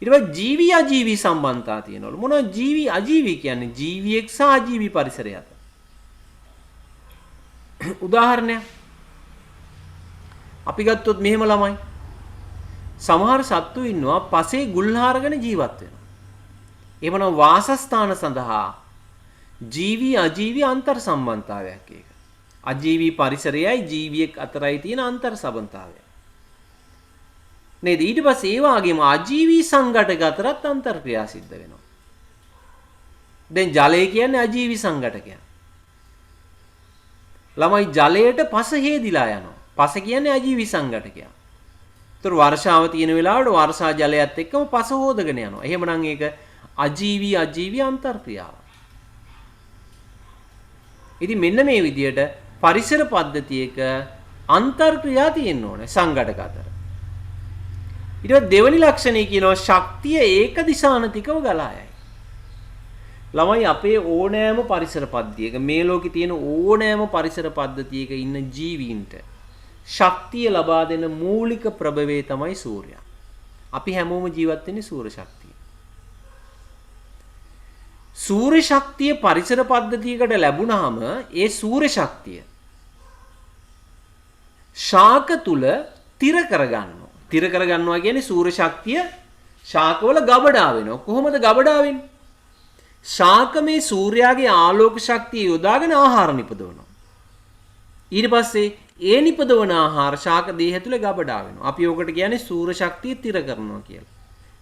ඊට පස්සේ ජීවි අජීවි සම්බන්ධතා තියෙනවලු. මොනවද ජීවි අජීවි කියන්නේ? ජීවියෙක් සහ අජීවි පරිසරය අතර. උදාහරණයක් අපි ගත්තොත් මෙහෙම ළමයි. සමහර සත්තු ඉන්නවා පසේ ගුල්හාරගෙන ජීවත් වෙනවා. එහෙමනම් වාසස්ථාන සඳහා ජීවී අජීවී අන්තර් සම්බන්ධතාවයක් ඒක. අජීවී පරිසරයයි ජීවියෙක් අතරයි තියෙන අන්තර් සම්බන්ධතාවය. නේද? ඊට පස්සේ ඒ වගේම අජීවී සංඝටක අතරත් අන්තර් ක්‍රියා සිද්ධ වෙනවා. දැන් ජලය කියන්නේ අජීවී සංඝටකයක්. ළමයි ජලයට පස හේදිලා යනවා. පස කියන්නේ අජීවී සංඝටකයක්. ඒතර වර්ෂාව තියෙන වෙලාවට වර්ෂා ජලයත් එක්කම පස හොදගෙන යනවා. එහෙමනම් ඒක අජීවී අන්තර් ක්‍රියාව. ඉතින් මෙන්න මේ විදිහට පරිසර පද්ධතියක අන්තර් ක්‍රියා තියෙන්න ඕනේ සංඝටක අතර. ඊට පස්සේ දෙවෙනි ලක්ෂණය කියනවා ශක්තිය ඒක දිශානතිකව ගලා යයි. ළමයි අපේ ඕනෑම පරිසර පද්ධතියක මේ ලෝකේ තියෙන ඕනෑම පරිසර පද්ධතියක ඉන්න ජීවීන්ට ශක්තිය ලබා දෙන මූලික ප්‍රභවය තමයි සූර්යයා. අපි හැමෝම ජීවත් වෙන්නේ සූර්ය ශක්තිය. සූර්ය ශක්තිය පරිසර පද්ධතියකට ලැබුණාම ඒ සූර්ය ශක්තිය ශාක තුල තිර කරගන්නවා. තිර කරගන්නවා කියන්නේ සූර්ය ශක්තිය ශාකවල ගබඩා වෙනවා. කොහොමද ගබඩා වෙන්නේ? ශාක මේ සූර්යාගේ ආලෝක ශක්තිය යොදාගෙන ආහාර නිපදවනවා. ඊට පස්සේ ඒ නිපදවන ආහාර ශාක දේහය තුල ගබඩා වෙනවා. අපි ඕකට කියන්නේ සූර්ය ශක්තිය තිර කරනවා කියලා.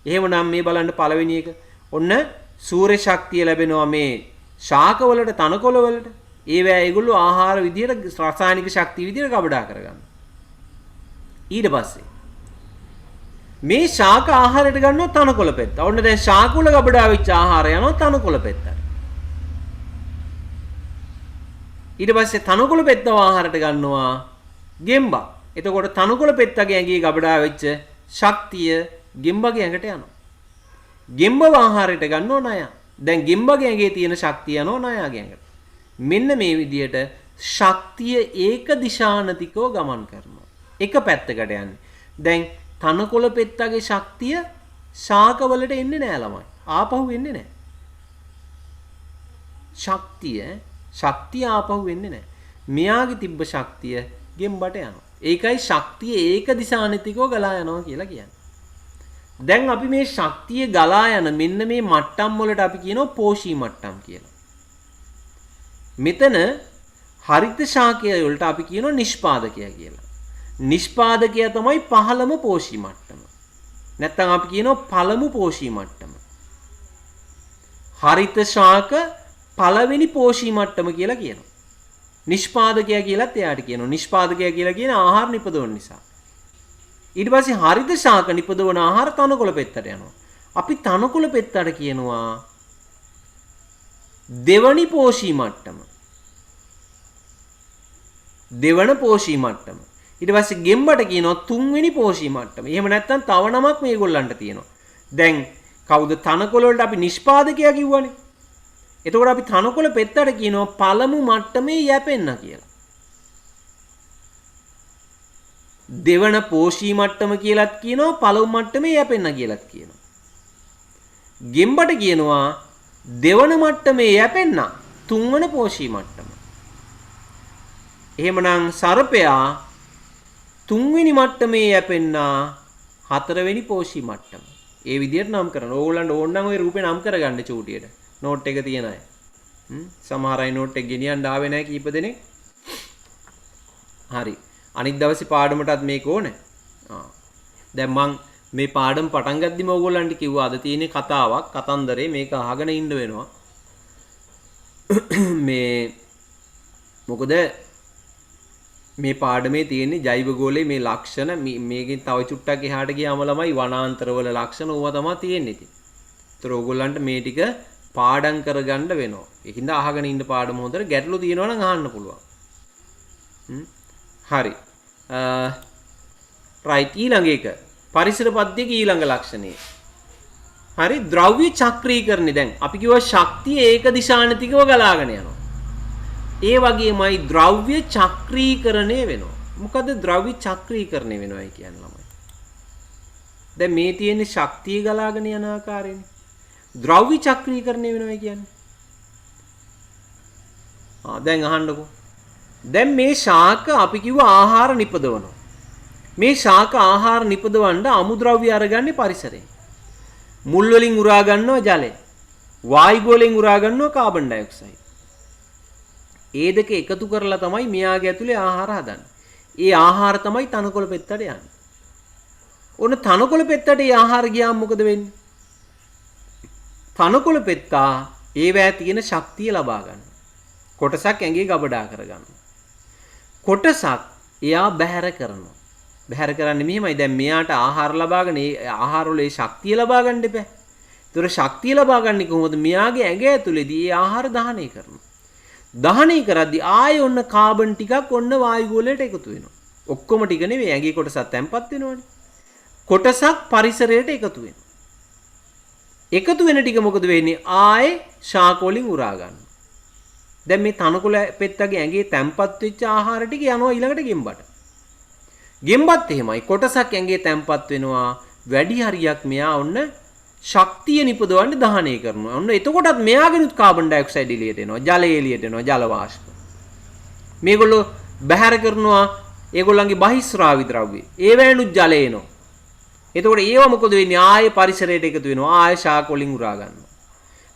එහෙමනම් මේ බලන්න පළවෙනි එක. ඔන්න සූර්ය ශක්තිය ලැබෙනවා මේ ශාකවලට තනකොළවලට. ඒවැ ඒගොල්ලෝ ආහාර විදියට රසායනික ශක්තිය විදියට ගබඩා කරගන්නවා. ඊට පස්සේ මේ ශාක ආහාරයට ගන්නවා තනකොළ පෙත්ත. ඔන්න දැන් ශාක වල ගබඩා වෙච්ච ආහාර යනවා තනකොළ පෙත්තට. ඊට පස්සේ තනකොළ පෙත්තව ආහාරයට ගන්නවා ගෙම්බා. එතකොට තනකොළ පෙත්තගේ ඇඟේ ගබඩා වෙච්ච ශක්තිය ගෙම්බගේ ඇඟට යනවා. ගෙම්බව ආහාරයට ගන්නව නයා. දැන් ගෙම්බගේ ඇඟේ තියෙන ශක්තිය යනවා නයාගේ ඇඟට. මෙන්න මේ විදිහට ශක්තිය ඒක දිශානතිකව ගමන් කරනවා. එක පැත්තකට යන්නේ. දැන් තනකොළ පෙත්තගේ ශක්තිය ශාකවලට එන්නේ නෑ ළමයි. ආපහු එන්නේ නෑ. ශක්තිය ආපහු එන්නේ නෑ. මෙයාගේ තිබ්බ ශක්තිය ගෙම්බට යනවා. ඒකයි ශක්තිය ඒක දිශානතිකව ගලා යනවා කියලා කියන්නේ. දැන් අපි මේ ශක්තිය ගලා යන මෙන්න මේ මට්ටම් වලට අපි කියනවා පෝෂී මට්ටම් කියලා. මෙතන හරිත ශාකය වලට අපි කියනවා නිෂ්පාදකය කියලා. නිෂ්පාදකය තමයි පහළම පෝෂී මට්ටම. නැත්නම් අපි කියනවා පළමු පෝෂී මට්ටම. හරිත ශාක පළවෙනි පෝෂී මට්ටම කියලා කියනවා. නිෂ්පාදකය කියලාත් එයාට කියනවා. නිෂ්පාදකය කියලා කියන ආහාර නිපදවන නිසා. ඊට පස්සේ හරිත ශාක නිපදවන ආහාර තනකොළ පෙත්තට යනවා. අපි තනකොළ පෙත්තට කියනවා දෙවනි පෝෂී මට්ටම. දෙවන පෝෂී මට්ටම. ඊට පස්සේ ගෙම්බට කියනවා තුන්වෙනි පෝෂී මට්ටම. එහෙම නැත්නම් තව නමක් මේගොල්ලන්ට තියෙනවා. දැන් කවුද තනකොළ වලට අපි නිෂ්පාදකයා කිව්වනේ. එතකොට අපි තනකොළ පෙත්තට කියනවා පළමු මට්ටමේ යැපෙන්න කියලා. දෙවන පෝෂී මට්ටම කියලාත් කියනවා පළමු මට්ටමේ යැපෙන්න කියලාත් කියනවා. ගෙම්බට කියනවා දෙවන මට්ටමේ යැපෙන්න තුන්වන පෝෂී මට්ටම. එහෙමනම් සර්පයා තුන්වෙනි මට්ටමේ යැපෙන්න හතරවෙනි පෝෂී මට්ටම. ඒ විදිහට නම් කරනවා. ඕගොල්ලන්ට ඕන නම් ওই රූපේ නම් කරගන්න චූටියට. නෝට් එක තියන අය. සමහර අය නෝට් එක ගෙනියන්න ආවේ නැහැ කීප දෙනෙක්. හරි. අනිත් දවසේ පාඩමටත් මේක ඕනේ. දැන් මං මේ පාඩම පටන් ගද්දිම ඕගොල්ලන්ට කිව්වා අද තියෙන කතාවක් කතන්දරේ මේක අහගෙන ඉන්න වෙනවා. මේ මොකද මේ පාඩමේ තියෙන්නේ ජෛව ගෝලයේ මේ ලක්ෂණ මේකෙන් තව චුට්ටක් එහාට ගියාම ළමයි වනාන්තරවල ලක්ෂණ ඕවා තමයි තියෙන්නේ ඉතින්. ඒතර ඕගොල්ලන්ට මේ ටික පාඩම් කරගන්න වෙනවා. ඒකින්ද අහගෙන ඉන්න පාඩම හොඳට ගැටලු තියෙනවා නම් අහන්න පුළුවන්. හරි. රයිට් ඊළඟ එක පරිසර පද්ධතියක ඊළඟ ලක්ෂණය. හරි ද්‍රව්‍ය චක්‍රීකරණය. දැන් අපි කිව්වා ශක්තිය ඒක දිශානතිකව ගලාගෙන යනවා. ඒ වගේමයි ද්‍රව්‍ය චක්‍රීකරණය වෙනවා. මොකද ද්‍රව්‍ය චක්‍රීකරණය වෙනවයි කියන්නේ ළමයි. දැන් මේ තියෙන්නේ ශක්තිය ගලාගෙන යන ආකාරයනේ. ද්‍රව්‍ය චක්‍රීකරණය වෙනවයි කියන්නේ. දැන් අහන්නකෝ. දැන් මේ ශාක අපි කිව්ව ආහාර නිපදවනවා. මේ ශාක ආහාර නිපදවන්න අමුද්‍රව්‍ය අරගන්නේ පරිසරයෙන්. මුල් වලින් උරා ගන්නවා ජලය. වායු වලින් උරා ගන්නවා කාබන් ඩයොක්සයිඩ්. ඒ දෙක එකතු කරලා තමයි මෙයාගේ ඇතුලේ ආහාර හදන්නේ. ඒ ආහාර තමයි තනකොළ පෙත්තට යන්නේ. ඔන්න තනකොළ පෙත්තට ඒ ආහාර ගියාම මොකද වෙන්නේ? තනකොළ පෙත්තා ඒවැය තියෙන ශක්තිය ලබා ගන්නවා. කොටසක් ඇඟේ ගබඩා කර ගන්නවා. කොටසක් එයා බැහැර කරනවා. බැහැර කරන්නේ මෙහෙමයි. දැන් මෙයාට ආහාර ලබාගෙන ඒ ආහාර වල ඒ ශක්තිය ලබා ගන්න දෙපෑ. ඒතර ශක්තිය ලබා ගන්නේ කොහොමද? මෙයාගේ ඇඟ ඇතුලේදී ඒ ආහාර දහනය කරනවා. දහනය කරද්දී ආයෙ ඔන්න කාබන් ටිකක් ඔන්න වායු ගෝලයට එකතු වෙනවා. ඔක්කොම ටික නෙවෙයි ඇඟේ කොටසක් තැම්පත් වෙනවනේ. කොටසක් පරිසරයට එකතු වෙනවා. එකතු වෙන ටික මොකද වෙන්නේ? ආයෙ ශාක වලින් උරා ගන්නවා. දැන් මේ තනකොළ පෙත්තගේ ඇඟේ තැම්පත් වෙච්ච ආහාර ටික යනවා ඊළඟට ගෙම්බට. ගෙම්බත් එහෙමයි. කොටසක් ඇඟේ තැම්පත් වෙනවා. වැඩි හරියක් මෙයා ඔන්න ශක්තිය නිපදවන්න දහනය කරනවා. ඔන්න එතකොටත් මෙයාගෙනුත් කාබන් ඩයොක්සයිඩ් එළියට එනවා. ජලය එළියට එනවා. ජල වාෂ්ප. මේගොල්ලෝ බැහැර කරනවා ඒගොල්ලන්ගේ බහිස්රාවි ද්‍රව්‍ය. ඒවැනුත් ජලය එනවා. එතකොට ඒව මොකද වෙන්නේ? ආයේ පරිසරයට එකතු වෙනවා. ආයේ ශාක වලින් උරා ගන්නවා.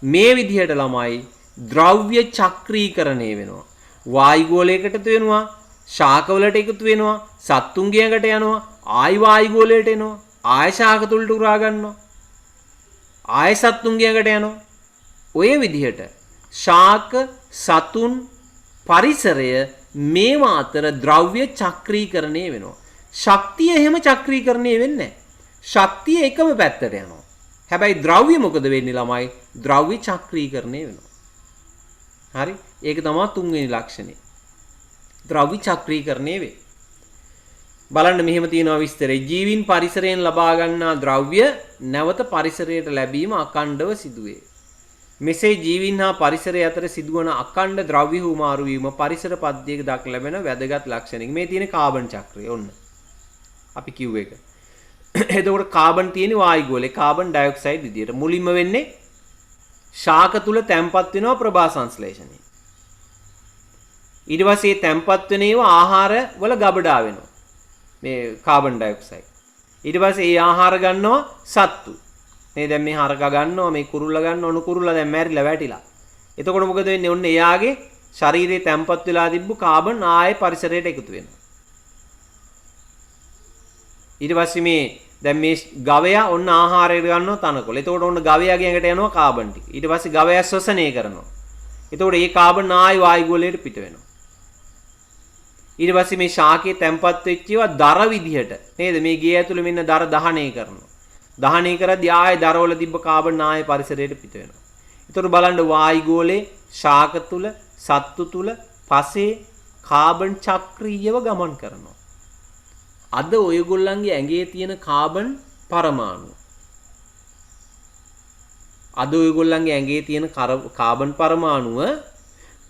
මේ විදිහට ළමයි ද්‍රව්‍ය චක්‍රීකරණය වෙනවා. වායු ගෝලයකට එකතු වෙනවා. ශාක වලට එකතු වෙනවා. සත්තුන්ගේ ඇඟට යනවා. ආයි වායු ගෝලයට එනවා. ආය ශාක තුලට උරා ගන්නවා. ආය සත්තුන්ගේ ඇඟට යනවා. ඔය විදිහට ශාක සතුන් පරිසරය මේවා අතර ද්‍රව්‍ය චක්‍රීකරණය වෙනවා. ශක්තිය එහෙම චක්‍රීකරණය වෙන්නේ නැහැ. ශක්තිය එකම පැත්තට යනවා. හැබැයි ද්‍රව්‍ය මොකද වෙන්නේ ළමයි? ද්‍රව්‍ය චක්‍රීකරණය වෙනවා. හරි? ඒක තමයි තුන්වෙනි ලක්ෂණය. ද්‍රව්‍ය චක්‍රීකරණය වේ. බලන්න මෙහෙම තියෙනවා විස්තරය. ජීවීන් පරිසරයෙන් ලබා ගන්නා ද්‍රව්‍ය නැවත පරිසරයට ලැබීම අඛණ්ඩව සිදුවේ. මෙසේ ජීවීන් හා පරිසරය අතර සිදුවන අඛණ්ඩ ද්‍රව්‍ය හුමාරු වීම පරිසර පද්ධතියක දක්න ලැබෙන වැදගත් ලක්ෂණයක්. මේ තියෙන කාබන් චක්‍රය ඔන්න. අපි කිව්ව එක. එතකොට කාබන් තියෙන වායු ගෝලේ කාබන් ඩයොක්සයිඩ් විදියට මුලින්ම වෙන්නේ ශාක තුල තැම්පත් වෙනවා ප්‍රභා සංශ්ලේෂණය. ඊට පස්සේ තැම්පත් වෙන ඒවා ආහාර වල ගබඩා වෙනවා. මේ කාබන් ඩයොක්සයිඩ්. ඊට පස්සේ ඒ ආහාර ගන්නවා සත්තු. මේ දැන් මේ හරක ගන්නවා මේ කුරුල්ල ගන්නවා ඔන්න කුරුල්ල දැන් මැරිලා වැටිලා. එතකොට මොකද වෙන්නේ? ඔන්න එයාගේ ශරීරයේ තැම්පත් වෙලා තිබ්බු කාබන් ආයේ පරිසරයට එකතු වෙනවා. ඊට පස්සේ මේ දැන් මේ ගවයා ඔන්න ආහාරයට ගන්නවා තනකොළ. එතකොට ඔන්න ගවයාගේ ඇඟට යනවා කාබන් ටික. ඊට පස්සේ ගවයා ශ්වසනය කරනවා. එතකොට මේ කාබන් ආයි වායු ගෝලයට පිට වෙනවා. ඊට පස්සේ මේ ශාකයේ තැම්පත් වෙච්ච ඒවා දර විදිහට නේද? මේ ගේ ඇතුළේ මෙන්න දර දහනය කරනවා. දහනය කරද්දී ආයේ දරවල තිබ්බ කාබන් ආයේ පරිසරයට පිට වෙනවා. එතකොට බලන්න වායු ගෝලේ ශාක තුල සත්තු තුල පසේ කාබන් චක්‍රීයව ගමන් කරනවා. අද ඔයගොල්ලන්ගේ ඇඟේ තියෙන කාබන් පරමාණු. අද ඔයගොල්ලන්ගේ ඇඟේ තියෙන කාබන් පරමාණුව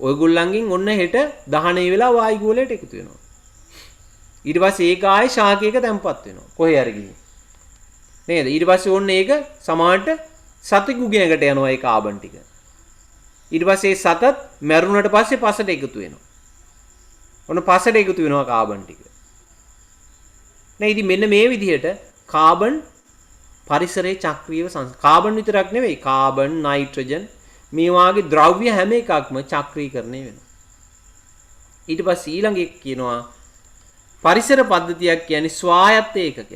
ඔයගොල්ලන්ගෙන් ඔන්න හෙට දහනය වෙලා වායු ගෝලයට එකතු වෙනවා. ඊට පස්සේ ඒක ආයේ ශාකයක තැම්පත් වෙනවා. කොහේ හරි ගිහින්. නේද? ඊට පස්සේ ඔන්න ඒක සමානට සතෙකුගේ ඇඟට යනවා ඒ කාබන් ටික. ඊට පස්සේ සතත් මැරුණට පස්සේ පසට එකතු වෙනවා. ඔන්න පසට එකතු වෙනවා කාබන් ටික. නේ ඉතින් මෙන්න මේ විදිහට කාබන් පරිසරයේ චක්‍රීයව කාබන් විතරක් නෙවෙයි කාබන් නයිට්‍රජන් මේ වාගේ ද්‍රව්‍ය හැම එකක්ම චක්‍රීකරණය වෙනවා. ඊට පස්සේ ඊළඟ එක කියනවා පරිසර පද්ධතියක් කියන්නේ ස්වායත්ත ඒකකයක්.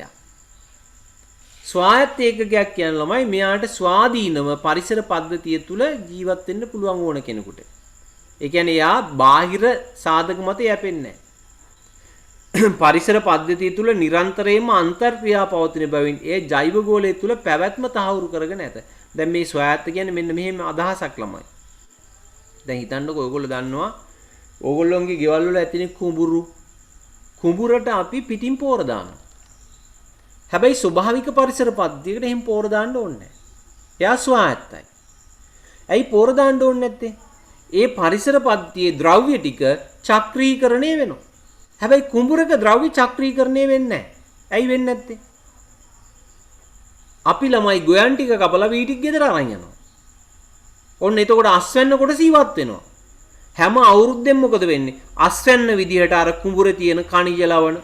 ස්වායත්ත ඒකකයක් කියන ළමයි මෙයාට ස්වාධීනව පරිසර පද්ධතිය තුල ජීවත් වෙන්න පුළුවන් ඕන කෙනෙකුට. ඒ කියන්නේ යා බාහිර සාධක මත යැපෙන්නේ නැහැ. පරිසර පද්ධතිය තුල නිරන්තරයෙන්ම අන්තර්ක්‍රියා පවතින බැවින් ඒ ජෛව ගෝලය තුල පැවැත්ම තහවුරු කරගෙන ඇත. දැන් මේ ස්වායත්ත කියන්නේ මෙන්න මෙහෙම අදහසක් ළමයි. දැන් හිතන්නකෝ ඔයගොල්ලෝ දන්නවා ඕගොල්ලෝගේ ගෙවල් වල ඇතිනේ කුඹුරු. කුඹුරට අපි පිටින් පෝර දානවා. හැබැයි ස්වභාවික පරිසර පද්ධතියකට එහෙම පෝර දාන්න ඕනේ නැහැ. එයා ස්වායත්තයි. ඇයි පෝර දාන්න ඕනේ නැත්තේ? ඒ පරිසර පද්ධතියේ ද්‍රව්‍ය ටික චක්‍රීකරණය වෙනවා. හැබැයි කුඹුරක ද්‍රව්‍ය චක්‍රීකරණය වෙන්නේ නැහැ. ඇයි වෙන්නේ නැත්තේ? අපි ළමයි ගොයන් ටික කපලා වීටික් ගෙදර අරන් යනවා. ඔන්න එතකොට අස්වැන්න කොටස ඉවත් වෙනවා. හැම අවුරුද්දෙම මොකද වෙන්නේ? අස්වැන්න විදිහට අර කුඹුරේ තියෙන ඛනිජ ලවණ,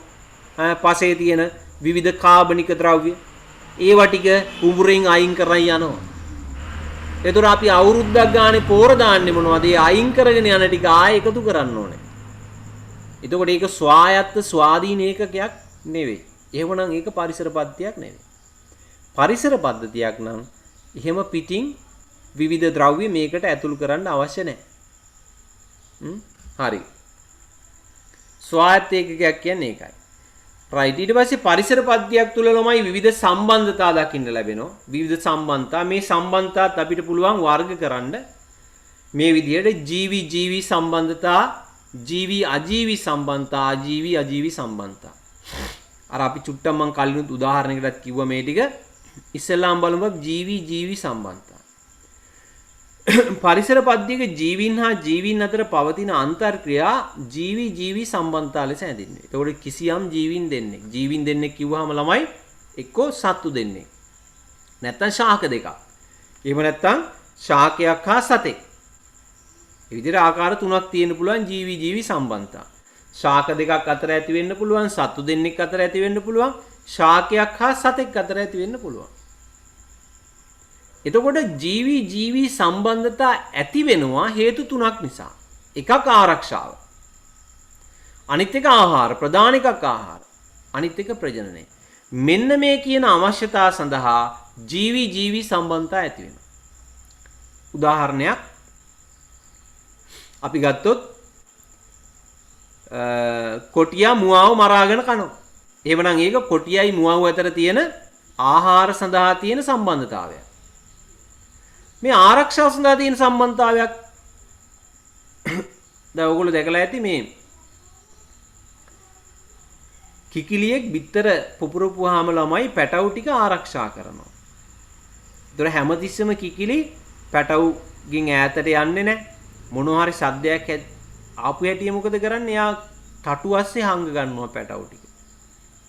පසේ තියෙන විවිධ කාබනික ද්‍රව්‍ය ඒවා ටික කුඹුරෙන් අයින් කරන් යනවා. ඒතර අපි අවුරුද්දක් ගානේ පෝර දාන්නේ මොනවද? ඒ අයින් කරගෙන යන ටික ආයෙ එකතු කරන්න ඕනේ. එතකොට ඒක ස්වායත්ත ස්වාධීන ඒකකයක් නෙවෙයි. එහෙමනම් ඒක පරිසර පද්ධතියක් නෙවෙයි. පරිසර පද්ධතියක් නම් එහෙම පිටින් විවිධ ද්‍රව්‍ය මේකට ඇතුළු කරන්න අවශ්‍ය නැහැ. හරි. ස්වායත්ත ඒකකයක් කියන්නේ ඒකයි. රයිට්. ඊට පස්සේ පරිසර පද්ධතියක් තුල ළමයි විවිධ සම්බන්ධතා දකින්න ලැබෙනවා. විවිධ සම්බන්ධතා මේ සම්බන්ධතාත් අපිට පුළුවන් වර්ග කරන්න මේ විදිහට ජීවි ජීවි සම්බන්ධතා, ජීවි අජීවි සම්බන්ධතා, ජීවි අජීවි සම්බන්ධතා. අර අපි චුට්ටක් මං කලිනුත් උදාහරණයකටත් කිව්වා මේ ටික. ඉස්සෙල්ලාම බලමු ජීවි ජීවි සම්බන්ධතා. පරිසර පද්ධතියක ජීවීන් හා ජීවීන් අතර පවතින අන්තර්ක්‍රියා ජීවි ජීවි සම්බන්ධතා ලෙස හැඳින්වෙනවා. ඒතකොට කිසියම් ජීවීන් දෙන්නෙක් කිව්වහම ළමයි එක්කෝ සත්තු දෙන්නෙක්. නැත්තම් ශාක දෙකක්. එහෙම නැත්තම් ශාකයක් හා සතෙක්. මේ විදිහට ආකාර තුනක් තියෙන්න පුළුවන් ජීවි ජීවි සම්බන්ධතා. ශාක දෙකක් අතර ඇති වෙන්න පුළුවන්, සත්තු දෙන්නෙක් අතර ඇති වෙන්න පුළුවන්, ශාකයක් හා සතෙක් අතර ඇති වෙන්න පුළුවන්. එතකොට ජීවි ජීවි සම්බන්ධතා ඇති වෙනවා හේතු තුනක් නිසා. එකක් ආරක්ෂාව. අනිත් එක ආහාර, ප්‍රධාන එකක් ආහාර. අනිත් එක ප්‍රජනනය. මෙන්න මේ කියන අවශ්‍යතා සඳහා ජීවි ජීවි සම්බන්ධතා ඇති වෙනවා. උදාහරණයක් අපි ගත්තොත් කොටියා මුවාව මරාගෙන කනවා. එහෙමනම් ඒක කොටියයි මුවාව අතර තියෙන ආහාර සඳහා තියෙන සම්බන්ධතාවය. මේ ආරක්ෂාව සඳහා තියෙන සම්බන්ධතාවයක් දැන් ඔයගොල්ලෝ දැකලා ඇති මේ කිකිලියෙක් බිත්තර පුපුරපුවාම ළමයි පැටවු ටික ආරක්ෂා කරනවා. ඒතර හැමතිස්සෙම කිකිලි පැටවුගෙන් ඈතට යන්නේ නැහැ. මොනවා හරි සද්දයක් ආපු හැටි මොකද කරන්නේ? එයා තටු අස්සේ හංග ගන්නවා පැටවු ටික.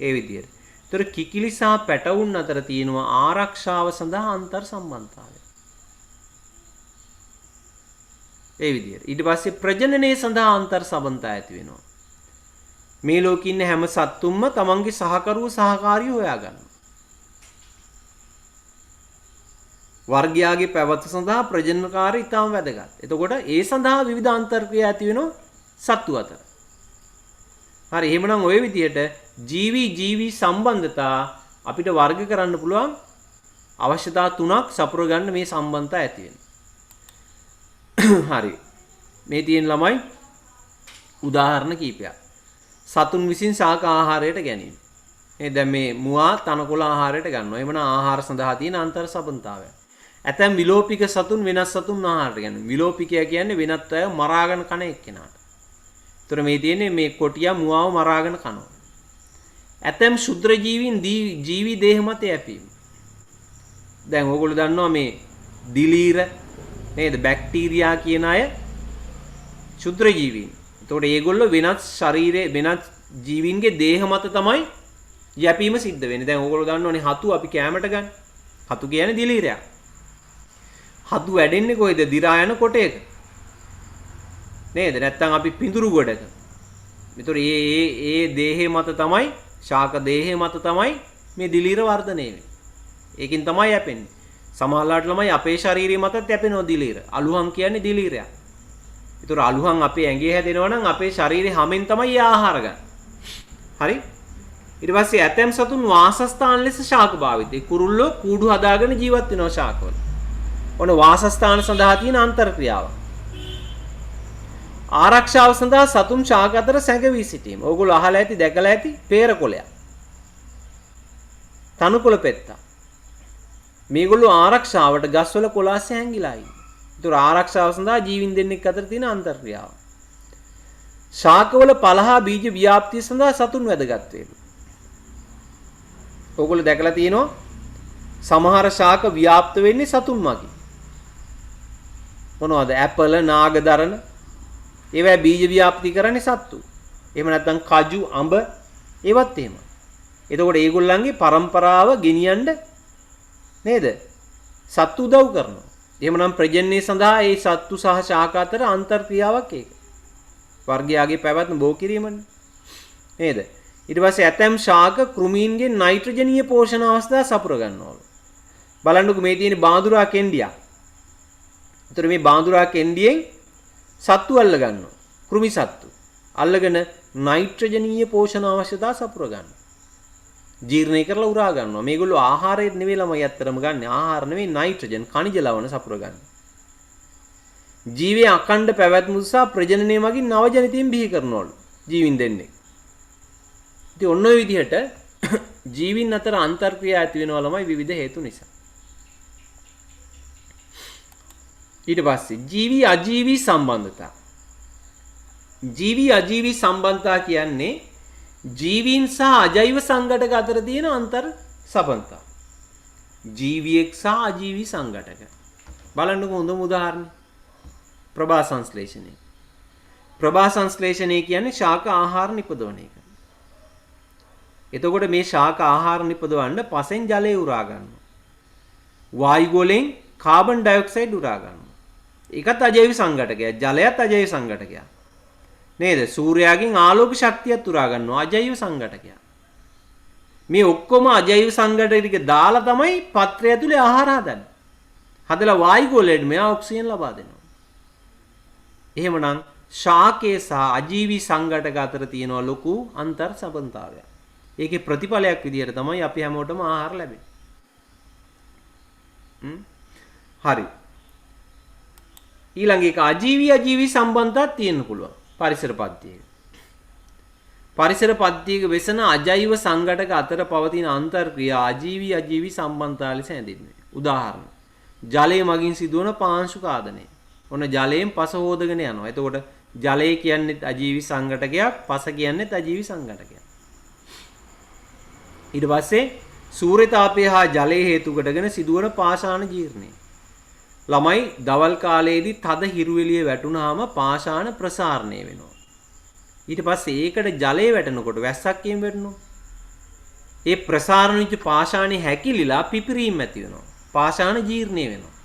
ඒ විදිහට. ඒතර කිකිලි සහ පැටවුන් අතර තියෙනවා ආරක්ෂාව සඳහා අන්තර් සම්බන්ධතාවය. ඒ විදිහට. ඊට පස්සේ ප්‍රජනනයේ සඳහා අන්තර් සම්බන්ධතාවය ඇති වෙනවා. මේ ලෝකේ ඉන්න හැම සත්තුන්ම තමන්ගේ සහකරුව සහකාරිය හොයාගන්නවා. වර්ගයාගේ පැවැත්ම සඳහා ප්‍රජනනකාරී ඉතාම වැදගත්. එතකොට ඒ සඳහා විවිධ අන්තර්ක්‍රියා ඇති වෙනවා සත්තු අතර. හරි. එහෙමනම් ওই විදිහට ජීවි ජීවි සම්බන්ධතා අපිට වර්ග කරන්න පුළුවන් අවශ්‍යතා තුනක් සපුර ගන්න මේ සම්බන්ධතා ඇති වෙනවා. හරි. මේ තියෙන ළමයි උදාහරණ කීපයක්. සතුන් විසින් ශාක ආහාරයට ගැනීම. දැන් මේ මුවා තනකොළ ආහාරයට ගන්නවා. එවන ආහාර සඳහා තියෙන අන්තර් සම්බන්ධතාවය. ඇතැම් විලෝපික සතුන් වෙනස් සතුන් ආහාරයට ගන්නවා. විලෝපිකයා කියන්නේ වෙනත් අය මරාගෙන කන එක්කෙනාට. ඒතර මේ තියෙන්නේ මේ කොටියා මුවාව මරාගෙන කනවා. ඇතැම් ශුද්‍ර ජීවීන් ජීවි දේහ මත යැපීම. දැන් ඕගොල්ලෝ දන්නවා මේ දිලීර නේද බැක්ටීරියා කියන අය ශුද්‍ර ජීවීන්. එතකොට ඒගොල්ලෝ වෙනත් ශරීරයේ වෙනත් ජීවීන්ගේ දේහ මත තමයි යැපීම සිද්ධ වෙන්නේ. දැන් ඕගොල්ලෝ දන්නවනේ හතු අපි කැමරට ගන්න. හතු කියන්නේ දිලීරයක්. හතු වැඩෙන්නේ කොහෙද? දිරා යන කොටයක. නේද? නැත්තම් අපි පිඳුරු ගොඩක. ඒතකොට ඒ දේහේ මත තමයි ශාක දේහේ මත තමයි මේ දිලීර වර්ධනය වෙන්නේ. ඒකෙන් තමයි යැපෙන්නේ. සමහරලාට ළමයි අපේ ශාරීරිය මතත් යැපෙනවා දිලීර. අලුහම් කියන්නේ දිලීරයක්. ඒතර අලුහම් අපේ ඇඟේ හැදෙනවා නම් අපේ ශරීරේ හැමෙන් තමයි ඒ ආහාර ගන්න. හරි? ඊට පස්සේ ඇතැම් සතුන් වාසස්ථාන ලෙස ශාක භාවිතයි. කුරුල්ලෝ කූඩු හදාගෙන ජීවත් වෙනවා ශාකවල. ඔන්න වාසස්ථාන සඳහා තියෙන අන්තර්ක්‍රියාව. ආරක්ෂාව සඳහා සතුන් ශාක අතර සැඟවී සිටීම. ඕගොල්ලෝ අහලා ඇති දැකලා ඇති peerakolaya. තනුකොළ පෙත්තා. මේගොල්ලෝ ආරක්ෂාවට ගස්වල කොළාස්සේ හැංගිලා ඉන්නේ. ඒතර ආරක්ෂාව සඳහා ජීවීන් දෙන්නෙක් අතර තියෙන අන්තර්ක්‍රියාව. ශාකවල පළහා බීජ ව්‍යාප්තිය සඳහා සතුන් වැදගත් වෙනවා. ඕගොල්ලෝ දැකලා තියෙනවා සමහර ශාක ව්‍යාප්ත වෙන්නේ සතුන් මගින්. මොනවද? ඇපල, නාගදරන. ඒවා බීජ ව්‍යාප්ති කරන්නේ සත්තු. එහෙම නැත්නම් කජු, අඹ ඒවත් එහෙම. එතකොට ඒගොල්ලන්ගේ પરම්පරාව ගෙනියන්න නේද? සත්තු උදව් කරනවා. එහෙමනම් ප්‍රජනනයේ සඳහා ඒ සත්තු සහ ශාක අතර අන්තර්ක්‍රියාවක් ඒක. වර්ගයාගේ පැවැත්ම බෝ කිරීමනේ. නේද? ඊට පස්සේ ඇතැම් ශාක කෘමීන්ගේ නයිට්‍රජනීය පෝෂණ අවස්ථා සපුර ගන්නවලු. බලන්නකෝ මේ තියෙන බාඳුරා කෙන්ඩියා. ඒතර මේ බාඳුරා කෙන්ඩියෙන් සත්තු අල්ල ගන්නවා. කෘමි සත්තු. අල්ලගෙන නයිට්‍රජනීය පෝෂණ අවශ්‍යතා සපුර ගන්නවා. ජීර්ණය කරලා උරා ගන්නවා. මේගොල්ලෝ ආහාරයෙන් නෙවෙයි ළමයි අත්‍තරම ගන්න. ආහාර නෙවෙයි නයිට්‍රජන් කනිජ ලවණ සපුර ගන්න. ජීවයේ අඛණ්ඩ පැවැත්ම නිසා ප්‍රජනනය මගින් නව ජනිතයන් බිහි කරනවලු. ජීවින් දෙන්නේ. ඉතින් ඔන්න ඔය විදිහට ජීවින් අතර අන්තර්ක්‍රියා ඇති වෙනවා ළමයි විවිධ හේතු නිසා. ඊට පස්සේ ජීවි අජීවී සම්බන්ධතා. ජීවි අජීවී සම්බන්ධතා කියන්නේ ජීවීන් සහ අජෛව සංඝටක අතර තියෙන අන්තර් සම්බන්ධතා. ජීවියෙක් සහ අජීවී සංඝටක. බලන්නකො හොඳම උදාහරණය. ප්‍රභා සංශ්ලේෂණය. ප්‍රභා සංශ්ලේෂණය කියන්නේ ශාක ආහාර නිපදවන එක. එතකොට මේ ශාක ආහාර නිපදවන්න පසෙන් ජලය උරා ගන්නවා. වායු ගෝලෙන් කාබන් ඩයොක්සයිඩ් උරා ගන්නවා. ඒකත් අජෛව සංඝටකයක්. ජලයත් අජෛව සංඝටකයක්. නේද? සූර්යාගෙන් ආලෝක ශක්තියත් උරා ගන්නවා අජෛව සංඝටකයක්. මේ ඔක්කොම අජෛව සංඝටක ටික දාලා තමයි පත්‍රය ඇතුලේ ආහාර හදන්නේ. හදලා වායු ගෝලයට මෙයා ඔක්සිජන් ලබා දෙනවා. එහෙමනම් ශාකයේ සහ අජීවී සංඝටක අතර තියෙන ලොකු අන්තර් සම්බන්ධතාවයක්. ඒකේ ප්‍රතිඵලයක් විදිහට තමයි අපි හැමෝටම ආහාර ලැබෙන්නේ. හරි. ඊළඟ එක අජීවී සම්බන්ධතාවක් තියෙන්න පුළුවන් පරිසර පද්ධතියක. පරිසර පද්ධතියක වෙසෙන අජෛව සංඝටක අතර පවතින අන්තර්ක්‍රියා අජීවී සම්බන්ධතා ලෙස හැඳින්වේ. උදාහරණ. ජලය මගින් සිදුවන පාංශු කාදනය. ඔන්න ජලයෙන් පස හොදගෙන යනවා. එතකොට ජලය කියන්නේ අජීවී සංඝටකයක්, පස කියන්නේ අජීවී සංඝටකයක්. ඊට පස්සේ සූර්ය තාපය හා ජලය හේතු කොටගෙන සිදුවන පාෂාණ ජීර්ණය. ළමයි දවල් කාලයේදී තද හිරු එළිය වැටුනහම පාෂාණ ප්‍රසාරණය වෙනවා. ඊට පස්සේ ඒකට ජලය වැටෙනකොට වැස්සක් කියම් වැටෙනවා. ඒ ප්‍රසාරණ වෙච්ච පාෂාණේ හැකිලිලා පිපිරීම ඇති වෙනවා. පාෂාණ ජීර්ණය වෙනවා.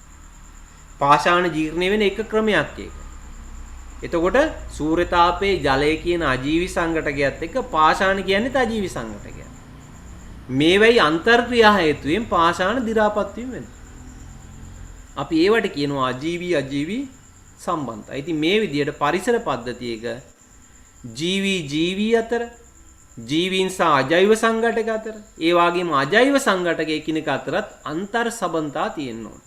පාෂාණ ජීර්ණය වෙන එක ක්‍රමයක් ඒක. එතකොට සූර්ය තාපයේ ජලය කියන අජීවී සංඝටකයත් එක්ක පාෂාණ කියන්නේ අජීවී සංඝටකයක්. මේවයි අන්තර්ක්‍රියා හේතුවෙන් පාෂාණ දි รา පත් වීම වෙනවා. අපි ඒවට කියනවා අජීවී සම්බන්ධය. ඉතින් මේ විදිහට පරිසර පද්ධතියක ජීවී අතර, ජීවීන් සහ අජෛව සංඝටක අතර, ඒ වගේම අජෛව සංඝටක එකිනෙක අතරත් අන්තර් සම්බන්ධතා තියෙනවා.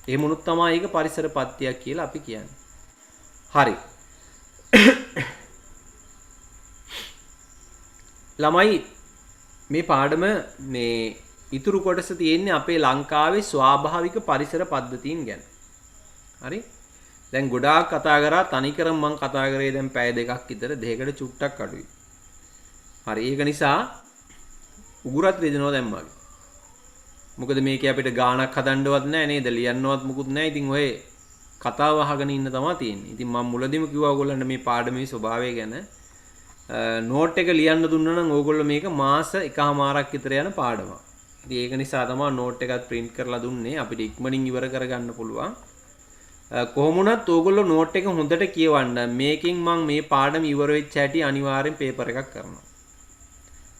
එහෙම වුණොත් තමයි ඒක පරිසර පද්ධතියක් කියලා අපි කියන්නේ. හරි. ළමයි මේ පාඩම මේ ඉතුරු කොටස තියෙන්නේ අපේ ලංකාවේ ස්වාභාවික පරිසර පද්ධතීන් ගැන. හරි? දැන් ගොඩාක් කතා කරා තනිකරම මම කතා කරේ දැන් පැය දෙකක් විතර දෙකකට චුට්ටක් අඩුයි. හරි. ඒක නිසා උගුරත් රිදෙනවා දැන් මගේ. මොකද මේකේ අපිට ගාණක් හදන්නවත් නැහැ නේද? ලියන්නවත් මුකුත් නැහැ. ඉතින් ඔය කතාව අහගෙන ඉන්න තමයි තියෙන්නේ. ඉතින් මම මුලදීම කිව්වා ඔයගොල්ලන්ට මේ පාඩමේ ස්වභාවය ගැන නෝට් එක ලියන්න දුන්නා නම් ඕගොල්ලෝ මේක මාස එකමාරක් විතර යන පාඩමක්. ඉතින් ඒක නිසා තමයි නෝට් එකත් print කරලා දුන්නේ. අපිට ඉක්මනින් ඉවර කරගන්න පුළුවන්. කොහොම වුණත් ඕගොල්ලෝ නෝට් එක හොඳට කියවන්න. මේකෙන් මම මේ පාඩම ඉවර වෙච්ච හැටි අනිවාර්යෙන් පේපර් එකක් කරනවා.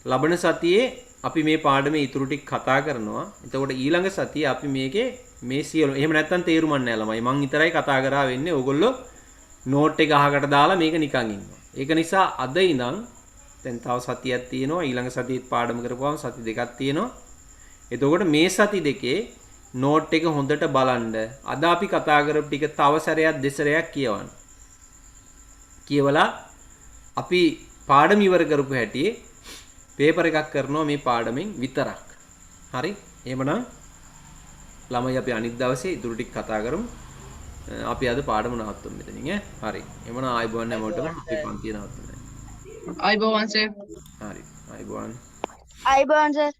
ලබන සතියේ අපි මේ පාඩමේ ඉතුරු ටික කතා කරනවා. එතකොට ඊළඟ සතියේ අපි මේකේ මේ සියලු එහෙම නැත්තම් තේරුම් නැහැ ළමයි. මං විතරයි කතා කරා වෙන්නේ. ඕගොල්ලෝ නෝට් එක අහකට දාලා මේක නිකන් ඉන්නවා. ඒක නිසා අද ඉඳන් දැන් තව සතියක් තියෙනවා. ඊළඟ සතියේත් පාඩම කරපුවාම සති දෙකක් තියෙනවා. එතකොට මේ සති දෙකේ නෝට් එක හොඳට බලන්න. අද අපි කතා කරපු ටික තව සැරයක් දෙසරයක් කියවන්න. කියවලා අපි පාඩම ඉවර කරපු හැටියේ පේපර් එකක් කරනවා මේ පාඩමෙන් විතරක්. හරි? එහෙමනම් ළමයි අපි අනිත් දවසේ ඉතුරු ටික කතා කරමු. අපි අද පාඩම නවත්වමු මෙතනින් ඈ. හරි. එහෙමනම් ආයිබෝන් හැමෝටම අපි පන්තිය නවත්වමු. ආයිබෝවන් සර්. හරි. ආයිබෝන්. ආයිබෝවන් සර්.